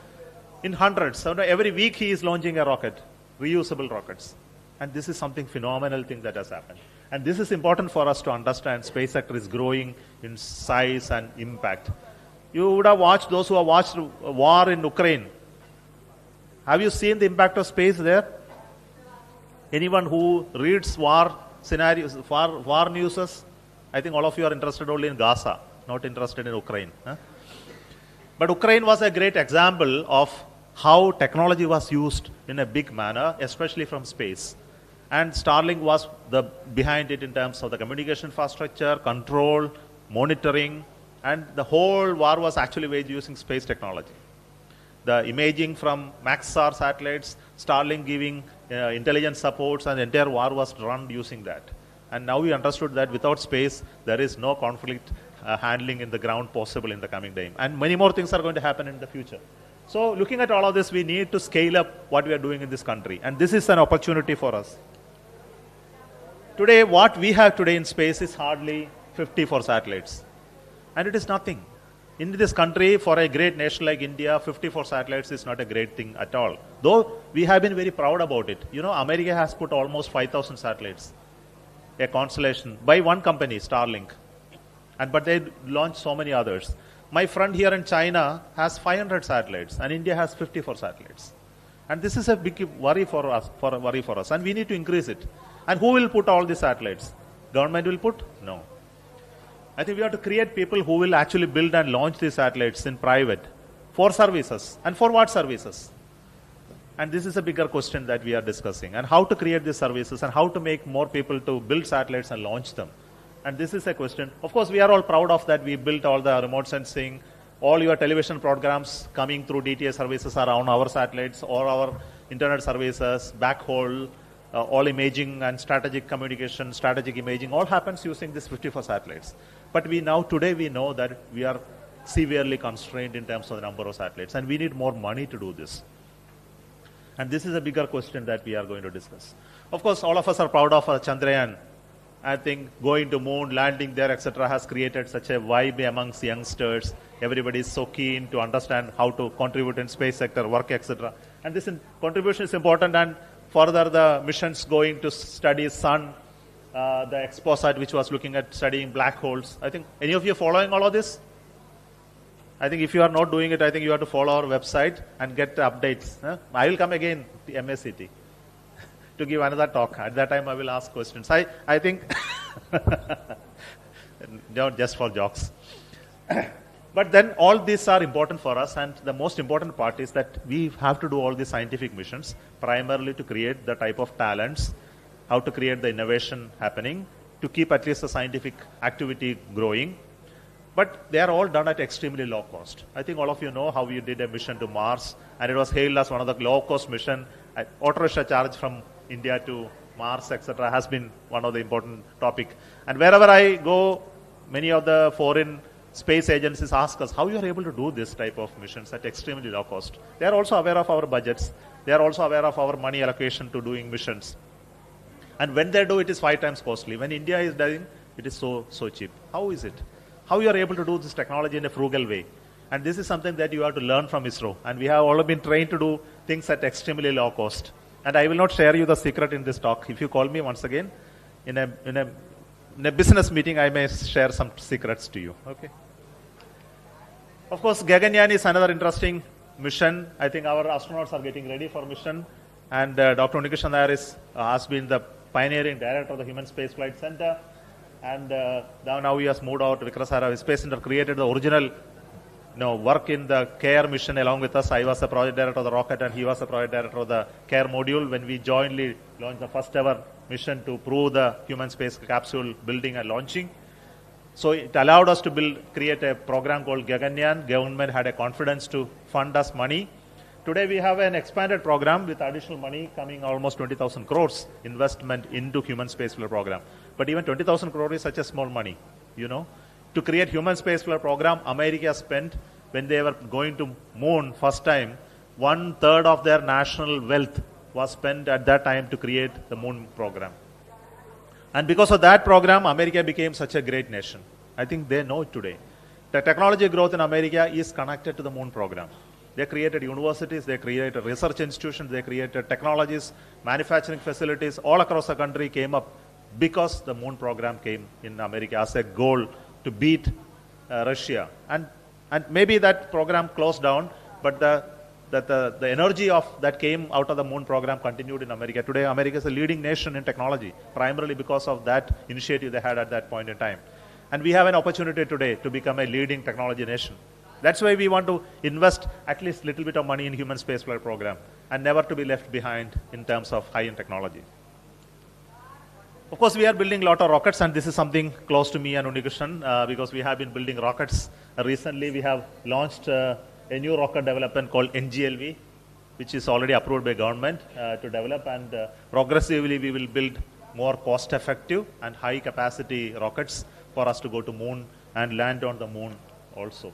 in hundreds. So every week he is launching a rocket, reusable rockets. And this is something phenomenal thing that has happened. And this is important for us to understand. Space sector is growing in size and impact. You would have watched, those who have watched war in Ukraine. Have you seen the impact of space there? Anyone who reads war scenarios, war news? I think all of you are interested only in Gaza, not interested in Ukraine. Huh? But Ukraine was a great example of how technology was used in a big manner, especially from space. And Starlink was behind it in terms of the communication infrastructure, control, monitoring, and the whole war was actually waged using space technology. The imaging from Maxar satellites, Starlink giving intelligence supports, and the entire war was run using that. And now we understood that without space, there is no conflict handling in the ground possible in the coming day. And many more things are going to happen in the future. So looking at all of this, we need to scale up what we are doing in this country. And this is an opportunity for us. Today, what we have today in space is hardly 54 satellites. And it is nothing. In this country, for a great nation like India, 54 satellites is not a great thing at all. Though we have been very proud about it. America has put almost 5,000 satellites, a constellation, by one company, Starlink. But they launched so many others. My friend here in China has 500 satellites, and India has 54 satellites. And this is a big worry for us. And we need to increase it. And who will put all these satellites? Government will put? No. I think we have to create people who will actually build and launch these satellites in private for services. And for what services? And this is a bigger question that we are discussing. And how to create these services and how to make more people to build satellites and launch them. And this is a question. Of course, we are all proud of that. We built all the remote sensing. All your television programs coming through DTA services are on our satellites, or our internet services, backhaul, all imaging and strategic communication, strategic imaging, all happens using these 54 satellites. But today we know that we are severely constrained in terms of the number of satellites, and we need more money to do this. And this is a bigger question that we are going to discuss. Of course, all of us are proud of Chandrayaan. I think going to moon, landing there, etc., has created such a vibe amongst youngsters. Everybody is so keen to understand how to contribute in space sector, work, etc. And this contribution is important. And further, the missions going to study sun, the XPOSAT, which was looking at studying black holes. I think, any of you following all of this? I think if you are not doing it, I think you have to follow our website and get updates. I will come again to MSCT to give another talk. At that time, I will ask questions. I think, not just for jokes. But then all these are important for us, and the most important part is that we have to do all these scientific missions primarily to create the type of talents, how to create the innovation happening, to keep at least the scientific activity growing. But they are all done at extremely low cost. I think all of you know how we did a mission to Mars, and it was hailed as one of the low-cost mission. Auto rickshaw charge from India to Mars, etc., has been one of the important topic. And wherever I go, many of the foreign space agencies ask us how you are able to do this type of missions at extremely low cost. They are also aware of our budgets. They are also aware of our money allocation to doing missions. And when they do, it is 5 times costly. When India is doing, it is so cheap. How is it? How you are able to do this technology in a frugal way? And this is something that you have to learn from ISRO. And we have all been trained to do things at extremely low cost. And I will not share you the secret in this talk. If you call me once again, in a business meeting, I may share some secrets to you. Okay. Of course, Gaganyaan is another interesting mission. I think our astronauts are getting ready for mission. And Dr. Unnikrishnan Nair has been the pioneering director of the Human Space Flight Center. And now he has moved out to Vikrasara Space Center, created the original work in the CARE mission along with us. I was the project director of the rocket and he was the project director of the CARE module when we jointly launched the first ever mission to prove the human space capsule building and launching. So it allowed us to create a program called Gaganyaan. Government had a confidence to fund us money. Today we have an expanded program with additional money coming, almost 20,000 crores investment into human spaceflight program. But even 20,000 crores is such a small money, To create human spaceflight program, America spent, when they were going to moon first time, 1/3 of their national wealth was spent at that time to create the moon program. And because of that program, America became such a great nation. I think they know it today. The technology growth in America is connected to the moon program. They created universities, they created research institutions, they created technologies, manufacturing facilities all across the country came up because the moon program came in America as a goal to beat Russia. And maybe that program closed down, but the energy of that came out of the moon program continued in America. Today, America is a leading nation in technology, primarily because of that initiative they had at that point in time. And we have an opportunity today to become a leading technology nation. That's why we want to invest at least a little bit of money in human spaceflight program and never to be left behind in terms of high-end technology. Of course, we are building a lot of rockets, and this is something close to me and Unnikrishnan because we have been building rockets. Recently, we have launched a new rocket development called NGLV, which is already approved by government to develop, and progressively we will build more cost-effective and high-capacity rockets for us to go to moon and land on the moon also.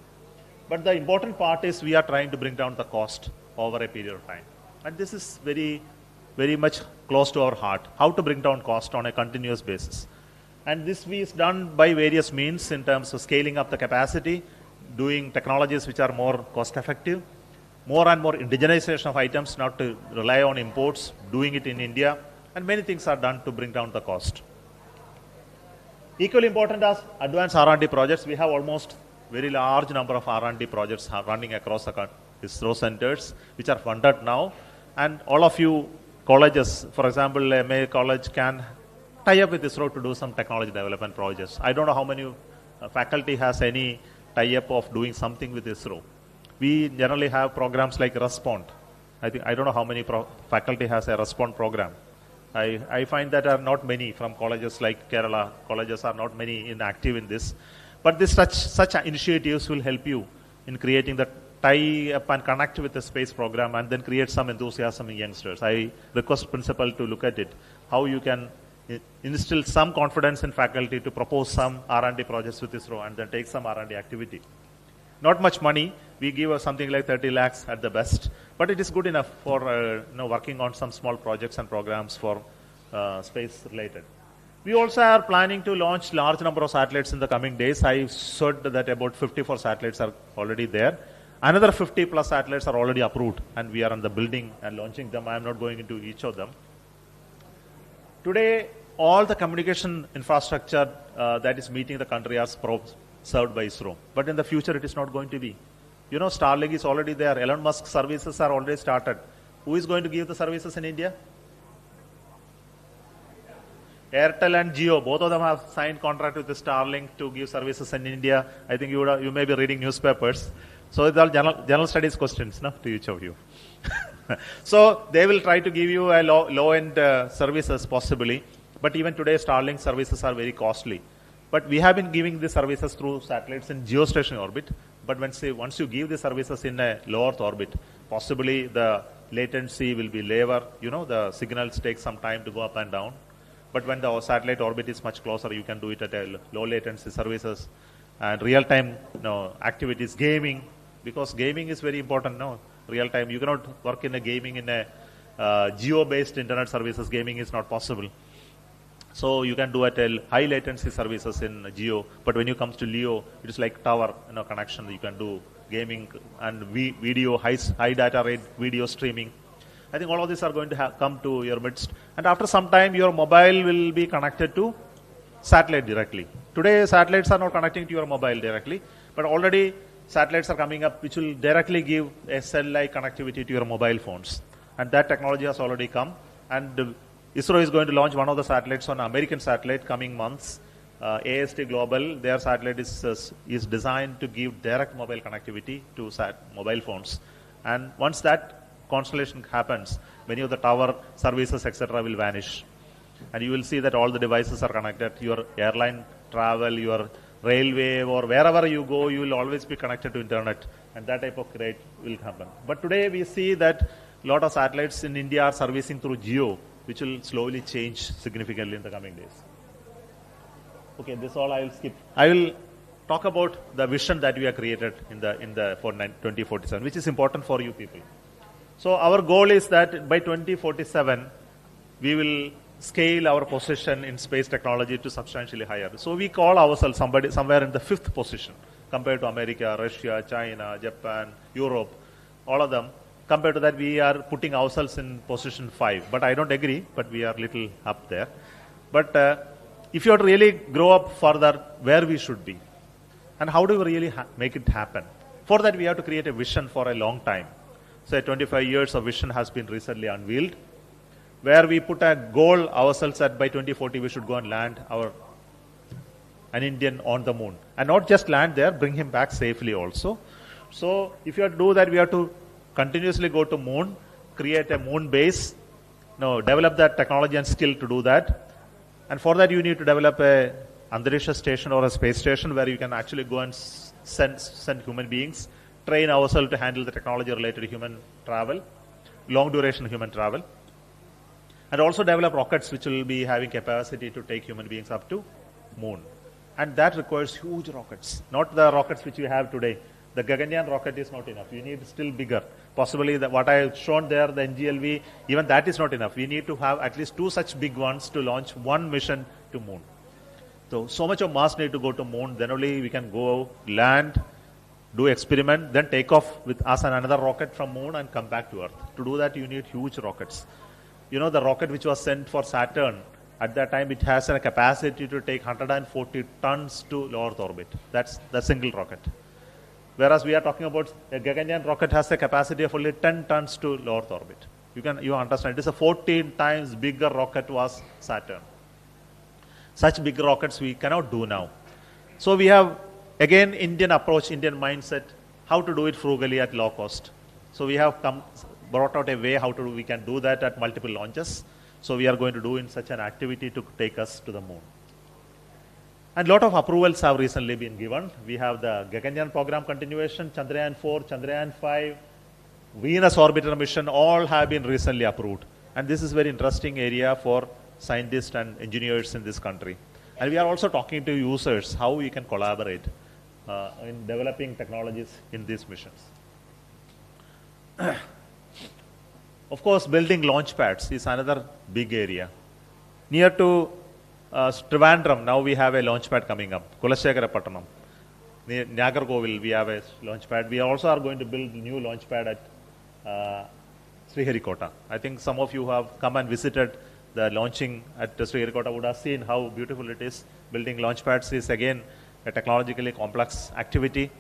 But the important part is we are trying to bring down the cost over a period of time. And this is very, very much close to our heart, how to bring down cost on a continuous basis. And this is done by various means in terms of scaling up the capacity, doing technologies which are more cost-effective, more and more indigenization of items, not to rely on imports, doing it in India, and many things are done to bring down the cost. Equally important as advanced R&D projects, we have almost very large number of R&D projects running across the ISRO centers, which are funded now. And all of you colleges, for example, MA college can tie up with ISRO to do some technology development projects. I don't know how many faculty has any tie-up of doing something with ISRO. We generally have programs like Respond. I don't know how many faculty has a Respond program. I find that are not many from colleges like Kerala. Colleges are not many active in this. But such initiatives will help you in creating the tie up and connect with the space program and then create some enthusiasm in youngsters. I request principal to look at it, how you can instill some confidence in faculty to propose some R&D projects with ISRO and then take some R&D activity. Not much money. We give something like 30 lakhs at the best, but it is good enough for working on some small projects and programs for space related. We also are planning to launch large number of satellites in the coming days. I said that about 54 satellites are already there. Another 50 plus satellites are already approved, and we are on the building and launching them. I am not going into each of them. Today, all the communication infrastructure that is meeting the country are served by ISRO. But in the future, it is not going to be. Starlink is already there. Elon Musk services are already started. Who is going to give the services in India? Airtel and Jio, both of them have signed contract with the Starlink to give services in India. I think you may be reading newspapers. So it's all general studies questions to each of you. So they will try to give you a low-end services possibly. But even today, Starlink services are very costly. But we have been giving the services through satellites in geostationary orbit. But once you give the services in a low Earth orbit, possibly the latency will be lower. The signals take some time to go up and down. But when the satellite orbit is much closer, you can do it at a low latency services and real-time activities, gaming, because gaming is very important now. Real-time, you cannot work in a gaming in a geo-based internet services. Gaming is not possible. So you can do at a high latency services in geo, but when you comes to LEO, it is like tower connection. You can do gaming and video, high data rate video streaming. I think all of these are going to come to your midst. And after some time, your mobile will be connected to satellite directly. Today, satellites are not connecting to your mobile directly, but already satellites are coming up which will directly give a cell-like connectivity to your mobile phones. And that technology has already come. And ISRO is going to launch one of the satellites on American satellite coming months AST Global, their satellite is designed to give direct mobile connectivity to mobile phones. And once that constellation happens, many of the tower services, etc., will vanish. And you will see that all the devices are connected. Your airline travel, your railway, or wherever you go, you will always be connected to internet. And that type of rate will happen. But today we see that a lot of satellites in India are servicing through Geo, which will slowly change significantly in the coming days. Okay, this all I will skip. I will talk about the vision that we have created for 2047, which is important for you people. So our goal is that by 2047, we will scale our position in space technology to substantially higher. So we call ourselves somewhere in the 5th position compared to America, Russia, China, Japan, Europe, all of them. Compared to that, we are putting ourselves in position 5. But I don't agree, but we are little up there. But if you have to really grow up further, where we should be, and how do we really make it happen? For that, we have to create a vision for a long time. So 25 years of vision has been recently unveiled, where we put a goal ourselves that by 2040 we should go and land an Indian on the moon. And not just land there, bring him back safely also. So if you have to do that, we have to continuously go to moon, create a moon base, develop that technology and skill to do that. And for that, you need to develop a Antariksha station or a space station where you can actually go and send human beings, train ourselves to handle the technology related to human travel, long duration human travel, and also develop rockets which will be having capacity to take human beings up to moon. And that requires huge rockets, not the rockets which we have today. The Gaganyaan rocket is not enough. You need still bigger. Possibly what I have shown there, the NGLV, even that is not enough. We need to have at least 2 such big ones to launch one mission to moon. So much of mass need to go to moon, then only we can go land, do experiment, then take off with us and another rocket from moon and come back to Earth. To do that, you need huge rockets. You know, the rocket which was sent for Saturn, at that time it has a capacity to take 140 tons to low Earth orbit. That's the single rocket. Whereas we are talking about a Gaganyaan rocket has a capacity of only 10 tons to low Earth orbit. You understand, it is a 14 times bigger rocket was Saturn. Such big rockets we cannot do now. So we have, again, Indian approach, Indian mindset, how to do it frugally at low cost. So we have brought out a way how we can do that at multiple launches. So we are going to do in such an activity to take us to the moon. And a lot of approvals have recently been given. We have the Gaganyaan program continuation, Chandrayaan 4, Chandrayaan 5, Venus orbiter mission, all have been recently approved. And this is a very interesting area for scientists and engineers in this country. And we are also talking to users how we can collaborate in developing technologies in these missions. Of course, building launch pads is another big area. Near to Trivandrum, now we have a launch pad coming up. Kulasekarapatanam. Near Nagarkovil, we have a launch pad. We also are going to build a new launch pad at Sriharikota. I think some of you have come and visited the launching at Sriharikota would have seen how beautiful it is. Building launch pads is again a technologically complex activity.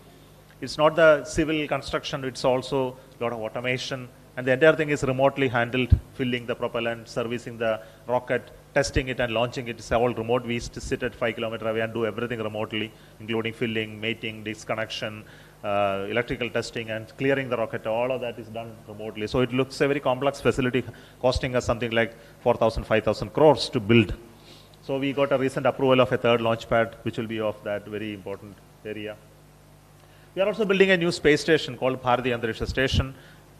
It's not the civil construction, it's also a lot of automation. And the entire thing is remotely handled, filling the propellant, servicing the rocket, testing it and launching it. It's all remote. We used to sit at 5 kilometers away and do everything remotely, including filling, mating, disconnection, electrical testing and clearing the rocket. All of that is done remotely. So it looks a very complex facility costing us something like 4,000, 5,000 crores to build. So we got a recent approval of a third launch pad, which will be of that very important area. We are also building a new space station called Bharati Antariksha Station.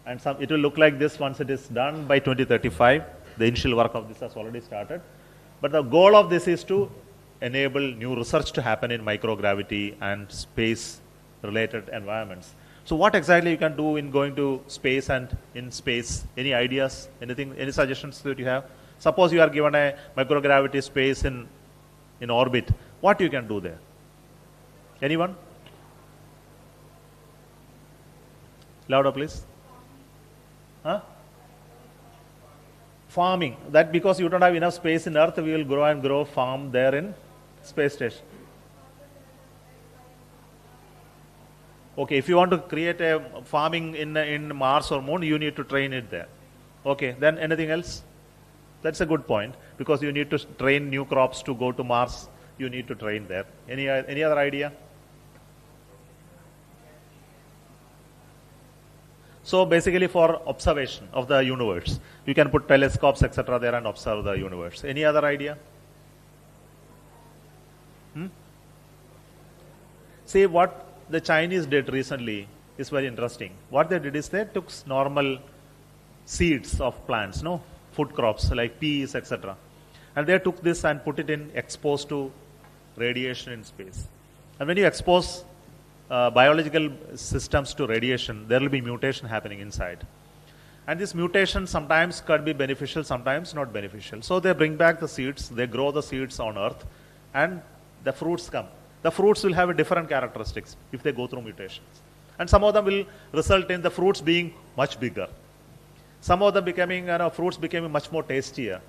And it will look like this once it is done by 2035. The initial work of this has already started. But the goal of this is to enable new research to happen in microgravity and space-related environments. So what exactly you can do in going to space and in space? Any ideas? Anything? Any suggestions that you have? Suppose you are given a microgravity space in orbit. What you can do there? Anyone? Louder, please. Huh? Farming. That because you don't have enough space in Earth, we will grow and grow farm there in space station. Okay, if you want to create a farming in Mars or Moon, you need to train it there. Okay, then anything else? That's a good point because you need to train new crops to go to Mars you need to train there. Any other idea? So basically for observation of the universe, you can put telescopes, etc. there and observe the universe. Any other idea? See, what the Chinese did recently is very interesting. What they did is they took normal seeds of plants, food crops like peas, etc. And they took this and put it in exposed to radiation in space. And when you expose biological systems to radiation, there will be mutation happening inside. And this mutation sometimes could be beneficial, sometimes not beneficial. So they bring back the seeds, they grow the seeds on Earth, and the fruits come. The fruits will have different characteristics if they go through mutations. And some of them will result in the fruits being much bigger. Some of them fruits becoming much more tastier.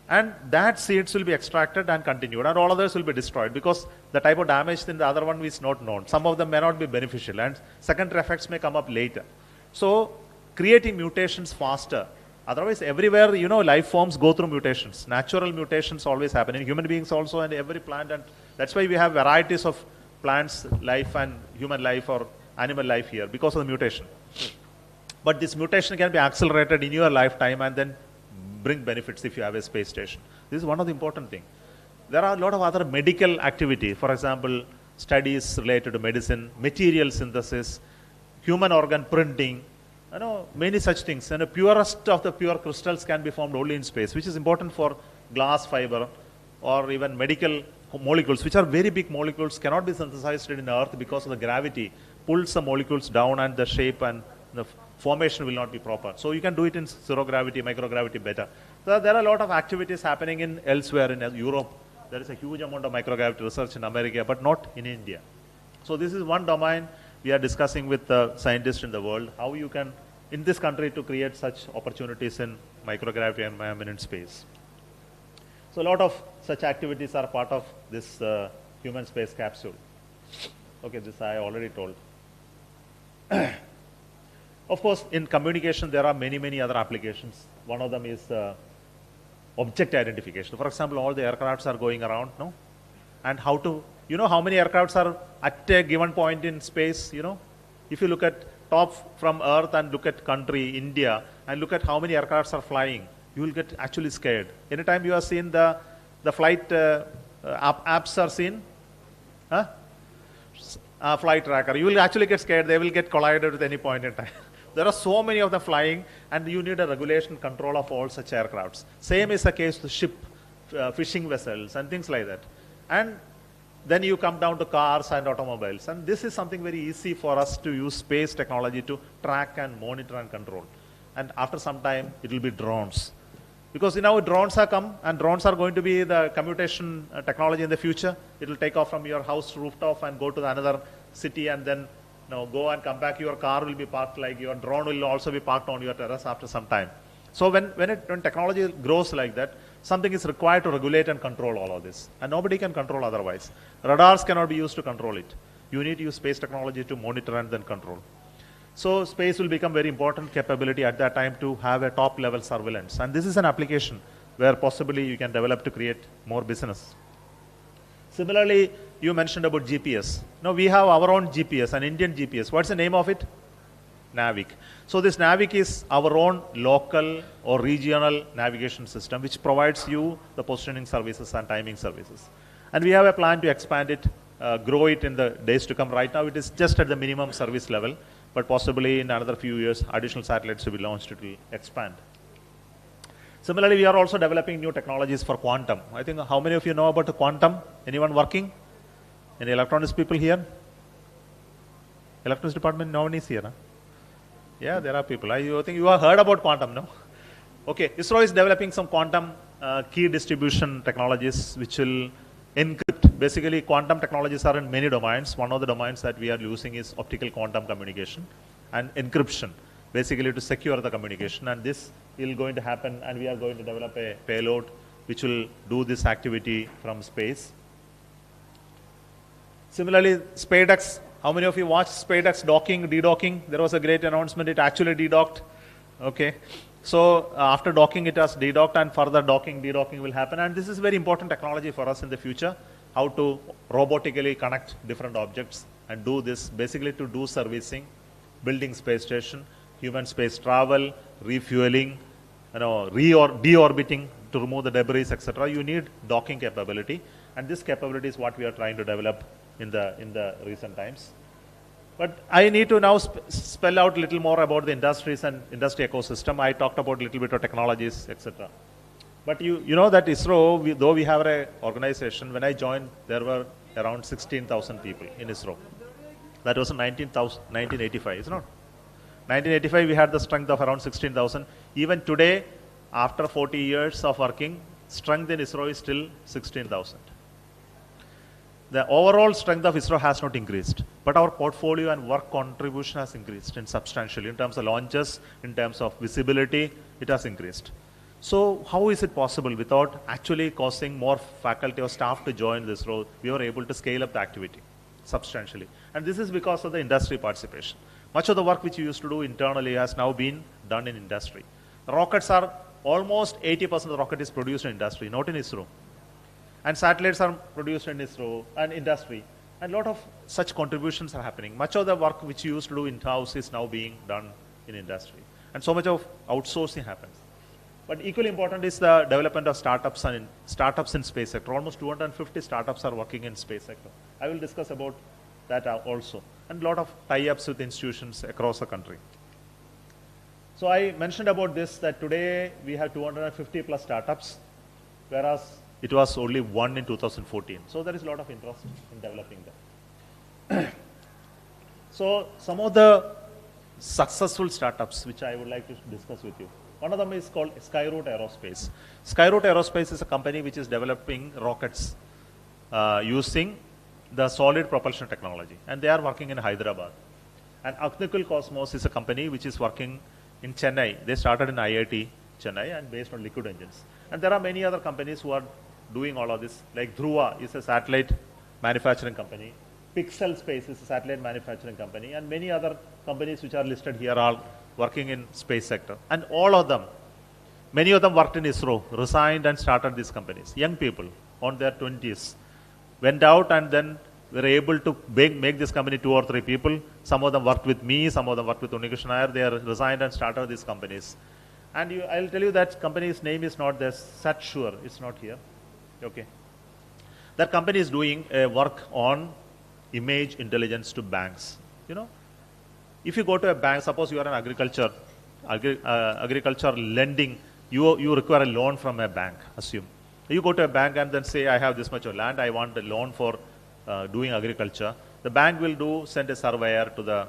And that seeds will be extracted and continued, and all others will be destroyed because the type of damage in the other one is not known. Some of them may not be beneficial, and secondary effects may come up later. So creating mutations faster. Otherwise, everywhere, life forms go through mutations. Natural mutations always happen in human beings also, and every plant, and that's why we have varieties of plants life and human life or animal life here because of the mutation. But this mutation can be accelerated in your lifetime and then bring benefits if you have a space station. This is one of the important things. There are a lot of other medical activity. For example, studies related to medicine, material synthesis, human organ printing, many such things. And the purest of the pure crystals can be formed only in space, which is important for glass fiber or even medical molecules, which are very big molecules, cannot be synthesized in Earth because of the gravity, pulls the molecules down and the shape and the formation will not be proper. So you can do it in zero gravity, microgravity better. So there are a lot of activities happening in elsewhere in Europe. There is a huge amount of microgravity research in America, but not in India. So this is one domain we are discussing with the scientists in the world, how you can, in this country, to create such opportunities in microgravity environment in space. So a lot of such activities are part of this human space capsule. Okay, this I already told. Of course, in communication, there are many, many other applications. One of them is object identification. For example, all the aircrafts are going around, and how to, how many aircrafts are at a given point in space, If you look at top from Earth and look at country, India, and look at how many aircrafts are flying, you will get actually scared. Anytime you are seen the flight apps are seen, flight tracker, you will actually get scared. They will get collided at any point in time. There are so many of them flying, and you need a regulation control of all such aircrafts. Same is the case with ship, fishing vessels, and things like that. And then you come down to cars and automobiles. And this is something very easy for us to use space technology to track and monitor and control. And after some time, it will be drones. Because drones have come, and drones are going to be the commutation technology in the future. It will take off from your house rooftop and go to another city, and then go and come back. Your car will be parked, like your drone will also be parked on your terrace after some time. So when technology grows like that, something is required to regulate and control all of this. And nobody can control otherwise. Radars cannot be used to control it. You need to use space technology to monitor and then control. So space will become very important capability at that time to have a top level surveillance. And this is an application where possibly you can develop to create more business. Similarly, you mentioned about GPS. Now we have our own GPS, an Indian GPS. What's the name of it? Navic. So this Navic is our own local or regional navigation system, which provides you the positioning services and timing services. And we have a plan to expand it, grow it in the days to come. Right now it is just at the minimum service level, but possibly in another few years, additional satellites will be launched, it will expand. Similarly, we are also developing new technologies for quantum. I think how many of you know about the quantum? Anyone working? Any electronics people here? Electronics department, no one is here. Huh? Yeah, there are people. I think you have heard about quantum, no? Okay, ISRO is developing some quantum key distribution technologies which will encrypt. Basically, quantum technologies are in many domains. One of the domains that we are using is optical quantum communication and encryption, basically to secure the communication. And this is going to happen, and we are going to develop a payload which will do this activity from space. Similarly, SpaceX. How many of you watched SpaceX docking, dedocking? There was a great announcement. It actually dedocked. Okay. So after docking, it has dedocked, and further docking, dedocking will happen. And this is very important technology for us in the future. how to robotically connect different objects and do this basically to do servicing, building space station, human space travel, refueling, deorbiting to remove the debris, etc. You need docking capability, and this capability is what we are trying to develop in the recent times. But I need to now spell out a little more about the industries and industry ecosystem. I talked about a little bit of technologies, etc. But you know that ISRO, though we have an organization, when I joined, there were around 16,000 people in ISRO. That was in 1985, is it not? 1985, we had the strength of around 16,000. Even today, after 40 years of working, strength in ISRO is still 16,000. The overall strength of ISRO has not increased, but our portfolio and work contribution has increased substantially in terms of launches, in terms of visibility, it has increased. So how is it possible without actually causing more faculty or staff to join this role? We were able to scale up the activity substantially. And this is because of the industry participation. Much of the work which we used to do internally has now been done in industry. Rockets are almost 80% of the rocket is produced in industry, not in ISRO. And satellites are produced in ISRO and industry. And a lot of such contributions are happening. Much of the work which you used to do in-house is now being done in industry. And so much of outsourcing happens. But equally important is the development of startups in space sector. Almost 250 startups are working in space sector. I will discuss about that also. And a lot of tie-ups with institutions across the country. So I mentioned about this, that today we have 250 plus startups, whereas it was only one in 2014. So there is a lot of interest in developing that. So some of the successful startups which I would like to discuss with you. One of them is called Skyroot Aerospace. Skyroot Aerospace is a company which is developing rockets using the solid propulsion technology, and they are working in Hyderabad. And Agnikul Cosmos is a company which is working in Chennai. They started in IIT Chennai and based on liquid engines. And there are many other companies who are doing all of this, like Dhruva is a satellite manufacturing company, Pixel Space is a satellite manufacturing company, and many other companies which are listed here are working in space sector. And all of them, many of them worked in ISRO, resigned and started these companies. Young people on their 20s went out and then were able to make this company 2 or 3 people. Some of them worked with me, some of them worked with Unnikrishnan Nair. They are resigned and started these companies. And I'll tell you that company's name is not there, Satsure, it's not here. Okay. That company is doing work on image intelligence to banks. You know, if you go to a bank, suppose you are an agriculture lending, you require a loan from a bank, assume. You go to a bank and then say, I have this much of land, I want a loan for doing agriculture. The bank will send a surveyor to the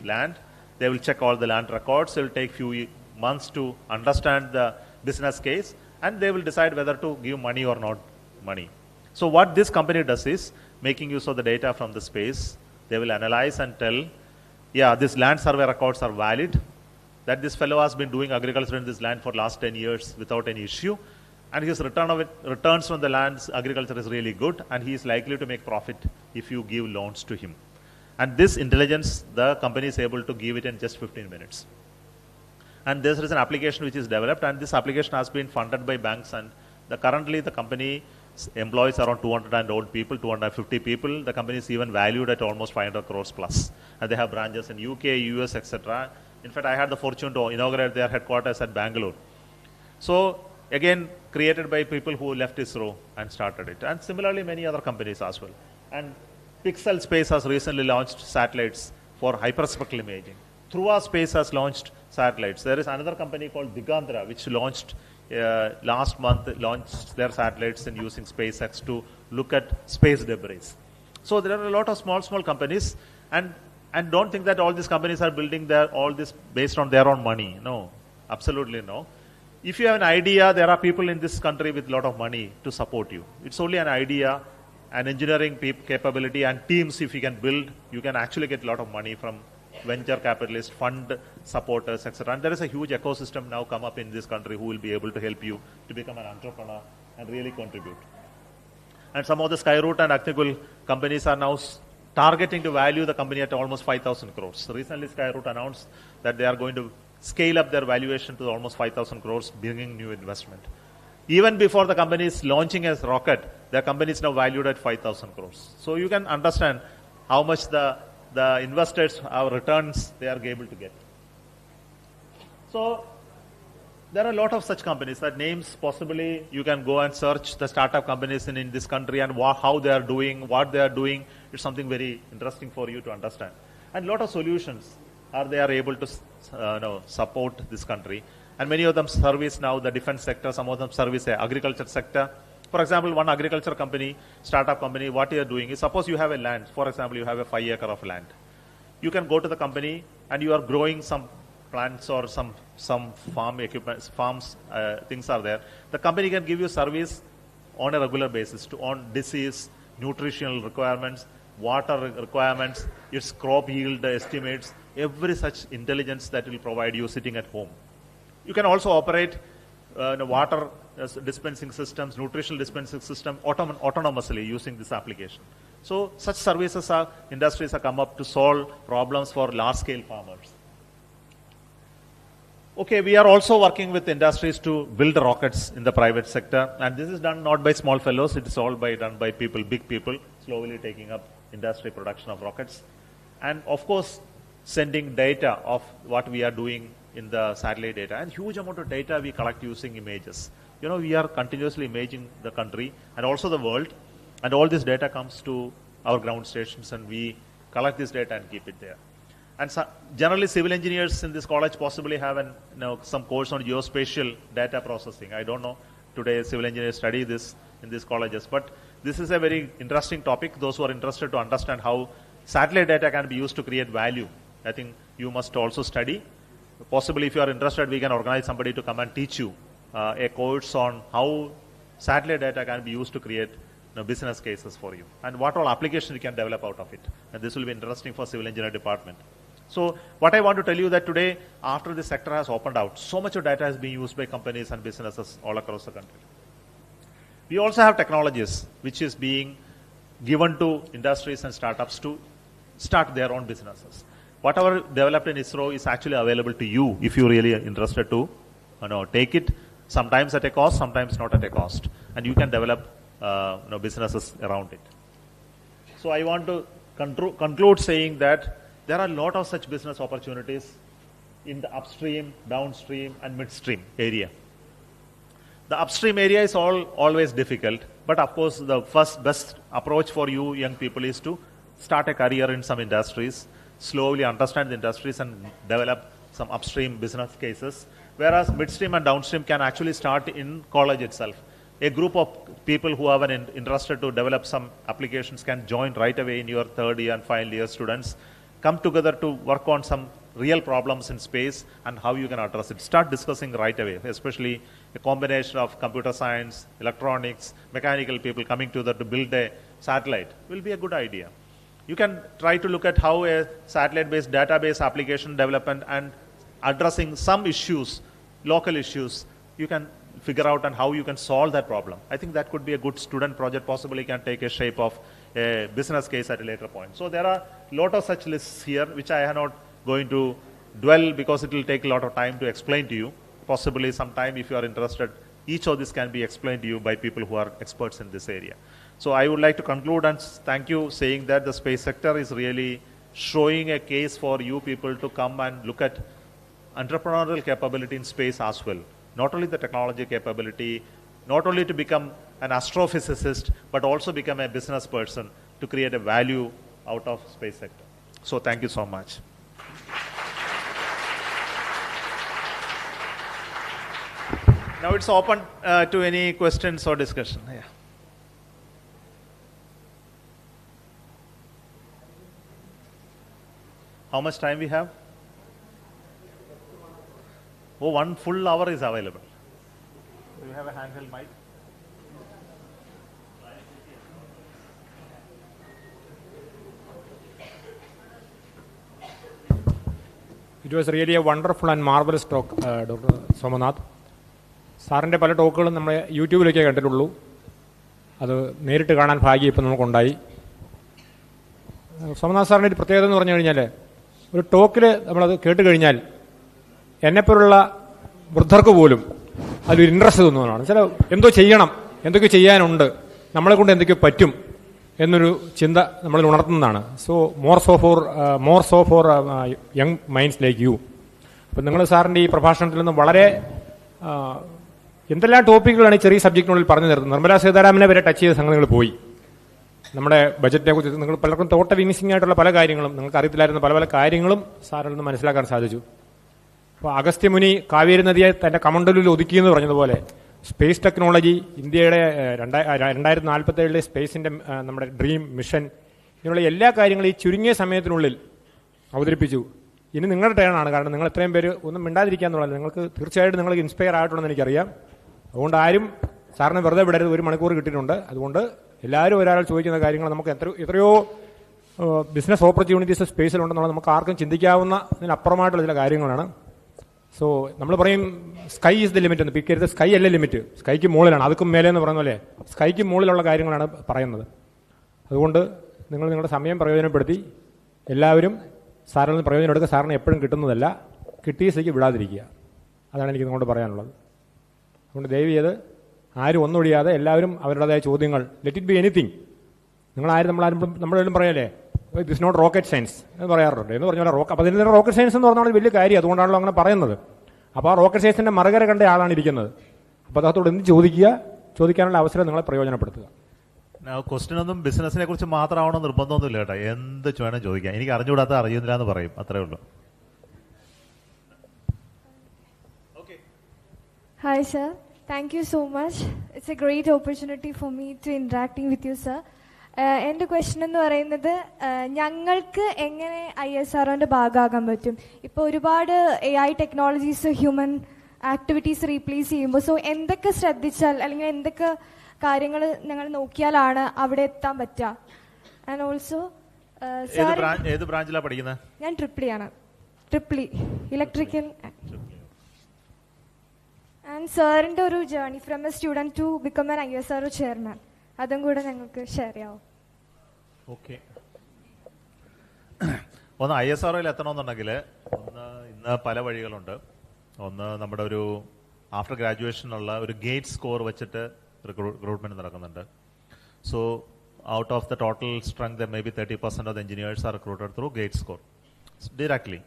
land. They will check all the land records. It will take few months to understand the business case, and they will decide whether to give money or not money. So what this company does is making use of the data from the space. They will analyze and tell, yeah, this land survey records are valid, that this fellow has been doing agriculture in this land for last 10 years without any issue, and his returns from the land's agriculture is really good, and he is likely to make profit if you give loans to him. And this intelligence, the company is able to give it in just 15 minutes. And there is an application which is developed, and this application has been funded by banks, and currently the company employs around 250 people. The company is even valued at almost 500 crores plus. And they have branches in UK, US, etc. In fact, I had the fortune to inaugurate their headquarters at Bangalore. So again, created by people who left ISRO and started it. And similarly, many other companies as well. And Pixel Space has recently launched satellites for hyperspectral imaging. Dhruva Space has launched satellites. There is another company called Digantra, which launched last month, launched their satellites in using SpaceX to look at space debris. So there are a lot of small companies, and don't think that all these companies are building all this based on their own money. No, absolutely no. If you have an idea, there are people in this country with a lot of money to support you. It's only an idea, an engineering capability, and teams if you can build, you can actually get a lot of money from venture capitalists, fund supporters, etc. And there is a huge ecosystem now come up in this country who will be able to help you to become an entrepreneur and really contribute. And some of the Skyroot and Agnikul companies are now targeting to value the company at almost 5,000 crores. So recently Skyroot announced that they are going to scale up their valuation to almost 5,000 crores, bringing new investment. Even before the company is launching a rocket, the company is now valued at 5,000 crores. So you can understand how much the investors, our returns, they are able to get. So there are a lot of such companies that names possibly you can go and search the startup companies in this country and how they are doing, what they are doing. It's something very interesting for you to understand. And a lot of solutions they are able to support this country. And many of them service now the defense sector, some of them service the agriculture sector. For example, one agriculture company, startup company, what you are doing is, suppose you have a land, for example, you have a 5 acre of land. You can go to the company and you are growing some plants or some farm equipment, things are there. The company can give you service on a regular basis on disease, nutritional requirements, water requirements, its crop yield estimates, every such intelligence that will provide you sitting at home. You can also operate water dispensing systems, nutritional dispensing system autonomously using this application. So such services industries have come up to solve problems for large-scale farmers. Okay, we are also working with industries to build rockets in the private sector, and this is done not by small fellows, it is all done by people, big people, slowly taking up industry production of rockets. And of course, sending data of what we are doing in the satellite data, and huge amount of data we collect using images. We are continuously imaging the country and also the world, and all this data comes to our ground stations, and we collect this data and keep it there. And generally, civil engineers in this college possibly have some course on geospatial data processing. I don't know. Today, civil engineers study this in these colleges, but this is a very interesting topic. Those who are interested to understand how satellite data can be used to create value, I think you must also study. Possibly, if you are interested, we can organize somebody to come and teach you a course on how satellite data can be used to create business cases for you, and what all applications you can develop out of it. And this will be interesting for civil engineer department. So what I want to tell you that today, after this sector has opened out, so much of data is being used by companies and businesses all across the country. We also have technologies which is being given to industries and startups to start their own businesses. Whatever developed in ISRO is actually available to you if you're really interested to take it, sometimes at a cost, sometimes not at a cost. And you can develop businesses around it. So I want to conclude saying that there are a lot of such business opportunities in the upstream, downstream, and midstream area. The upstream area is always difficult, but of course the first best approach for you young people is to start a career in some industries, slowly understand the industries and develop some upstream business cases, whereas midstream and downstream can actually start in college itself. A group of people who are interested to develop some applications can join right away in your third year and final year students, come together to work on some real problems in space and how you can address it. Start discussing right away, especially a combination of computer science, electronics, mechanical people coming together to build a satellite will be a good idea. You can try to look at how a satellite-based database application development and addressing some issues, local issues, you can figure out and how you can solve that problem. I think that could be a good student project, possibly can take a shape of a business case at a later point. So there are a lot of such lists here, which I am not going to dwell because it will take a lot of time to explain to you. Possibly sometime if you are interested, each of this can be explained to you by people who are experts in this area. So I would like to conclude and thank you, saying that the space sector is really showing a case for you people to come and look at entrepreneurial capability in space as well. Not only the technology capability, not only to become an astrophysicist, but also become a business person to create a value out of space sector. So thank you so much. Now it's open to any questions or discussion. Yeah. How much time we have? Oh, 1 full hour is available. Do you have a handheld mic? It was really a wonderful and marvelous talk, Dr. Somanath. സാറിൻ്റെ പല ടോക്കുകളും നമ്മൾ യൂട്യൂബിലൊക്കെ കണ്ടിട്ടുള്ളൂ. അത് നേരിട്ട് കാണാൻ ഭാഗ്യം ഇപ്പം നമുക്കുണ്ടായി. സോമനാഥ് സാറിൻ്റെ ഒരു പ്രത്യേകത എന്ന് പറഞ്ഞു കഴിഞ്ഞാൽ, ഒരു ടോക്കിൽ നമ്മളത് കേട്ട് കഴിഞ്ഞാൽ എന്നെപ്പോലുള്ള വൃദ്ധർക്ക് പോലും അതിലൊരു ഇൻട്രസ്റ്റ് തോന്നുന്നതാണ്. ചില എന്തോ ചെയ്യണം, എന്തൊക്കെ ചെയ്യാനുണ്ട്, നമ്മളെ കൊണ്ട് എന്തൊക്കെ പറ്റും എന്നൊരു ചിന്ത നമ്മളിൽ ഉണർത്തുന്നതാണ്. So more so for young minds like you. അപ്പം നിങ്ങൾ സാറിൻ്റെ ഈ പ്രഭാഷണത്തിൽ നിന്ന് വളരെ എന്തെല്ലാം ടോപ്പിക്കുകളാണ് ഈ ചെറിയ സബ്ജക്റ്റിനുള്ളിൽ പറഞ്ഞു തരുന്നത്. നിർമ്മലാ സീതാരാമനെ വരെ ടച്ച് ചെയ്ത സംഘടനകൾ പോയി. നമ്മുടെ ബജറ്റിനെ കുറിച്ച് നിങ്ങൾ പലർക്കും തോട്ട വിനിസിംഗ് ആയിട്ടുള്ള പല കാര്യങ്ങളും, നിങ്ങൾക്ക് അറിയത്തില്ലായിരുന്ന പല പല കാര്യങ്ങളും സാറിൽ നിന്ന് മനസ്സിലാക്കാൻ സാധിച്ചു. അപ്പോൾ അഗസ്ത്യമുനി കാവേരി നദിയെ തന്റെ കമണ്ടലിൽ ഒതുക്കിയെന്ന് പറഞ്ഞതുപോലെ സ്പേസ് ടെക്നോളജി, ഇന്ത്യയുടെ 2047 സ്പേസിന്റെ നമ്മുടെ ഡ്രീം മിഷൻ, ഇതിനുള്ള എല്ലാ കാര്യങ്ങളും ഈ ചുരുങ്ങിയ സമയത്തിനുള്ളിൽ അവതരിപ്പിച്ചു. ഇനി നിങ്ങളുടെ ടേണാണ്. കാരണം നിങ്ങൾ എത്രയും പേര് ഒന്നും മിണ്ടാതിരിക്കാന്നുള്ളത് നിങ്ങൾക്ക് തീർച്ചയായിട്ടും നിങ്ങൾക്ക് ഇൻസ്പയർ ആയിട്ടുണ്ടെന്ന് എനിക്കറിയാം. അതുകൊണ്ട് ആരും സാറിന് വെറുതെ വിടരുത്. 1 മണിക്കൂർ കിട്ടിയിട്ടുണ്ട്. അതുകൊണ്ട് എല്ലാവരും ഒരാൾ ചോദിക്കുന്ന കാര്യങ്ങൾ നമുക്ക് എത്രയോ ബിസിനസ് ഓപ്പർച്യൂണിറ്റീസ് സ്പേസിലുണ്ടെന്നുള്ളത് നമുക്ക് ആർക്കും ചിന്തിക്കാവുന്നതിനപ്പുറമായിട്ടുള്ള ചില കാര്യങ്ങളാണ്. സോ നമ്മൾ പറയും സ്കൈ ഈസ് ദ ലിമിറ്റ് എന്ന്. പിക്കരുത്, സ്കൈ അല്ല ലിമിറ്റ്, സ്കൈക്ക് മുകളിലാണ്, അതുക്കും മേലെ എന്ന് പറയുന്ന പോലെ സ്കൈക്ക് മുകളിലുള്ള കാര്യങ്ങളാണ് പറയുന്നത്. അതുകൊണ്ട് നിങ്ങൾ നിങ്ങളുടെ സമയം പ്രയോജനപ്പെടുത്തി എല്ലാവരും സാറിൽ നിന്ന് പ്രയോജനം എടുക്കുക. സാറിന് എപ്പോഴും കിട്ടുന്നതല്ല, കിട്ടിയ സ്ഥിതിക്ക് വിടാതിരിക്കുക. അതാണ് എനിക്ക് നിങ്ങളോട് പറയാനുള്ളത്. അതുകൊണ്ട് ദയവ് ചെയ്ത് ആരും ഒന്നൊഴിയാതെ എല്ലാവരും അവരുടേതായ ചോദ്യങ്ങൾ, ലെറ്റ് ഇറ്റ് ബി എനിത്തിങ്. നമ്മളെല്ലാം പറയല്ലേ ദിസ് നോട്ട് റോക്കറ്റ് സയൻസ് എന്ന് പറയാറുണ്ട്. എന്ന് പറഞ്ഞാൽ അപ്പോൾ അതിന് റോക്കറ്റ് സയൻസ് എന്ന് പറഞ്ഞാൽ വലിയ കാര്യം, അതുകൊണ്ടാണല്ലോ അങ്ങനെ പറയുന്നത്. അപ്പോൾ ആ റോക്കറ്റ് സയൻസിന്റെ മറുകര കണ്ട ആളാണ് ഇരിക്കുന്നത്. അപ്പോൾ അദ്ദേഹത്തോട് എന്ത് ചോദിക്കാനുള്ള അവസരം നിങ്ങളെ പ്രയോജനപ്പെടുത്തുക. ക്വസ്റ്റ്യൻ ഒന്നും ബിസിനസിനെ കുറിച്ച് മാത്രമാവണം നിർബന്ധമൊന്നുമില്ല കേട്ടോ. എന്ത് വേണം ചോദിക്കാം. എനിക്ക് അറിഞ്ഞുകൂടാത്ത അറിയുന്നില്ല എന്ന് പറയും, അത്രേ ഉള്ളൂ. Hi sir, thank you so much. It's a great opportunity for me to interacting with you sir. എൻ്റെ ക്വസ്റ്റ്യൻ എന്ന് പറയുന്നത്, ഞങ്ങൾക്ക് എങ്ങനെ ISROന്റെ ഭാഗമാകാൻ പറ്റും? ഇപ്പോൾ ഒരുപാട് AI technologies human activities replace ചെയ്യുമ്പോൾ, സോ എന്തൊക്കെ ശ്രദ്ധിച്ചാൽ അല്ലെങ്കിൽ എന്തൊക്കെ കാര്യങ്ങൾ ഞങ്ങൾ നോക്കിയാലാണ് അവിടെ എത്താൻ പറ്റുക? ആൻഡ് ഓൾസോ ഏത് ബ്രാഞ്ചിലാണ് പഠിക്കുന്നത്? ഞാൻ ട്രിപ്പിളി ആണ്, ട്രിപ്പിളി ഇലക്ട്രിക്കൽ. ആൻഡ് സാറിൻ്റെ ഒരു journey from a student to become an ISRO chairman, അതും കൂടെ ഞങ്ങൾക്ക് ഷെയർ ചെയ്യാമോ? ഓക്കെ. ഒന്ന് ISROയിൽ എത്തണമെന്നുണ്ടെങ്കിൽ ഇന്ന് പല വഴികളുണ്ട്. ഒന്ന് നമ്മുടെ ഒരു ആഫ്റ്റർ ഗ്രാജുവേഷനുള്ള ഒരു ഗേറ്റ് സ്കോർ വെച്ചിട്ട് റിക്രൂട്ട്മെന്റ് നടക്കുന്നുണ്ട്. So out of the total strength maybe 30% of the engineers are recruited through gate score directly.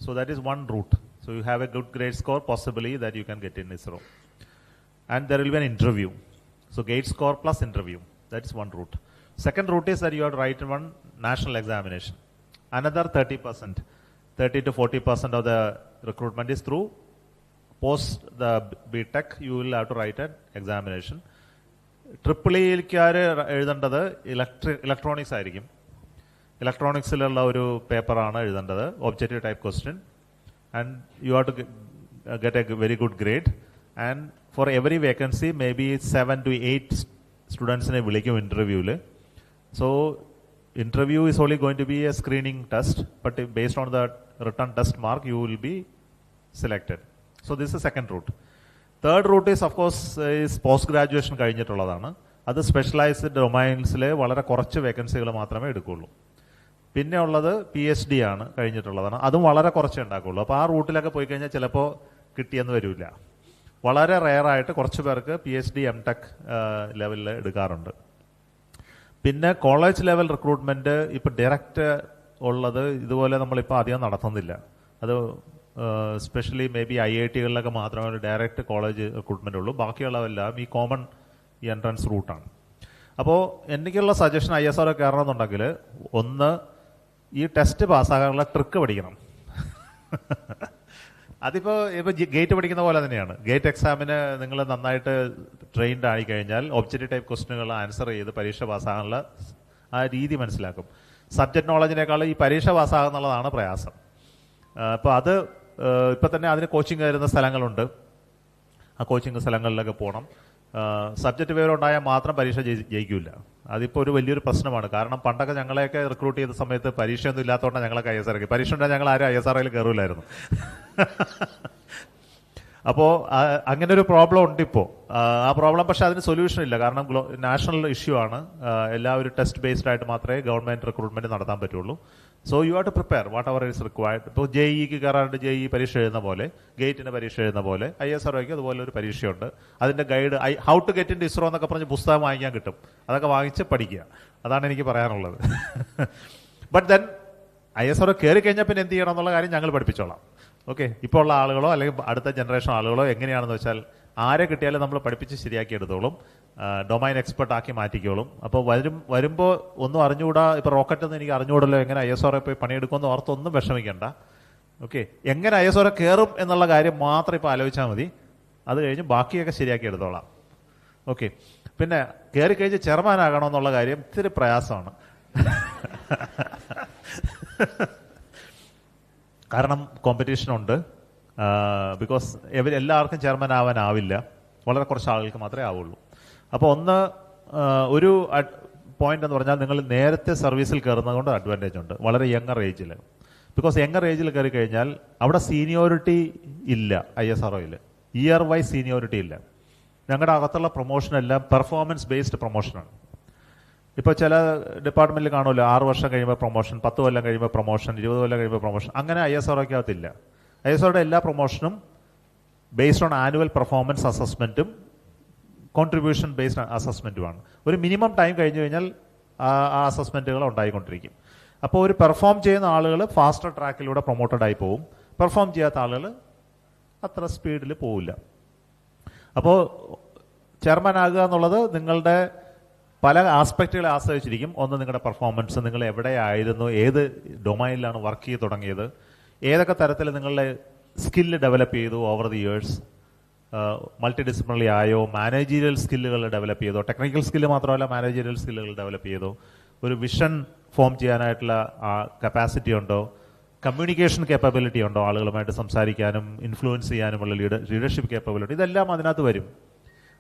So that is one route. So you have a good grade score, possibly that you can get in ISRO. And there will be an interview. So gate score plus interview. That is one route. Second route is that you have to write one national examination. Another 30%, 30 to 40% of the recruitment is through post the BTech. You will have to write an examination. ട്രിപ്പിളിക്കാർ എഴുതേണ്ടത് electronics ആയിരിക്കും. ഇലക്ട്രോണിക്സിലുള്ള ഒരു പേപ്പറാണ് എഴുതേണ്ടത്, objective type question. And you have to get a very good grade. And for every vacancy maybe 7 to 8 സ്റ്റുഡൻസിനെ വിളിക്കും ഇന്റർവ്യൂവിൽ. So interview is only going to be a screening test, but based on the written test mark you will be selected. So this is second route. Third route is of course is post graduation കഴിഞ്ഞിട്ടുള്ളതാണ്. അത് specialised ഡൊമൈൻസിൽ വളരെ കുറച്ച് വേക്കൻസികൾ മാത്രമേ എടുക്കുള്ളൂ. പിന്നെ ഉള്ളത് PhD ആണ്, കഴിഞ്ഞിട്ടുള്ളതാണ്. അതും വളരെ കുറച്ചേ ഉണ്ടാക്കുള്ളൂ. അപ്പോൾ ആ റൂട്ടിലൊക്കെ പോയി കഴിഞ്ഞാൽ ചിലപ്പോൾ കിട്ടിയെന്ന് വരില്ല. വളരെ റെയറായിട്ട് കുറച്ച് പേർക്ക് PhD MTech ലെവലിൽ എടുക്കാറുണ്ട്. പിന്നെ കോളേജ് ലെവൽ റിക്രൂട്ട്മെന്റ് ഇപ്പം ഡയറക്റ്റ് ഉള്ളത് ഇതുപോലെ നമ്മളിപ്പോൾ അധികം നടത്തുന്നില്ല. അത് സ്പെഷ്യലി maybe IIT-കളിലൊക്കെ മാത്രമേ ഡയറക്റ്റ് കോളേജ് റിക്രൂട്ട്മെന്റ് ഉള്ളൂ. ബാക്കിയുള്ളതെല്ലാം ഈ കോമൺ ഈ എൻട്രൻസ് റൂട്ടാണ്. അപ്പോൾ എനിക്കുള്ള സജഷൻ ISRO കയറണമെന്നുണ്ടെങ്കിൽ ഒന്ന് ഈ ടെസ്റ്റ് പാസ്സാകാനുള്ള ട്രിക്ക് പഠിക്കണം. ഇപ്പോൾ ഗേറ്റ് പഠിക്കുന്ന പോലെ തന്നെയാണ്. ഗേറ്റ് എക്സാമിന് നിങ്ങൾ നന്നായിട്ട് ട്രെയിൻഡ് ആയിക്കഴിഞ്ഞാൽ ഒബ്ജക്റ്റീവ് ടൈപ്പ് ക്വസ്റ്റ്യനുകൾ ആൻസർ ചെയ്ത് പരീക്ഷ പാസ്സാകാനുള്ള ആ രീതി മനസ്സിലാക്കും. സബ്ജക്ട് നോളജിനേക്കാൾ ഈ പരീക്ഷ പാസ്സാകുന്നുള്ളതാണ് പ്രയാസം. അപ്പോൾ അത് ഇപ്പം തന്നെ അതിന് കോച്ചിങ് തരുന്ന സ്ഥലങ്ങളുണ്ട്. ആ കോച്ചിങ് സ്ഥലങ്ങളിലൊക്കെ പോകണം. സബ്ജക്റ്റ് വിവരം ഉണ്ടായാൽ മാത്രം പരീക്ഷ ജയിക്കില്ല. അതിപ്പോൾ ഒരു വലിയൊരു പ്രശ്നമാണ്. കാരണം പണ്ടൊക്കെ ഞങ്ങളെയൊക്കെ റിക്രൂട്ട് ചെയ്ത സമയത്ത് പരീക്ഷയൊന്നും ഇല്ലാത്തതുകൊണ്ടാണ് ഞങ്ങളൊക്കെ ISRO. പരീക്ഷ ഉണ്ടായാൽ ഞങ്ങൾ ആരും ISROയിൽ കയറില്ലായിരുന്നു. അപ്പോൾ അങ്ങനെ ഒരു പ്രോബ്ലം ഉണ്ട് ഇപ്പോൾ. ആ പ്രോബ്ലം പക്ഷെ അതിന് സൊല്യൂഷൻ ഇല്ല. കാരണം നാഷണൽ ഇഷ്യൂ ആണ്. എല്ലാവരും ടെസ്റ്റ് ബേസ്ഡ് ആയിട്ട് മാത്രമേ ഗവൺമെന്റ് റിക്രൂട്ട്മെന്റ് നടത്താൻ പറ്റുള്ളൂ. So you have to prepare whatever is required. ഇപ്പോൾ JEEക്ക് കയറാണ്ട് JEE പരീക്ഷ എഴുതുന്ന പോലെ, ഗേറ്റിന് പരീക്ഷ എഴുതുന്ന പോലെ ISROയ്ക്ക് അതുപോലെ ഒരു പരീക്ഷയുണ്ട്. അതിന്റെ guide how to get in ISRO എന്നൊക്കെ പറഞ്ഞ് പുസ്തകം വാങ്ങിക്കാൻ കിട്ടും. അതൊക്കെ വാങ്ങിച്ച് പഠിക്കുക. അതാണ് എനിക്ക് പറയാനുള്ളത്. ബട്ട് ദെൻ ISRO കയറി കഴിഞ്ഞാൽ പിന്നെ എന്ത് ചെയ്യണം എന്നുള്ള കാര്യം ഞങ്ങൾ പഠിപ്പിച്ചോളാം. ഓക്കെ, ഇപ്പോൾ ഉള്ള ആളുകളോ അല്ലെങ്കിൽ അടുത്ത ജനറേഷൻ ആളുകളോ എങ്ങനെയാണെന്ന് വെച്ചാൽ ആരെ കിട്ടിയാലും നമ്മൾ പഠിപ്പിച്ച് ശരിയാക്കി എടുത്തോളും, ഡൊമൈൻ എക്സ്പെർട്ട് ആക്കി മാറ്റിക്കോളും. അപ്പോൾ വരുമ്പോൾ ഒന്നും അറിഞ്ഞുകൂടാ, ഇപ്പോൾ റോക്കറ്റ് എന്ന് എനിക്ക് അറിഞ്ഞുകൂടല്ലോ, എങ്ങനെ ISRO പോയി പണിയെടുക്കുമെന്ന് ഓർത്തൊന്നും വിഷമിക്കണ്ട. ഓക്കെ, എങ്ങനെ ISRO കയറും എന്നുള്ള കാര്യം മാത്രം ഇപ്പോൾ ആലോചിച്ചാൽ മതി. അത് കഴിഞ്ഞ് ബാക്കിയൊക്കെ ശരിയാക്കി എടുത്തോളാം. ഓക്കെ, പിന്നെ കയറി കഴിഞ്ഞ് ചെയർമാൻ ആകണമെന്നുള്ള കാര്യം ഇത്തിരി പ്രയാസമാണ്. കാരണം കോമ്പറ്റീഷൻ ഉണ്ട്. ബിക്കോസ് എല്ലാവർക്കും ചെയർമാൻ ആവാനാവില്ല, വളരെ കുറച്ച് ആളുകൾക്ക് മാത്രമേ ആവുള്ളൂ. അപ്പോൾ ഒരു പോയിന്റ് എന്ന് പറഞ്ഞാൽ നിങ്ങൾ നേരത്തെ സർവീസിൽ കയറുന്നത് കൊണ്ട് അഡ്വാൻറ്റേജ് ഉണ്ട്, വളരെ യങ്ങർ ഏജിൽ. ബിക്കോസ് യങ്ങർ ഏജിൽ കയറി കഴിഞ്ഞാൽ അവിടെ സീനിയോറിറ്റി ഇല്ല. ISROയിൽ ഇയർ വൈസ് സീനിയോറിറ്റി ഇല്ല. ഞങ്ങളുടെ അകത്തുള്ള പ്രൊമോഷനെല്ലാം പെർഫോമൻസ് ബേസ്ഡ് പ്രൊമോഷനാണ്. ഇപ്പോൾ ചില ഡിപ്പാർട്ട്മെന്റിൽ കാണുമല്ലോ 6 വർഷം കഴിയുമ്പോൾ പ്രൊമോഷൻ, 10 കൊല്ലം കഴിയുമ്പോൾ പ്രൊമോഷൻ, 20 കൊല്ലം കഴിയുമ്പോൾ പ്രൊമോഷൻ. അങ്ങനെ ISROയ്ക്കകത്തില്ല. ISROയുടെ എല്ലാ പ്രൊമോഷനും ബേസ്ഡ് ഓൺ ആനുവൽ പെർഫോമൻസ് അസസ്മെന്റും കോൺട്രിബ്യൂഷൻ ബേസ്ഡ് അസസ്മെന്റുമാണ്. ഒരു മിനിമം ടൈം കഴിഞ്ഞു കഴിഞ്ഞാൽ ആ അസസ്മെന്റുകൾ ഉണ്ടായിക്കൊണ്ടിരിക്കും. അപ്പോൾ ഒരു പെർഫോം ചെയ്യുന്ന ആളുകൾ ഫാസ്റ്റർ ട്രാക്കിലൂടെ പ്രൊമോട്ടഡ് ആയി പോകും, പെർഫോം ചെയ്യാത്ത ആളുകൾ അത്ര സ്പീഡിൽ പോവില്ല. അപ്പോൾ ചെയർമാൻ ആകുക എന്നുള്ളത് നിങ്ങളുടെ പല ആസ്പെക്റ്റുകളെ ആശ്രയിച്ചിരിക്കും. ഒന്ന് നിങ്ങളുടെ പെർഫോമൻസ്, നിങ്ങൾ എവിടെയായിരുന്നു, ഏത് ഡൊമൈനിലാണ് വർക്ക് ചെയ്ത് തുടങ്ങിയത്, ഏതൊക്കെ തരത്തിൽ നിങ്ങളുടെ സ്കില്ല് ഡെവലപ്പ് ചെയ്തു over the years, multi disciplinary ആയോ, മാനേജീരിയൽ സ്കില്ലുകൾ ഡെവലപ്പ് ചെയ്തോ, ടെക്നിക്കൽ സ്കില്ല് മാത്രമല്ല മാനേജീരിയൽ സ്കില്ലുകൾ ഡെവലപ്പ് ചെയ്തോ, ഒരു വിഷൻ ഫോം ചെയ്യാനായിട്ടുള്ള കപ്പാസിറ്റി ഉണ്ടോ, കമ്മ്യൂണിക്കേഷൻ കേപ്പബിലിറ്റി ഉണ്ടോ, ആളുകളുമായിട്ട് സംസാരിക്കാനും ഇൻഫ്ലുവൻസ് ചെയ്യാനുമുള്ള ലീഡർഷിപ്പ് കേപ്പബിലിറ്റി, ഇതെല്ലാം അതിനകത്ത് വരും.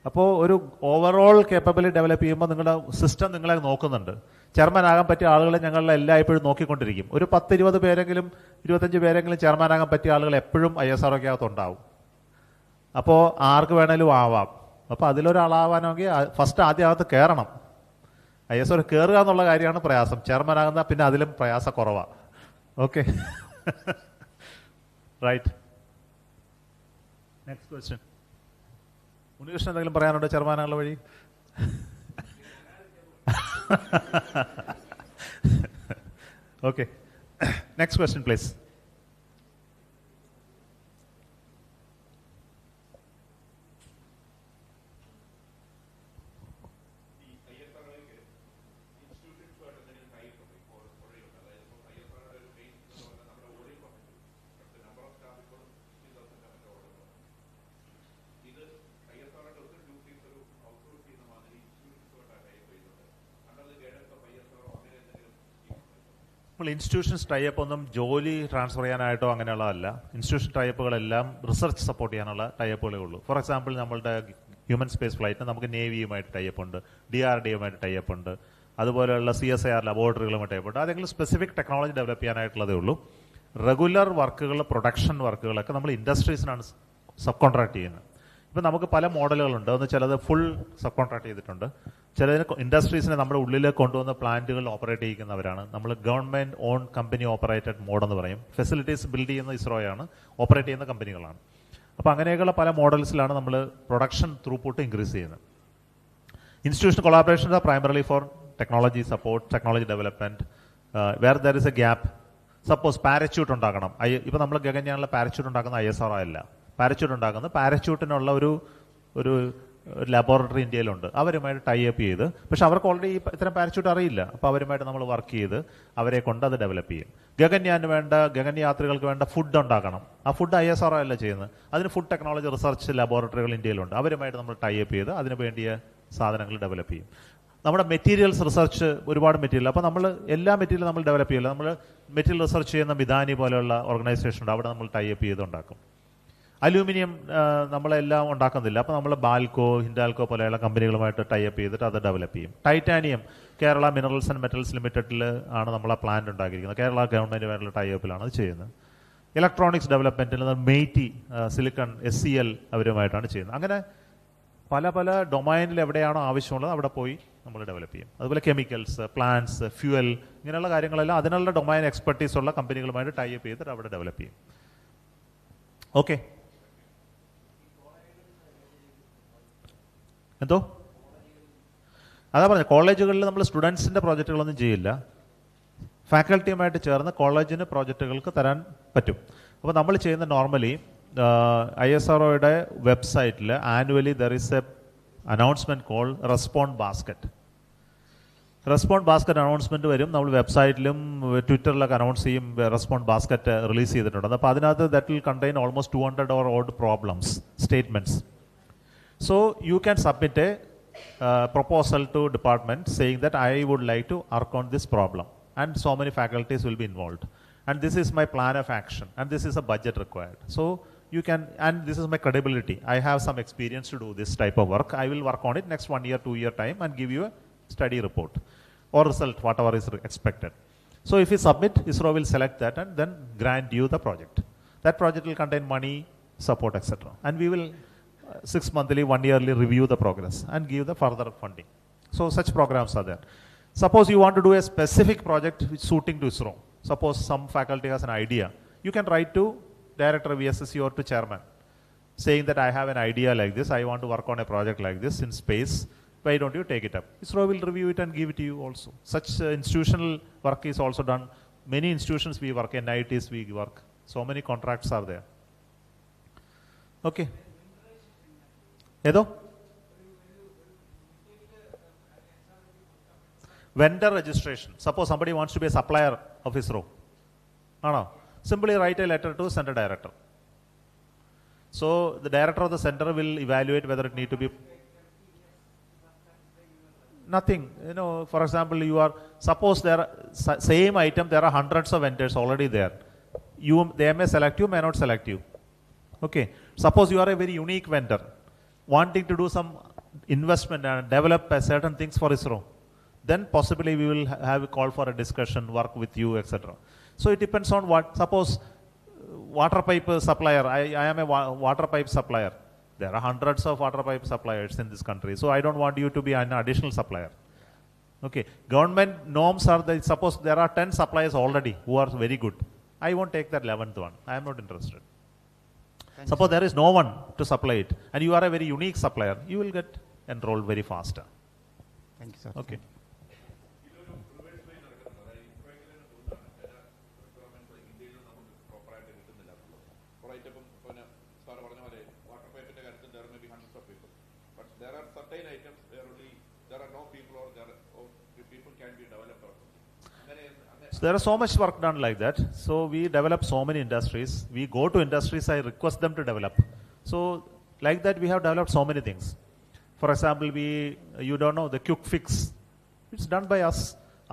അപ്പോൾ ഒരു ഓവറോൾ കേപ്പബിലിറ്റി ഡെവലപ്പ് ചെയ്യുമ്പോൾ നിങ്ങളുടെ സിസ്റ്റം നിങ്ങളെ നോക്കുന്നുണ്ട്. ചെയർമാൻ ആകാൻ പറ്റിയ ആളുകളെ ഞങ്ങൾ എല്ലായ്പ്പോഴും നോക്കിക്കൊണ്ടിരിക്കും. ഒരു 10-20 പേരെങ്കിലും 25 പേരെങ്കിലും ചെയർമാൻ ആകാൻ പറ്റിയ ആളുകൾ എപ്പോഴും ISROയ്ക്കകത്തുണ്ടാവും. അപ്പോൾ ആർക്ക് വേണേലും ആവാം. അപ്പോൾ അതിലൊരാളാവാനെങ്കിൽ ഫസ്റ്റ് ആദ്യം അകത്ത് കയറണം. ISRO കയറുക എന്നുള്ള കാര്യമാണ് പ്രയാസം. ചെയർമാൻ ആകുന്ന പിന്നെ അതിലും പ്രയാസം കുറവാണ്. Okay, right. Next question. Unnikrishnan എന്തെങ്കിലും പറയാനുണ്ടോ ചെയർമാനുള്ള വഴി? Okay, next question please. നമ്മൾ ഇൻസ്റ്റിറ്റ്യൂഷൻസ് ടൈപ്പ് ഒന്നും ജോലി ട്രാൻസ്ഫർ ചെയ്യാനായിട്ടോ അങ്ങനെയുള്ളതല്ല. ഇൻസ്റ്റിറ്റ്യൂഷൻ ടൈപ്പുകളെല്ലാം റിസർച്ച് സപ്പോർട്ട് ചെയ്യാനുള്ള ടൈപ്പുകളേ ഉള്ളൂ. ഫോർ എക്സാമ്പിൾ, നമ്മളുടെ ഹ്യൂമൻ സ്പേസ് ഫ്ലൈറ്റിന് നമുക്ക് നേവിയുമായിട്ട് ടൈപ്പ് ഉണ്ട്, DRDOയുമായിട്ട് ടൈപ്പ് ഉണ്ട്, അതുപോലെയുള്ള CSIR ലബോറട്ടറികളുമായിട്ട് ടൈപ്പ് ഉണ്ട്. അതെങ്കിലും സ്പെസിഫിക് ടെക്നോളജി ഡെവലപ്പ് ചെയ്യാനായിട്ടുള്ളതേ ഉള്ളൂ. റെഗുലർ വർക്കുകൾ, പ്രൊഡക്ഷൻ വർക്കുകളൊക്കെ നമ്മൾ ഇൻഡസ്ട്രീസിനാണ് സബ് കോൺട്രാക്ട് ചെയ്യുന്നത്. ഇപ്പം നമുക്ക് പല മോഡലുകളുണ്ട്. ഒന്ന് ചിലത് ഫുൾ സബ് കോൺട്രാക്ട് ചെയ്തിട്ടുണ്ട്, ചിലതിന് ഇൻഡസ്ട്രീസിനെ നമ്മുടെ ഉള്ളിൽ കൊണ്ടുവന്ന് പ്ലാന്റുകൾ ഓപ്പറേറ്റ് ചെയ്യുന്നവരാണ്. നമ്മൾ government own company operated mode എന്ന് പറയും. ഫെസിലിറ്റീസ് ബിൽഡ് ചെയ്യുന്ന ISROയാണ്, ഓപ്പറേറ്റ് ചെയ്യുന്ന കമ്പനികളാണ്. അപ്പോൾ അങ്ങനെയൊക്കെയുള്ള പല മോഡൽസിലാണ് നമ്മൾ പ്രൊഡക്ഷൻ ത്രൂപുട്ട് ഇൻക്രീസ് ചെയ്യുന്നത്. Institution collaboration are primarily for technology support, technology development. Where there is a gap, suppose parachute ഉണ്ടാക്കണം. ഇപ്പം നമ്മൾ ഗഗൻയാനിലെ പാരച്യൂട്ട് ഉണ്ടാക്കുന്ന ISRO അല്ല. പാരച്യൂട്ട് ഉണ്ടാക്കുന്നത് പാരച്യൂട്ടിനുള്ള ഒരു ലബോറട്ടറി ഇന്ത്യയിലുണ്ട്. അവരുമായിട്ട് ടൈപ്പ് ചെയ്ത്, പക്ഷെ അവർക്ക് ഓൾറെഡി ഇത്തരം പാരച്യൂട്ട് അറിയില്ല. അപ്പോൾ അവരുമായിട്ട് നമ്മൾ വർക്ക് ചെയ്ത് അവരെ കൊണ്ട് അത് ഡെവലപ്പ് ചെയ്യും. ഗഗൻ യാത്രികൾക്ക് വേണ്ട ഫുഡ് ഉണ്ടാക്കണം. ആ ഫുഡ് ISRO അല്ല ചെയ്യുന്നത്. അതിന് ഫുഡ് ടെക്നോളജി റിസർച്ച് ലബോറട്ടറികൾ ഇന്ത്യയിലുണ്ട്. അവരുമായിട്ട് നമ്മൾ ടൈപ്പ് ചെയ്ത് അതിന് വേണ്ടിയ സാധനങ്ങൾ ഡെവലപ്പ് ചെയ്യും. നമ്മുടെ മെറ്റീരിയൽസ് റിസർച്ച് ഒരുപാട് മെറ്റീരിയൽ, അപ്പോൾ നമ്മൾ എല്ലാ മെറ്റീരിയലും നമ്മൾ ഡെവലപ്പ് ചെയ്യില്ല. നമ്മൾ മെറ്റീരിയൽ റിസർച്ച് ചെയ്യുന്ന മിതാനി പോലെയുള്ള ഓർഗനൈസേഷൻ ഉണ്ട്, അവിടെ നമ്മൾ ടൈപ്പ് ചെയ്ത് ഉണ്ടാക്കും. അലൂമിനിയം നമ്മളെല്ലാം ഉണ്ടാക്കുന്നില്ല. അപ്പോൾ നമ്മൾ ബാൽക്കോ, ഹിൻഡാൽക്കോ പോലെയുള്ള കമ്പനികളുമായിട്ട് ടൈപ്പ് ചെയ്തിട്ട് അത് ഡെവലപ്പ് ചെയ്യും. Titanium Kerala minerals and metals ലിമിറ്റഡിൽ ആണ് നമ്മൾ ആ പ്ലാന്റ് ഉണ്ടാക്കിയിരിക്കുന്നത്. കേരള ഗവൺമെൻറ്റുമായിട്ടുള്ള ടൈപ്പിലാണ് അത് ചെയ്യുന്നത്. ഇലക്ട്രോണിക്സ് ഡെവലപ്മെൻറ്റിൽ മെയ്റ്റി സിലിക്കൺ SCL അവരുമായിട്ടാണ് ചെയ്യുന്നത്. അങ്ങനെ പല പല ഡൊമൈനിൽ എവിടെയാണോ ആവശ്യമുള്ളത് അവിടെ പോയി നമ്മൾ ഡെവലപ്പ് ചെയ്യും. അതുപോലെ കെമിക്കൽസ്, പ്ലാന്റ്സ്, ഫ്യൂവൽ, ഇങ്ങനെയുള്ള കാര്യങ്ങളെല്ലാം അതിനുള്ള ഡൊമൈൻ എക്സ്പെർട്ടീസ് ഉള്ള കമ്പനികളുമായിട്ട് ടൈ അപ്പ് ചെയ്തിട്ട് അവിടെ ഡെവലപ്പ് ചെയ്യും. ഓക്കെ, എന്തോ അതാ പറഞ്ഞത്, കോളേജുകളിൽ നമ്മൾ സ്റ്റുഡൻസിൻ്റെ പ്രോജക്റ്റുകളൊന്നും ചെയ്യില്ല. ഫാക്കൽറ്റിയുമായിട്ട് ചേർന്ന് കോളേജിന് പ്രോജക്റ്റുകൾക്ക് തരാൻ പറ്റും. അപ്പോൾ നമ്മൾ ചെയ്യുന്ന നോർമലി ISROയുടെ വെബ്സൈറ്റിൽ annually there is A announcement call respond basket. Respond basket announcement വരും. നമ്മൾ വെബ്സൈറ്റിലും ട്വിറ്ററിലൊക്കെ അനൗൺസ് ചെയ്യും റെസ്പോണ്ട് ബാസ്ക്കറ്റ് റിലീസ് ചെയ്തിട്ടുണ്ട്. അപ്പോൾ അതിനകത്ത് that will contain almost 200 or odd problems, statements. So you can submit a proposal to department saying that I would like to work on this problem, and so many faculties will be involved, and this is my plan of action, and this is a budget required. So you can, and this is my credibility. I have some experience to do this type of work. I will work on it next 1 year, 2 year time and give you a study report or result, whatever is expected. So if you submit, ISRO will select that and then grant you the project. That project will contain money, support, etc. And we will 6 monthly, 1 yearly review the progress and give the further funding. So such programs are there. Suppose you want to do a specific project which suiting to ISRO. Suppose some faculty has an idea. You can write to Director of VSSC or to Chairman saying that I have an idea like this. I want to work on a project like this in space. Why don't you take it up? ISRO will review it and give it to you also. Such institutional work is also done. Many institutions we work, NITs we work. So many contracts are there. Okay. ഏതോ vendor registration. Suppose somebody wants to be a supplier of ISRO. No. Simply write a letter to center director. So the director of the center will evaluate whether it need to be. Nothing. For example, suppose there are same item, there are hundreds of vendors already there. They may select you, may not select you. Okay. Suppose you are a very unique vendor, wanting to do some investment and develop certain things for ISRO, then possibly we will have a call for a discussion, work with you, etc. So it depends on what. Suppose water pipe supplier, I am a water pipe supplier. There are hundreds of water pipe suppliers in this country, so I don't want you to be an additional supplier. Okay, government norms are that suppose there are 10 suppliers already who are very good. I won't take that 11th one. I am not interested. Suppose there is no one to supply it and you are a very unique supplier, you will get enrolled very faster. Thank you, sir. Okay. So there are so much work done like that. So we develop so many industries. We go to industries, I request them to develop. So like that we have developed so many things. For example, you don't know the quick fix. It's done by us.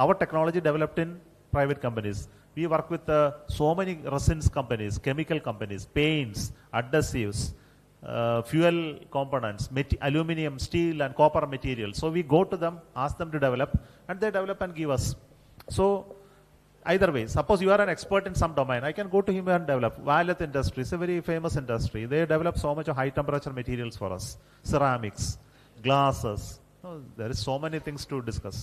Our technology developed in private companies. We work with so many resins companies, chemical companies, paints, adhesives, fuel components, aluminum, steel and copper materials. So we go to them, ask them to develop, and they develop and give us. So either way, suppose you are an expert in some domain, I can go to him and develop. Violet industry is a very famous industry. They develop so much high temperature materials for us. Ceramics, glasses. There is so many things to discuss.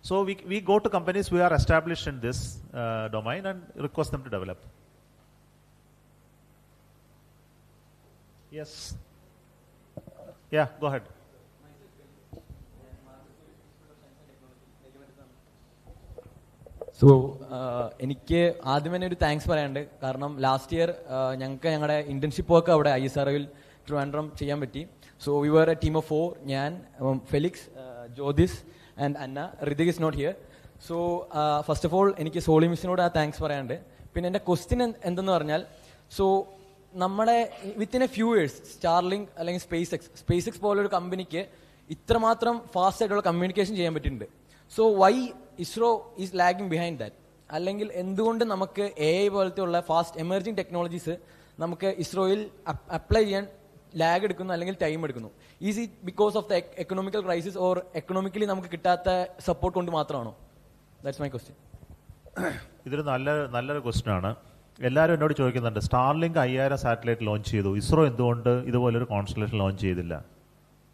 So we go to companies who are established in this domain and request them to develop. Yes. Yeah, go ahead. So എനിക്ക് ആദ്യം തന്നെ ഒരു thanks പറയാനുണ്ട്. കാരണം last year ഞങ്ങൾക്ക് ഞങ്ങളുടെ internship work അവിടെ ISROയിൽ ട്രിവാൻഡ്രം ചെയ്യാൻ പറ്റി. So we were a team of 4. ഞാൻ, Felix, Jyothis and Anna. Hrithik is not here. So first of all എനിക്ക് സോളി മിസ്സിനോട് ആ താങ്ക്സ് പറയാനുണ്ട്. പിന്നെ എൻ്റെ ക്വസ്റ്റ്യൻ എന്തെന്ന് പറഞ്ഞാൽ, സോ നമ്മുടെ within a few years Starlink അല്ലെങ്കിൽ സ്പേസ് എക്സ് പോലൊരു കമ്പനിക്ക് ഇത്രമാത്രം ഫാസ്റ്റ് ആയിട്ടുള്ള കമ്മ്യൂണിക്കേഷൻ ചെയ്യാൻ പറ്റിയിട്ടുണ്ട്. So why ISRO is lagging behind that? അല്ലെങ്കിൽ എന്തുകൊണ്ട് നമുക്ക് AI പോലത്തെ ഉള്ള ഫാസ്റ്റ് എമർജിങ് ടെക്നോളജീസ് നമുക്ക് ISROയിൽ അപ്ലൈ ചെയ്യാൻ ലാഗ് എടുക്കുന്നു അല്ലെങ്കിൽ ടൈം എടുക്കുന്നു? Is it because of the economical crisis or economically നമുക്ക് കിട്ടാത്ത സപ്പോർട്ട് കൊണ്ട് മാത്രമാണോ? That's my question. ഇതൊരു നല്ലൊരു ക്വസ്റ്റ്യൻ ആണ്. എല്ലാവരും എന്നോട് ചോദിക്കുന്നുണ്ട്, സ്റ്റാർലിങ്ക് 5000 സാറ്റലൈറ്റ് ലോഞ്ച് ചെയ്തു, ഇസ്രോ എന്തുകൊണ്ട് ഇതുപോലൊരു കോൺസ്റ്റലേഷൻ ലോഞ്ച് ചെയ്തില്ല?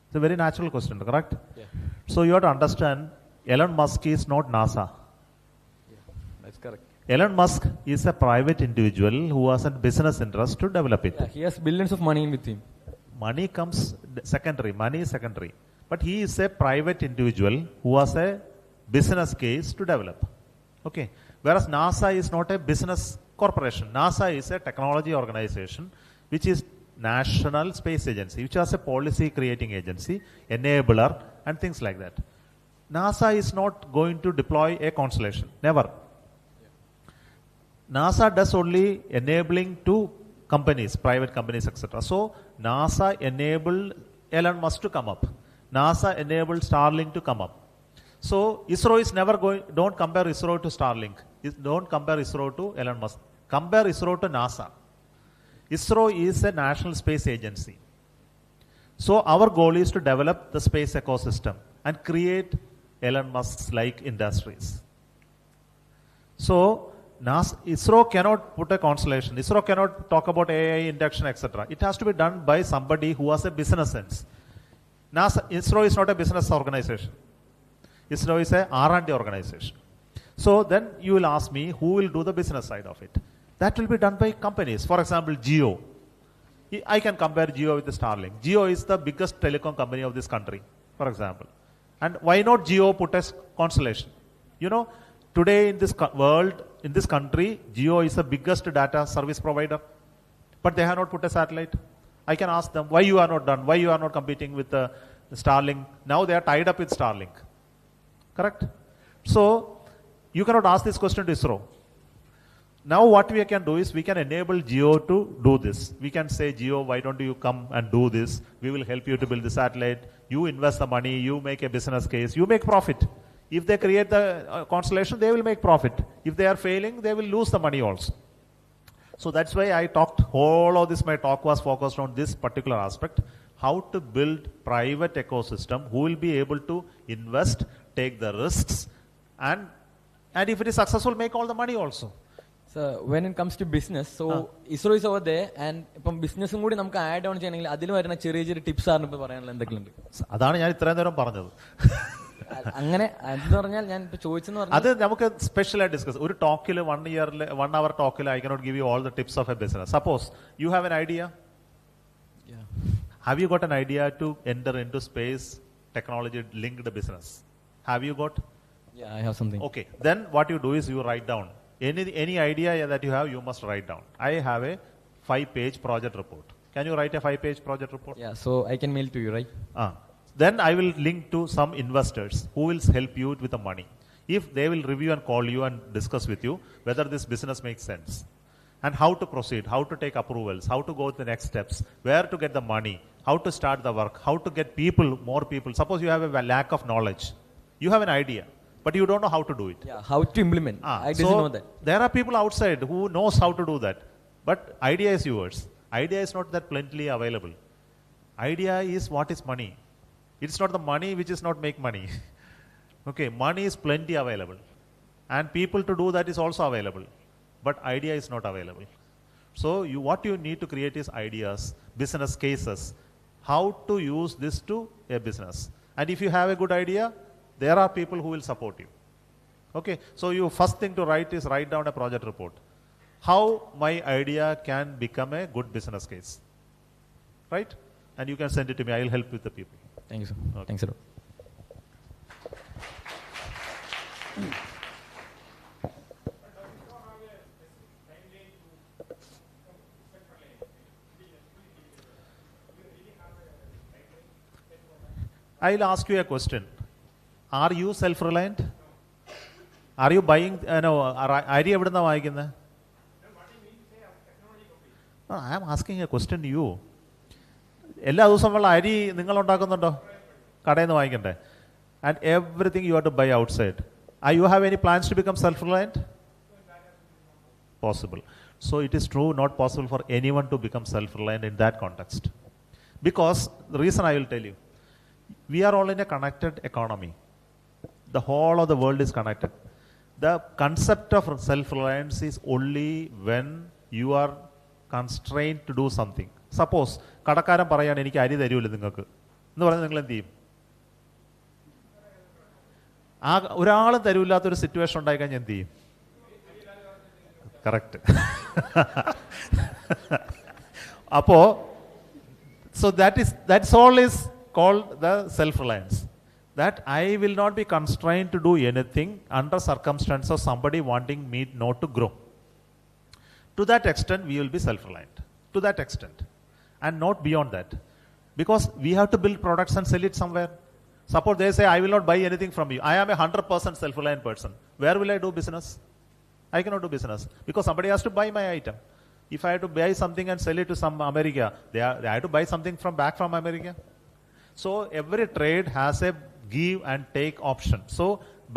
It's a very natural question, correct? So you have to understand, Elon Musk is not NASA. Elon Musk is a private individual who has a business interest to develop it. He has billions of money with him. Money comes secondary. Money is secondary. But he is a private individual who has a business case to develop. Okay. Whereas NASA is not a business corporation. NASA is a technology organization which is National Space Agency, which has a policy creating agency, enabler, and things like that. NASA is not going to deploy a constellation. Never. NASA does only enabling to companies, private companies, etc. So NASA enabled Elon Musk to come up. NASA enabled Starlink to come up. So ISRO is never going. Don't compare ISRO to Starlink. Don't compare ISRO to Elon Musk. Compare ISRO to NASA. ISRO is a national space agency. So our goal is to develop the space ecosystem and create Elon Musk's like industries. So ISRO cannot put a constellation. ISRO cannot talk about AI induction, etc. It has to be done by somebody who has a business sense. ISRO is not a business organization. ISRO is a R&D organization. So then you will ask me, who will do the business side of it? That will be done by companies. For example, Jio. I can compare Jio with the Starlink. Jio is the biggest telecom company of this country, for example. And why not Jio put a constellation? You know, today in this world, in this country, Jio is the biggest data service provider, but they have not put a satellite. I can ask them, why you are not done? Why you are not competing with the Starlink? Now they are tied up with Starlink. Correct? So you cannot ask this question to ISRO. Now what we can do is we can enable Jio to do this. We can say, Jio, why don't you come and do this? We will help you to build the satellite. You invest the money, you make a business case, you make profit. If they create the constellation, they will make profit. If they are failing, they will lose the money also. So that's why I talked, all of this, my talk was focused on this particular aspect, how to build private ecosystem who will be able to invest, take the risks, and if it is successful, make all the money also. So when it comes to business, so ISRO is over there, and ഇപ്പം ബിസിനസ്സും കൂടി നമുക്ക് add on ചെയ്യണമെങ്കിൽ അതിൽ വരുന്ന ചെറിയ ചെറിയ tips ആണ് ഇപ്പോൾ പറയാനുള്ള എന്തൊക്കെയുണ്ട്? അതാണ് ഞാൻ ഇത്രയും നേരം പറഞ്ഞത്. അങ്ങനെ അതെന്ന് പറഞ്ഞാൽ ഞാൻ ഇപ്പൊ ചോദിച്ചെന്ന് പറഞ്ഞാൽ അത് നമുക്ക് സ്പെഷ്യലായി ഡിസ്കസ്. ഒരു ടോക്കിൽ 1 hour ടോക്കിൽ I cannot give you all the tips of a business. Suppose you have an idea. Have you got an idea to enter into space technology linked business? Have you got? Yeah, I have something. Okay, then what you do is you write down any idea that you have, you must write down. I have a 5-page project report. Can you write a 5-page project report? Yeah, so I can mail to you, right? Then I will link to some investors who will help you with the money. If they will review and call you and discuss with you whether this business makes sense and how to proceed, how to take approvals, how to go to the next steps, where to get the money, how to start the work, how to get people, more people. Suppose you have a lack of knowledge. You have an idea, but you don't know how to do it. Yeah, how to implement. I didn't know that. There are people outside who knows how to do that, but idea is yours. Idea is not that plentifully available. Idea is what is money. It's not the money which is not make money. Okay, money is plenty available, and people to do that is also available, but idea is not available. So what you need to create is ideas, business cases, how to use this to a business. And if you have a good idea, there are people who will support you. Okay, so you first thing to write is write down a project report. How my idea can become a good business case, right? And you can send it to me. I will help with the people. Thank you, sir. Okay. Thanks a lot. I'll ask you a question. Are you self-reliant? Are you buying? Idea എവിടുന്നാ വാങ്ങിക്കുന്നത്? I am asking a question to you. എല്ലാ ദിവസമുള്ള അരി നിങ്ങൾ ഉണ്ടാക്കുന്നുണ്ടോ? കടയിൽ നിന്ന് വാങ്ങിക്കണ്ടേ? And everything you have to buy outside. You have any plans to become self-reliant? Possible. So it is true, not possible for anyone to become self-reliant in that context. Because the reason I will tell you, we are all in a connected economy. The whole of the world is connected. The concept of self-reliance is only when you are constrained to do something. Suppose, കടക്കാരൻ പറയാണ് എനിക്ക് അരി തരൂല്ല നിങ്ങൾക്ക് എന്ന് പറഞ്ഞാൽ നിങ്ങൾ എന്ത് ചെയ്യും? ആ ഒരാളും തരൂല്ലാത്തൊരു സിറ്റുവേഷൻ ഉണ്ടായിക്കഴിഞ്ഞാൽ എന്ത് ചെയ്യും? കറക്റ്റ്. അപ്പോ so that's all is called the self-reliance. That I will not be constrained to do anything under circumstances of somebody wanting me not to grow. To that extent, we will be self-reliant. To that extent. And not beyond that. Because we have to build products and sell it somewhere. Suppose they say, I will not buy anything from you. I am a 100% self-reliant person. Where will I do business? I cannot do business. Because somebody has to buy my item. If I have to buy something and sell it to some America, they have to buy something back from America. So every trade has a give and take option. So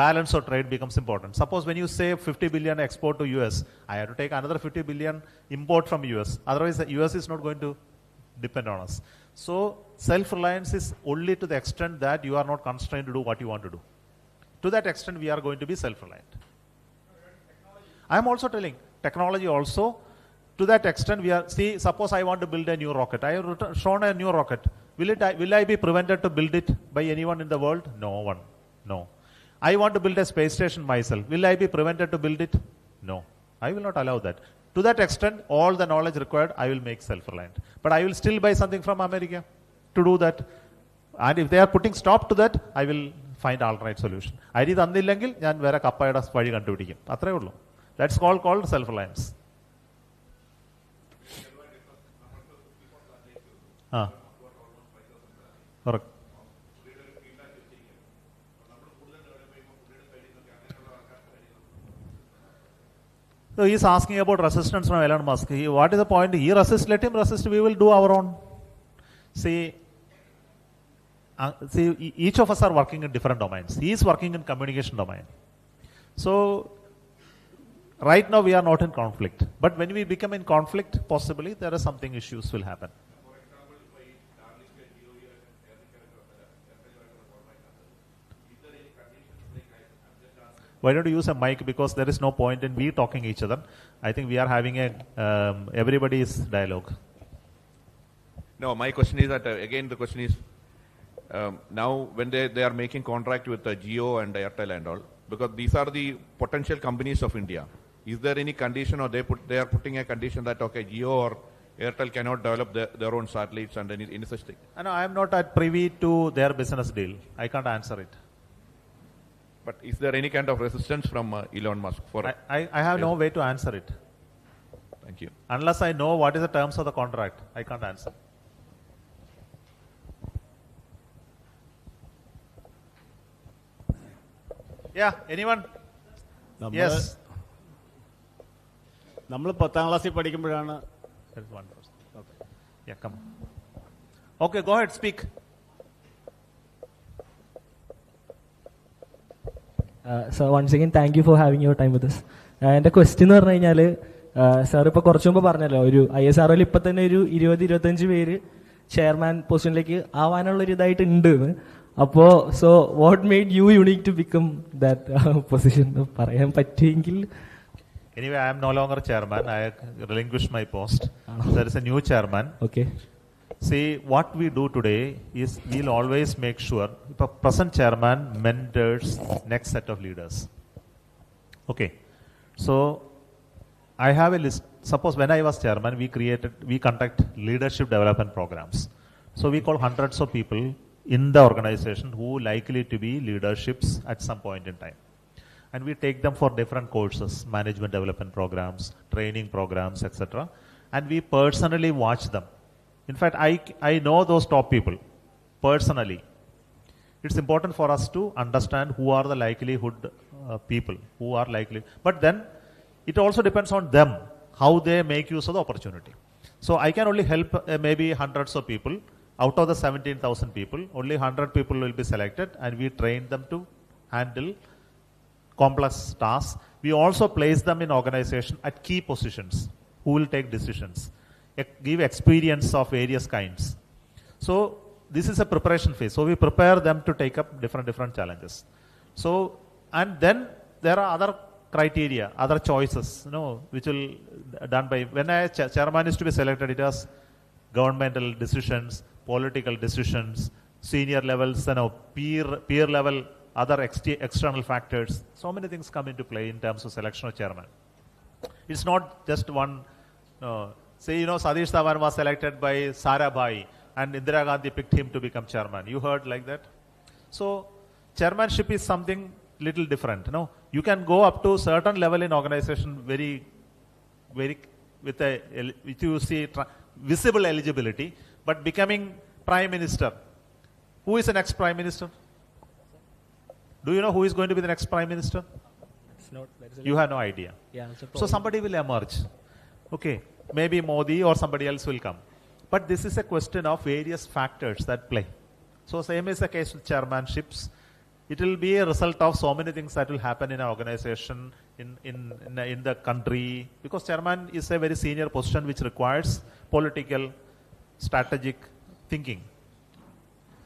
balance of trade becomes important. Suppose when you say 50 billion export to US, I have to take another 50 billion import from US. Otherwise the US is not going to depend on us. So self-reliance is only to the extent that you are not constrained to do what you want to do. To that extent we are going to be self-reliant. I am also telling technology also, to that extent we are, see, suppose I want to build a new rocket. I have shown a new rocket. Will I be prevented to build it by anyone in the world? No one. No. I want to build a space station myself. Will I be prevented to build it? No. I will not allow that. To that extent, all the knowledge required, I will make self-reliant. But I will still buy something from America to do that. And if they are putting stop to that, I will find alternate solution. അരി തന്നില്ലെങ്കിൽ ഞാൻ വേറെ കപ്പയുടെ വഴി കണ്ടുപിടിക്കും. അത്രേ ഉള്ളൂ. That's called self-reliance. Correct. So he is asking about resistance from Elon Musk. What is the point? He resists, let him resist. We will do our own. See, each of us are working in different domains. He is working in communication domain. So right now we are not in conflict. But when we become in conflict, possibly there are something issues will happen. Why don't you use a mic, because there is no point in we talking each other. I think we are having a everybody's dialogue. No, my question is that again the question is now when they are making contract with Jio and Airtel and all, because these are the potential companies of India. Is there any condition, or they are putting a condition that okay, Jio or Airtel cannot develop their own satellites and any such thing? No, I am not privy to their business deal. I can't answer it. But is there any kind of resistance from Elon Musk for? I have no way to answer it. Thank you. Unless I know what is the terms of the contract, I can't answer. Yeah, anyone? Yes. നമ്മൾ 10th ക്ലാസ്സിൽ പഠിക്കുമ്പോഴാണ്. There is one person. Okay. Yeah, come. Okay, go ahead, speak. So once again, thank you for having your time with us. എൻ്റെ question എന്ന് പറഞ്ഞു കഴിഞ്ഞാൽ, sir ഇപ്പോൾ കുറച്ചു മുമ്പ് പറഞ്ഞല്ലോ, ഒരു ISROയിൽ ഇപ്പം തന്നെ ഒരു 20-25 പേര് ചെയർമാൻ പൊസിഷനിലേക്ക് ആവാനുള്ളൊരു ഇതായിട്ട് ഉണ്ട്. അപ്പോൾ so what made you unique to become that position പറയാൻ പറ്റുമെങ്കിൽ. Anyway, I am no longer chairman. I relinquished my post. There is a new chairman. Okay. See, what we do today is we'll always make sure the present chairman mentors next set of leaders. Okay. So I have a list. Suppose when I was chairman, we conduct leadership development programs. So we call hundreds of people in the organization who likely to be leaderships at some point in time. And we take them for different courses, management development programs, training programs, etc. And we personally watch them. In fact, I know those top people personally. It's important for us to understand who are the likelihood people, who are likely. But then it also depends on them, how they make use of the opportunity. So I can only help maybe hundreds of people. Out of the 17,000 people, only 100 people will be selected, and we train them to handle complex tasks. We also place them in organization at key positions who will take decisions, give experience of various kinds. So this is a preparation phase. So we prepare them to take up different challenges. So, and then there are other criteria, other choices, which will done by, when a chairman is to be selected, it has governmental decisions, political decisions, senior levels, peer level, other external factors. So many things come into play in terms of selection of chairman. It's not just one, say, Sadish Dhawan was selected by Sarabhai and Indira Gandhi picked him to become chairman. You heard like that? So chairmanship is something little different. You can go up to certain level in organization very with you see visible eligibility, but becoming prime minister. Who is the next prime minister? Do you know who is going to be the next prime minister? You have no idea. Yeah, so somebody will emerge. Okay, maybe Modi or somebody else will come. But this is a question of various factors that play. So same is the case with chairmanships. It will be a result of so many things that will happen in an organization, in the country, because chairman is a very senior position which requires political, strategic thinking.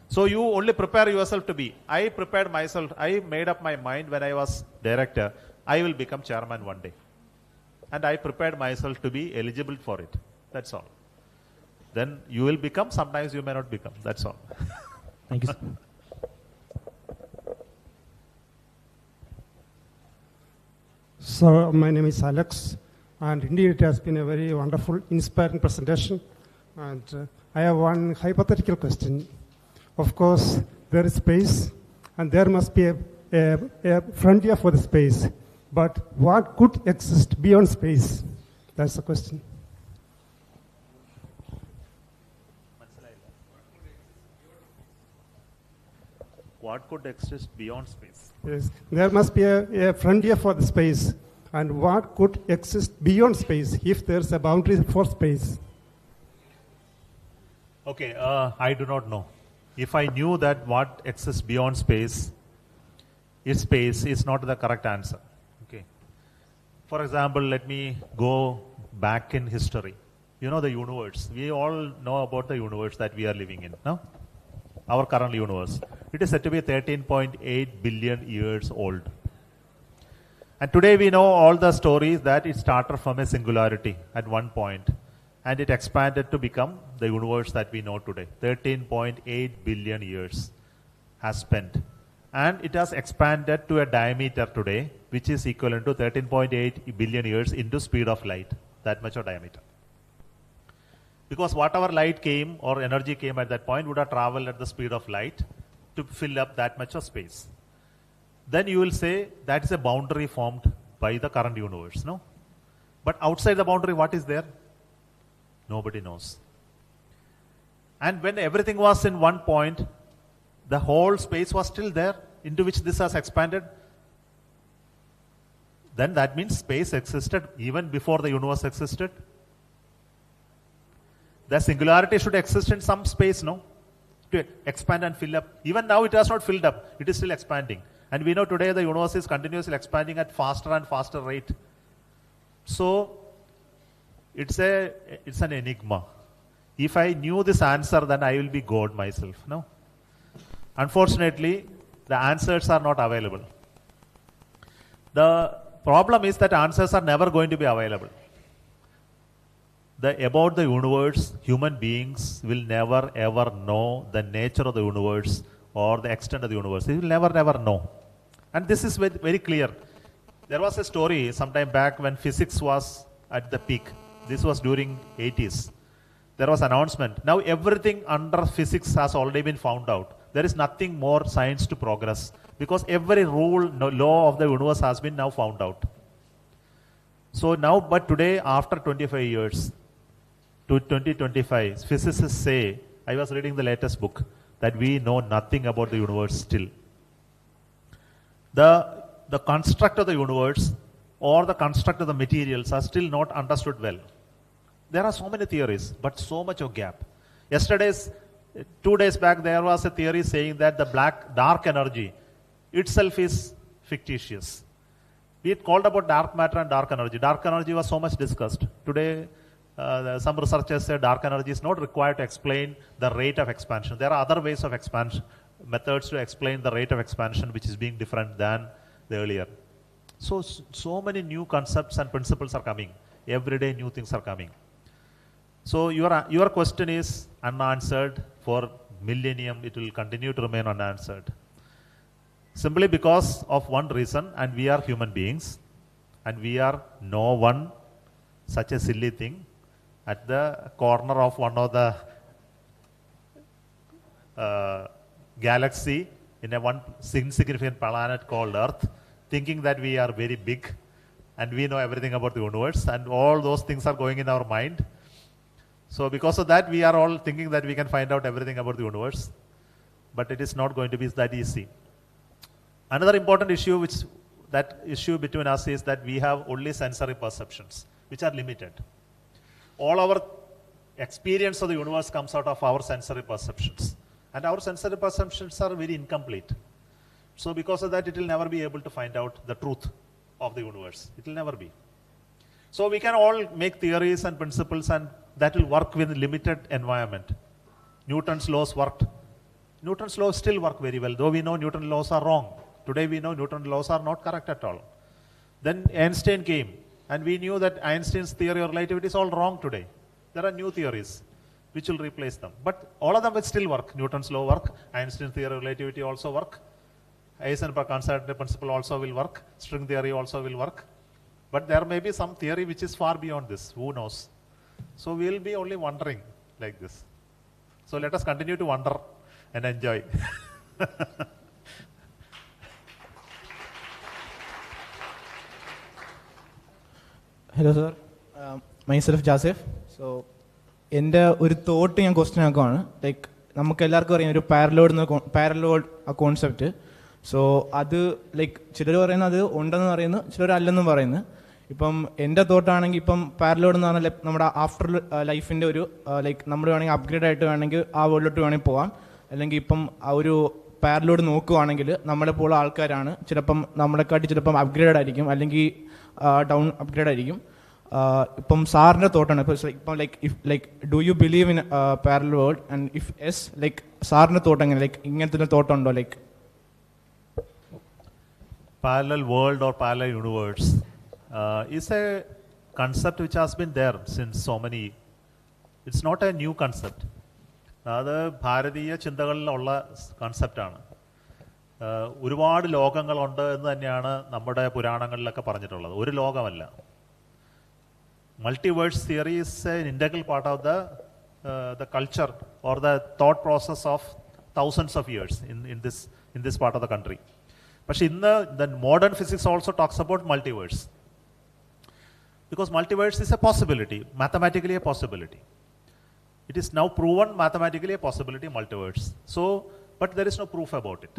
So you only prepare yourself to be. I prepared myself. I made up my mind when I was director, I will become chairman one day. And I prepared myself to be eligible for it. That's all. Then you will become, sometimes you may not become. That's all. Thank you, sir. So my name is Alex, and indeed it has been a very wonderful, inspiring presentation. And I have one hypothetical question. Of course, there is space, and there must be a frontier for the space. But what could exist beyond space? That's the question. What could exist beyond space? Yes, there must be a frontier for the space. And what could exist beyond space if there's a boundary for space? Okay, I do not know. If I knew that what exists beyond space is not the correct answer. Okay. For example, let me go back in history. You know the universe. We all know about the universe that we are living in, no? Our current universe. It is said to be 13.8 billion years old. And today we know all the stories that it started from a singularity at one point. And it expanded to become the universe that we know today. 13.8 billion years has spent. And it has expanded to a diameter today, which is equivalent to 13.8 billion years into speed of light. That much of diameter. Because whatever light came or energy came at that point would have traveled at the speed of light to fill up that much of space. Then you will say that is a boundary formed by the current universe, no? But outside the boundary, what is there? Nobody knows. And when everything was in one point, the whole space was still there into which this has expanded. Then that means space existed even before the universe existed. The singularity should exist in some space, no? To expand and fill up. Even now it has not filled up. It is still expanding. And we know today the universe is continuously expanding at faster and faster rate. So it's an enigma. If I knew this answer, then I will be God myself. No? Unfortunately, the answers are not available. The problem is that answers are never going to be available. About the universe, human beings will never ever know the nature of the universe or the extent of the universe. They will never know. And this is very, very clear. There was a story sometime back when physics was at the peak. This was during 80s. There was an announcement. Now everything under physics has already been found out. There is nothing more science to progress because every rule, law of the universe has been now found out. So now, but today, after 25 years, to 2025, physicists say, I was reading the latest book, that we know nothing about the universe still. The construct of the universe or the construct of the materials are still not understood well. There are so many theories, but so much of gap. 2 days back, there was a theory saying that the dark energy itself is fictitious. We had called about dark matter and dark energy. Dark energy was so much discussed. Today, some researchers say dark energy is not required to explain the rate of expansion. There are other ways of expansion, methods to explain the rate of expansion which is being different than the earlier. So many new concepts and principles are coming. Every day new things are coming. So your question is unanswered. For millennium, it will continue to remain unanswered. Simply because of one reason, and we are human beings, and we are no one such a silly thing at the corner of one of the galaxy in a one insignificant planet called Earth, thinking that we are very big and we know everything about the universe, and all those things are going in our mind. So because of that, we are all thinking that we can find out everything about the universe, but it is not going to be that easy. Another important issue between us is that we have only sensory perceptions, which are limited. All our experience of the universe comes out of our sensory perceptions, and our sensory perceptions are very incomplete. So because of that, it will never be able to find out the truth of the universe. It will never be. So we can all make theories and principles, and that will work with limited environment. Newton's laws worked. Newton's laws still work very well, though we know Newton's laws are wrong. Today we know Newton's laws are not correct at all. Then Einstein came, and we knew that Einstein's theory of relativity is all wrong today. There are new theories which will replace them. But all of them will still work. Newton's law work, Einstein's theory of relativity also work. Heisenberg's uncertainty principle also will work. String theory also will work. But there may be some theory which is far beyond this. Who knows? So we will be only wondering like this. So let us continue to wonder and enjoy. Hello, sir. Myself, Joseph. So, എൻ്റെ ഒരു thought ഞാൻ question ആക്കുവാണ്. Like നമുക്ക് എല്ലാവർക്കും അറിയാം ഒരു പാരലോഡ് concept. So അത് like ചിലർ പറയുന്നത് അത് ഉണ്ടെന്ന് പറയുന്നു, ചിലർ അല്ലെന്നും പറയുന്നു. ഇപ്പം എൻ്റെ തോട്ടാണെങ്കിൽ ഇപ്പം പാരലോഡ് എന്ന് പറഞ്ഞാൽ നമ്മുടെ ആഫ്റ്റർ ലൈഫിൻ്റെ ഒരു ലൈക്ക് നമ്മൾ വേണമെങ്കിൽ അപ്ഗ്രേഡ് ആയിട്ട് വേണമെങ്കിൽ ആ വേൾഡിലോട്ട് വേണമെങ്കിൽ പോവാം. അല്ലെങ്കിൽ ഇപ്പം ആ ഒരു പാരലോഡ് നോക്കുവാണെങ്കിൽ നമ്മളെപ്പോലുള്ള ആൾക്കാരാണ് ചിലപ്പം നമ്മളെക്കാട്ടി ചിലപ്പം അപ്ഗ്രേഡ് ആയിരിക്കും, അല്ലെങ്കിൽ ഡൗൺ അപ്ഗ്രേഡ് ആയിരിക്കും. ഇപ്പം സാറിൻ്റെ തോട്ടാണ് ഇപ്പം like do you believe in parallel world, and if yes like സാറിൻ്റെ തോട്ട് എങ്ങനെ, ലൈക്ക് ഇങ്ങനത്തെ തോട്ടുണ്ടോ? Like parallel world or parallel universe is a concept which has been there since so many. It's not a new concept. അത് ഭാരതീയ ചിന്തകളിലുള്ള കൺസെപ്റ്റാണ്. ഒരുപാട് ലോകങ്ങളുണ്ട് എന്ന് തന്നെയാണ് നമ്മുടെ പുരാണങ്ങളിലൊക്കെ പറഞ്ഞിട്ടുള്ളത്. ഒരു ലോകമല്ല. Multiverse theory is an integral part of the culture or the thought process of thousands of years in this part of the country. But the modern physics also talks about multiverse, because multiverse is a possibility, mathematically a possibility. It is now proven mathematically a possibility, multiverse. So, but there is no proof about it.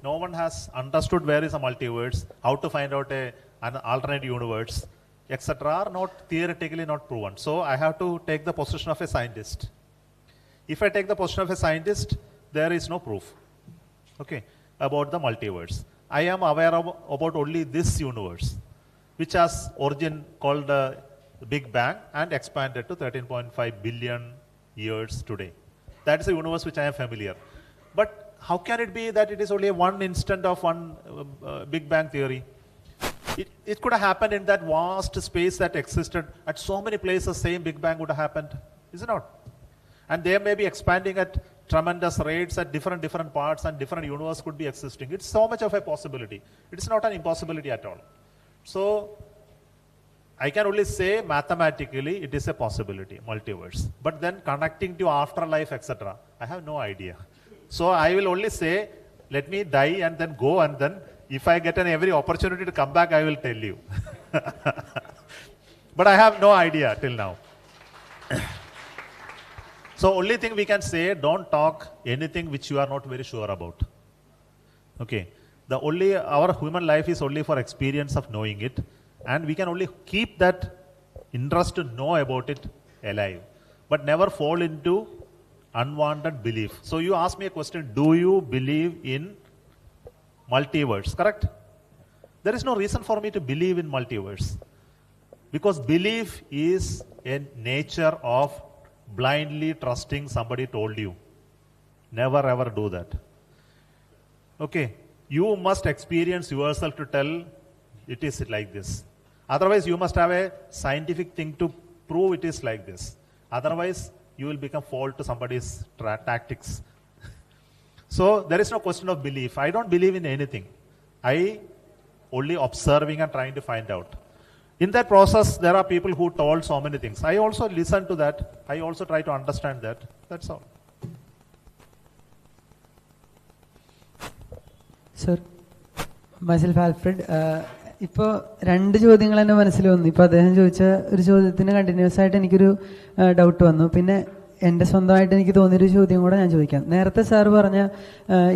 No one has understood where is a multiverse, how to find out an alternate universe, etc. are not theoretically not proven. So I have to take the position of a scientist. If I take the position of a scientist, there is no proof, okay, about the multiverse. I am aware about only this universe, which has origin called the Big Bang and expanded to 13.5 billion years today. That is the universe which I am familiar. But how can it be that it is only one instant of one Big Bang theory? It could have happened in that vast space that existed at so many places. Same Big Bang would have happened, is it not? And they may be expanding at tremendous rates at different parts, and different universe could be existing. It's so much of a possibility. It's not an impossibility at all. So I can only say mathematically it is a possibility, multiverse. But then connecting to afterlife, etc., I have no idea. So I will only say, let me die and then go, and then if I get every opportunity to come back, I will tell you. But I have no idea till now. So only thing we can say, don't talk anything which you are not very sure about. Okay. Our human life is only for experience of knowing it, and we can only keep that interest to know about it alive, but never fall into unwanted belief. So you ask me a question, do you believe in multiverse? Correct? There is no reason for me to believe in multiverse, because belief is a nature of blindly trusting somebody told you. Never ever do that. Okay, you must experience yourself to tell it is like this. Otherwise, you must have a scientific thing to prove it is like this. Otherwise, you will become fall to somebody's tactics. So there is no question of belief. I don't believe in anything. I only observing and trying to find out. In that process, there are people who told so many things. I also listen to that. I also try to understand that. That's all. Sir, myself Alfred. ഇപ്പോൾ രണ്ട് ചോദ്യങ്ങൾ എൻ്റെ മനസ്സിൽ വന്നു. ഇപ്പോൾ അദ്ദേഹം ചോദിച്ച ഒരു ചോദ്യത്തിന് കണ്ടിന്യൂസ് ആയിട്ട് എനിക്കൊരു ഡൗട്ട് വന്നു. പിന്നെ എൻ്റെ സ്വന്തമായിട്ട് എനിക്ക് തോന്നിയൊരു ചോദ്യം കൂടെ ഞാൻ ചോദിക്കാം. നേരത്തെ സാർ പറഞ്ഞ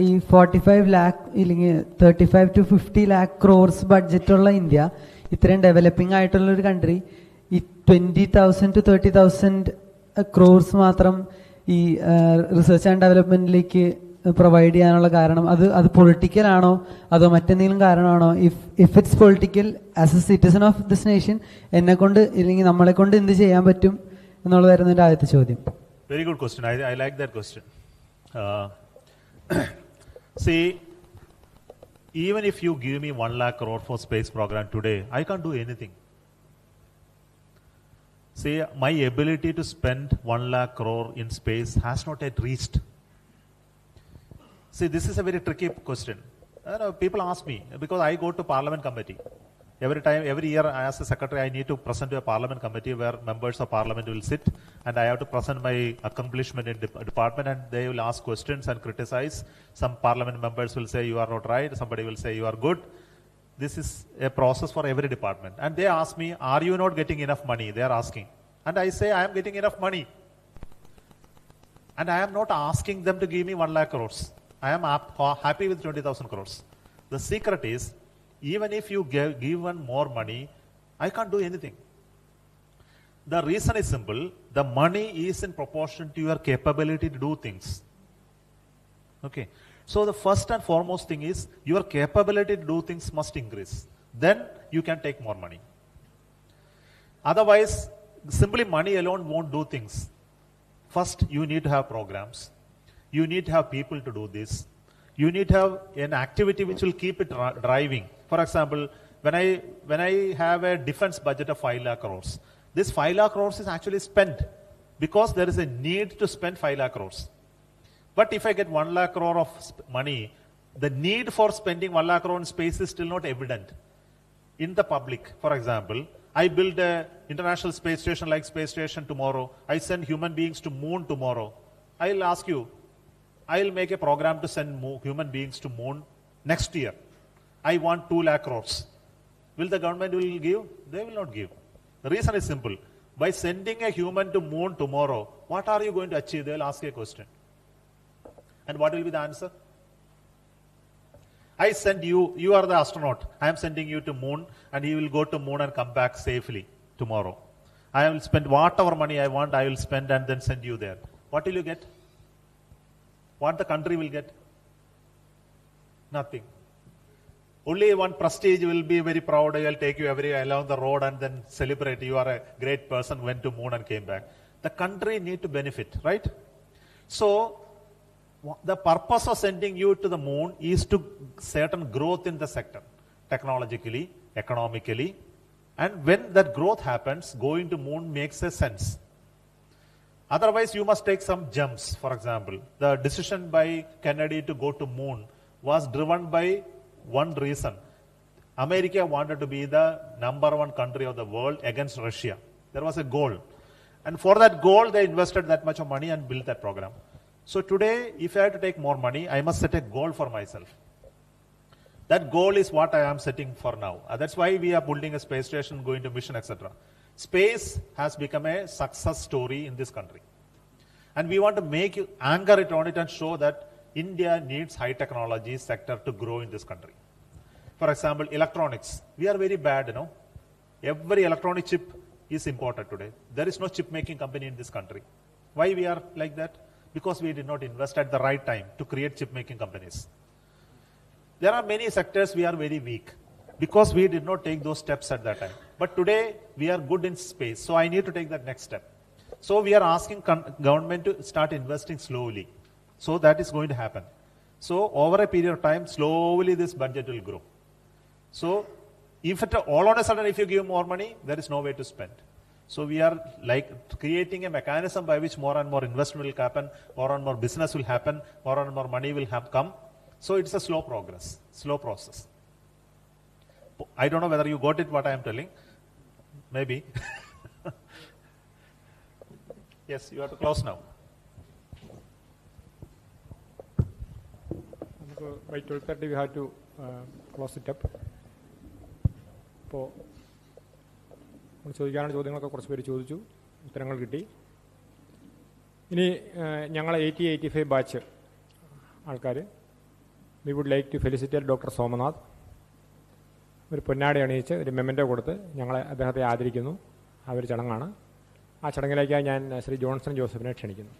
ഈ 45 lakh ഇല്ലെങ്കിൽ 35 to 50 lakh crores ബഡ്ജറ്റുള്ള ഇന്ത്യ, ഇത്രയും ഡെവലപ്പിംഗ് ആയിട്ടുള്ളൊരു കൺട്രി, ഈ 20,000 to 30,000 crores മാത്രം ഈ റിസർച്ച് ആൻഡ് ഡെവലപ്മെന്റിലേക്ക് പ്രൊവൈഡ് ചെയ്യാനുള്ള കാരണം അത് പൊളിറ്റിക്കൽ ആണോ അതോ മറ്റെന്തെങ്കിലും കാരണമാണോ? If it's political, as a citizen of this nation എന്നെ കൊണ്ട് ഇല്ലെങ്കിൽ നമ്മളെ കൊണ്ട് എന്ത് ചെയ്യാൻ പറ്റും എന്നുള്ളതായിരുന്നു എൻ്റെ ആദ്യത്തെ ചോദ്യം. Very good question. I like that question. See, even if you give me 1 lakh crore for space program today, I can't do anything. See, my ability to spend 1 lakh crore in space has not yet reached. See, this is a very tricky question. People ask me, because I go to Parliament committee. Every year as a secretary, I need to present to a Parliament committee where members of Parliament will sit, and I have to present my accomplishment in department, and they will ask questions and criticize. Some Parliament members will say you are not right, somebody will say you are good. This is a process for every department. And they ask me, are you not getting enough money? They are asking. And I say, I am getting enough money. And I am not asking them to give me 1 lakh crores. I am happy with 20,000 crores. The secret is, even if you give one more money, I can't do anything. The reason is simple. The money is in proportion to your capability to do things. Okay. So the first and foremost thing is your capability to do things must increase. Then you can take more money. Otherwise, simply money alone won't do things. First, you need to have programs. You need to have people to do this. You need to have an activity which will keep it driving. For example, when I have a defense budget of 5 lakh crores, this 5 lakh crores is actually spent because there is a need to spend 5 lakh crores. But if I get 1 lakh crore of money, the need for spending 1 lakh crore in space is still not evident in the public. For example, I build an international space station like space station tomorrow. I send human beings to moon tomorrow. I'll ask you, I'll make a program to send human beings to moon next year. I want 2 lakh crores. Will the government will give? They will not give. The reason is simple. By sending a human to moon tomorrow, what are you going to achieve? They will ask you a question. And what will be the answer? I send you, you are the astronaut. I am sending you to moon, and you will go to moon and come back safely tomorrow. I will spend whatever money I want, I will spend and then send you there. What will you get? What the country will get? Nothing. Only one prestige will be very proud. I will take you along the road and then celebrate. You are a great person, went to moon and came back. The country need to benefit, right? So, the purpose of sending you to the moon is to certain growth in the sector, technologically, economically. And when that growth happens, going to moon makes a sense. Otherwise, you must take some jumps. For example, the decision by Kennedy to go to moon was driven by one reason. America wanted to be the #1 country of the world against Russia. There was a goal. And for that goal, they invested that much of money and built that program. So today, if I have to take more money, I must set a goal for myself. That goal is what I am setting for now. That's why we are building a space station, going to mission, etc. Space has become a success story in this country. And we want to anchor it on it and show that India needs high technology sector to grow in this country. For example, electronics. We are very bad, Every electronic chip is imported today. There is no chip making company in this country. Why we are like that? Because we did not invest at the right time to create chip making companies. There are many sectors we are very weak because we did not take those steps at that time. But today we are good in space, so I need to take that next step. So we are asking government to start investing slowly. So that is going to happen. So over a period of time, slowly this budget will grow. So if at all on a sudden if you give more money, there is no way to spend. So we are like creating a mechanism by which more and more investment will happen, more and more business will happen, more and more money will come. So it's a slow progress, slow process. I don't know whether you got it what I am telling. Maybe. Yes, you have to close now. By 12:30 we have to close it up. ഇപ്പോൾ ചോദിക്കാനുള്ള ചോദ്യങ്ങളൊക്കെ കുറച്ച് പേര് ചോദിച്ചു, ഉത്തരങ്ങൾ കിട്ടി. ഇനി ഞങ്ങൾ 80-85 ബാച്ച് ആൾക്കാർ we would like to felicitate doctor Somnath. ഒരു പൊന്നാടി അണിയിച്ച് ഒരു മെമൻറ്റോ കൊടുത്ത് ഞങ്ങളെ അദ്ദേഹത്തെ ആദരിക്കുന്നു. ആ ഒരു ചടങ്ങാണ്. ആ ചടങ്ങിലേക്ക് ഞാൻ ശ്രീ ജോൺസൺ ജോസഫിനെ ക്ഷണിക്കുന്നു.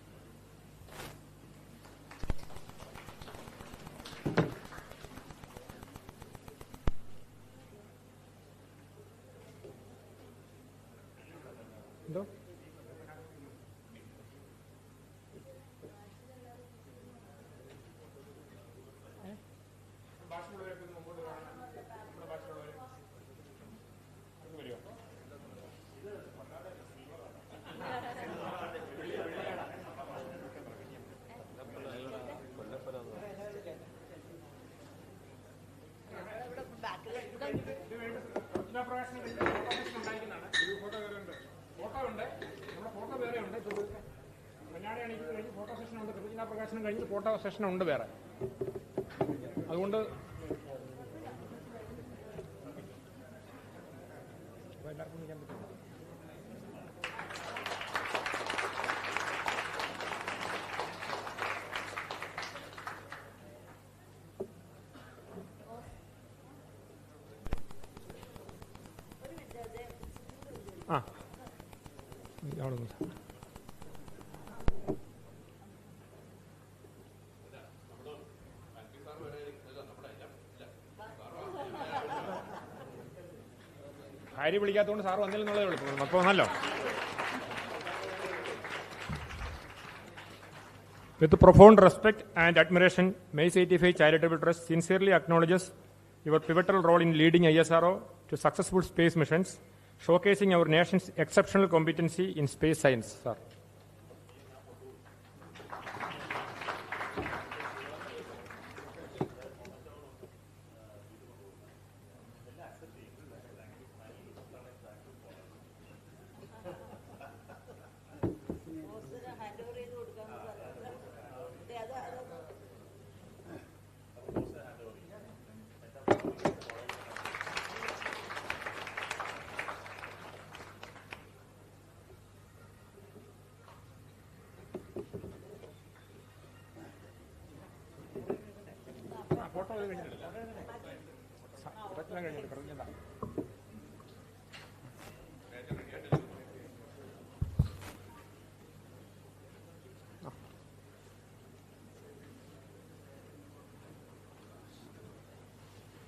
എന്തോ പ്രകാശനം കഴിഞ്ഞ് ഫോട്ടോ സെഷൻ ഉണ്ട് വേറെ. അതുകൊണ്ട് എല്ലാവർക്കും നിൽക്കാൻ പറ്റും. ആ അവിടെ ഭാര്യ വിളിക്കാത്തതുകൊണ്ട് സാറ് വന്നില്ലെന്നുള്ളതേ വിളിക്കും. അപ്പോൾ വന്നല്ലോ. With profound respect and admiration, Mace 85 Charitable Trust sincerely acknowledges your pivotal role in leading ISRO to successful space missions, showcasing our nation's exceptional competency in space science, sir.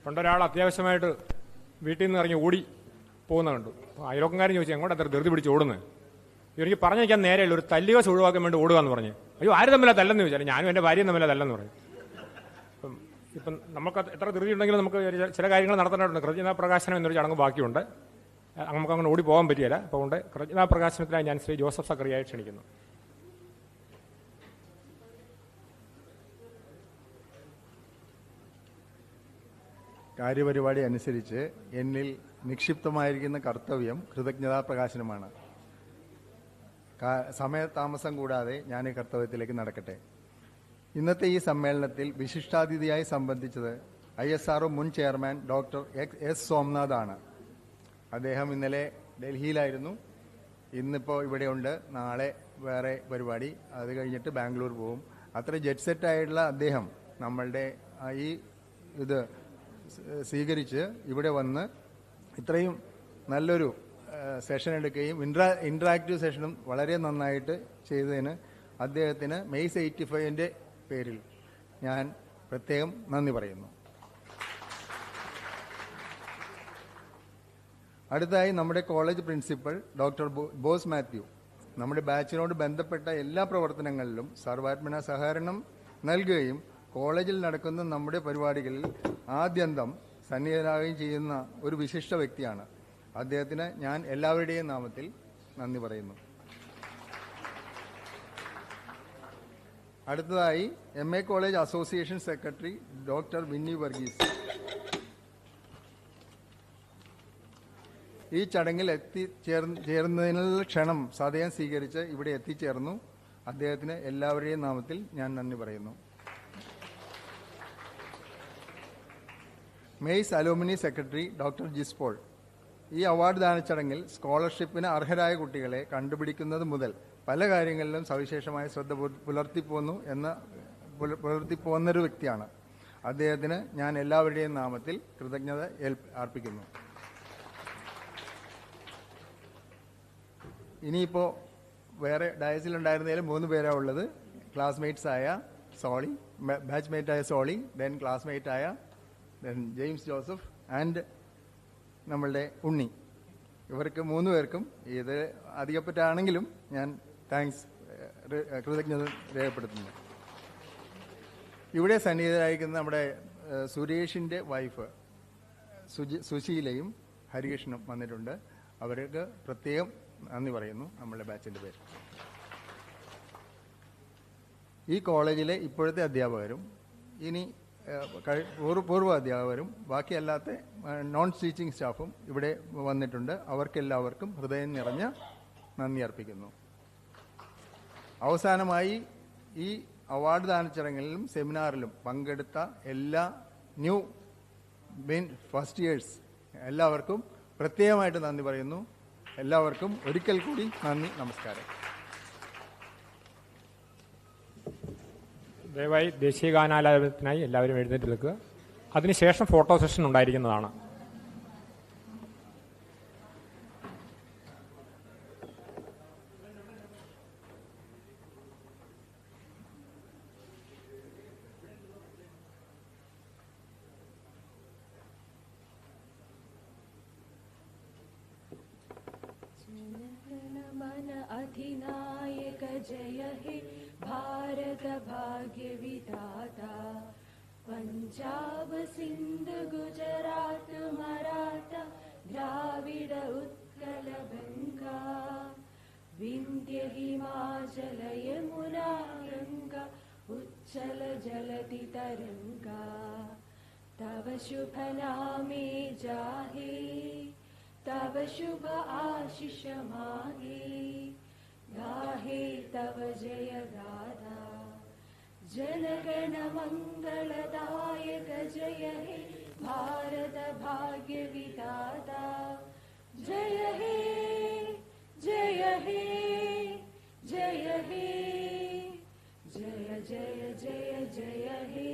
പണ്ടൊരാൾ അത്യാവശ്യമായിട്ട് വീട്ടിൽ നിന്ന് ഇറങ്ങി ഓടി പോകുന്ന കണ്ടു. അയലോക്കംകാരൻ ചോദിച്ചു, എങ്ങോട്ട് അത്ര ധൃതി പിടിച്ച് ഓടുന്നത്? എനിക്ക് പറഞ്ഞു വയ്ക്കാൻ നേരെയല്ല, ഒരു തല്ലുകസ് ഒഴിവാക്കാൻ വേണ്ടി ഓടുക എന്ന് പറഞ്ഞു. അയ്യോ, ആര് തമ്മിലാണ് തല്ലെന്ന് ചോദിച്ചാൽ ഞാനും എൻ്റെ ഭാര്യയും തമ്മിലാണ് തല്ലെന്ന് പറയും. ഇപ്പം നമുക്ക് എത്ര ധൃതി ഉണ്ടെങ്കിലും നമുക്ക് ചില കാര്യങ്ങൾ നടത്താനായിട്ടുണ്ട്. കൃത്യനാ പ്രകാശനം എന്നൊരു ചടങ്ങ് ബാക്കിയുണ്ട്. നമുക്ക് അങ്ങനെ ഓടി പോകാൻ പറ്റിയല്ല. അപ്പോൾ കൊണ്ട് കൃത്യനാ പ്രകാശനത്തിനായി ഞാൻ ശ്രീ ജോസഫ് സക്കറിയായി ക്ഷണിക്കുന്നു. കാര്യപരിപാടി അനുസരിച്ച് എന്നിൽ നിക്ഷിപ്തമായിരിക്കുന്ന കർത്തവ്യം കൃതജ്ഞതാ പ്രകാശനമാണ്. സമയതാമസം കൂടാതെ ഞാൻ ഈ കർത്തവ്യത്തിലേക്ക് നടക്കട്ടെ. ഇന്നത്തെ ഈ സമ്മേളനത്തിൽ വിശിഷ്ടാതിഥിയായി സംബന്ധിച്ചത് ISRO മുൻ ചെയർമാൻ ഡോക്ടർ എസ് സോംനാഥ് ആണ്. അദ്ദേഹം ഇന്നലെ ഡൽഹിയിലായിരുന്നു, ഇന്നിപ്പോൾ ഇവിടെയുണ്ട്, നാളെ വേറെ പരിപാടി, അത് കഴിഞ്ഞിട്ട് ബാംഗ്ലൂർ പോകും. അത്ര ജെറ്റ് സെറ്റായിട്ടുള്ള അദ്ദേഹം നമ്മളുടെ ഈ ഇത് സ്വീകരിച്ച് ഇവിടെ വന്ന് ഇത്രയും നല്ലൊരു സെഷൻ എടുക്കുകയും ഇൻട്രാക്റ്റീവ് സെഷനും വളരെ നന്നായിട്ട് ചെയ്തതിന് അദ്ദേഹത്തിന് മെയ്സ് 85-ൻ്റെ പേരിൽ ഞാൻ പ്രത്യേകം നന്ദി പറയുന്നു. അടുത്തായി നമ്മുടെ college principal doctor boss Mathew നമ്മുടെ ബാച്ചിനോട് ബന്ധപ്പെട്ട എല്ലാ പ്രവർത്തനങ്ങളിലും സർവാത്മന സഹകരണം നൽകുകയും കോളേജിൽ നടക്കുന്ന നമ്മുടെ പരിപാടികളിൽ ആദ്യന്തം സന്നിഹിതനാവുകയും ചെയ്യുന്ന ഒരു വിശിഷ്ട വ്യക്തിയാണ്. അദ്ദേഹത്തിന് ഞാൻ എല്ലാവരുടെയും നാമത്തിൽ നന്ദി പറയുന്നു. അടുത്തതായി MA college association secretary doctor Winnie Varghese ഈ ചടങ്ങിൽ ചേർന്നതിനുള്ള ക്ഷണം സദയം സ്വീകരിച്ച് ഇവിടെ എത്തിച്ചേർന്നു. അദ്ദേഹത്തിന് എല്ലാവരുടെയും നാമത്തിൽ ഞാൻ നന്ദി പറയുന്നു. മെയ്സ് അലൂമിനി സെക്രട്ടറി ഡോക്ടർ ജിസ്പോൾ ഈ അവാർഡ് ദാന ചടങ്ങിൽ സ്കോളർഷിപ്പിന് അർഹരായ കുട്ടികളെ കണ്ടുപിടിക്കുന്നത് മുതൽ പല കാര്യങ്ങളിലും സവിശേഷമായ ശ്രദ്ധ പുലർത്തിപ്പോന്നൊരു വ്യക്തിയാണ്. അദ്ദേഹത്തിന് ഞാൻ എല്ലാവരുടെയും നാമത്തിൽ കൃതജ്ഞത അർപ്പിക്കുന്നു. ഇനിയിപ്പോൾ വേറെ ഡയസിലുണ്ടായിരുന്നതിൽ 3 പേരാണ് ഉള്ളത്. ക്ലാസ്മേറ്റ്സായ സോളി, ബാച്ച്മേറ്റായ സോളി, ദെൻ ക്ലാസ്മേറ്റായ ജെയിംസ് ജോസഫ് ആൻഡ് നമ്മളുടെ ഉണ്ണി. ഇവർക്ക് 3 പേർക്കും ഇത് അധികപ്പറ്റാണെങ്കിലും ഞാൻ കൃതജ്ഞത രേഖപ്പെടുത്തുന്നു. ഇവിടെ സന്നിഹിതരായിരിക്കുന്ന നമ്മുടെ സുരേഷിൻ്റെ വൈഫ് സുശീലയും ഹരികൃഷ്ണനും വന്നിട്ടുണ്ട്. അവർക്ക് പ്രത്യേകം നന്ദി പറയുന്നു നമ്മളുടെ ബാച്ചിൻ്റെ പേര്. ഈ കോളേജിലെ ഇപ്പോഴത്തെ അധ്യാപകരും ഇനി പൂർവ്വ അധ്യാപകരും ബാക്കിയല്ലാത്ത നോൺ ടീച്ചിങ് സ്റ്റാഫും ഇവിടെ വന്നിട്ടുണ്ട്. അവർക്കെല്ലാവർക്കും ഹൃദയം നിറഞ്ഞ നന്ദി അർപ്പിക്കുന്നു. അവസാനമായി ഈ അവാർഡ് ദാന ചടങ്ങിലും സെമിനാറിലും പങ്കെടുത്ത എല്ലാ ന്യൂ ഫസ്റ്റ് ഇയേഴ്സ് എല്ലാവർക്കും പ്രത്യേകമായിട്ട് നന്ദി പറയുന്നു. എല്ലാവർക്കും ഒരിക്കൽ കൂടി നന്ദി, നമസ്കാരം. ദയവായി ദേശീയ ഗാനാലാപനത്തിനായി എല്ലാവരും എഴുന്നേറ്റ് നിൽക്കുക. അതിനുശേഷം ഫോട്ടോ സെഷൻ ഉണ്ടായിരിക്കുന്നതാണ്. अधिनायक जय हे भारत भाग्य विधाता पंजाब सिंध गुजरात मराठा द्राविड उत्कल गंगा विंध्य हिमाचल यमुना गंगा उच्चल जलति तरंगा तव शुभ नामे जाहे तव शुभ आशीष मागे गाहे तव जय गाथा जनगण मंगलदायक जय हे भारत भाग्य विधाता जय हे जय हे जय हे जय जय जय जय हे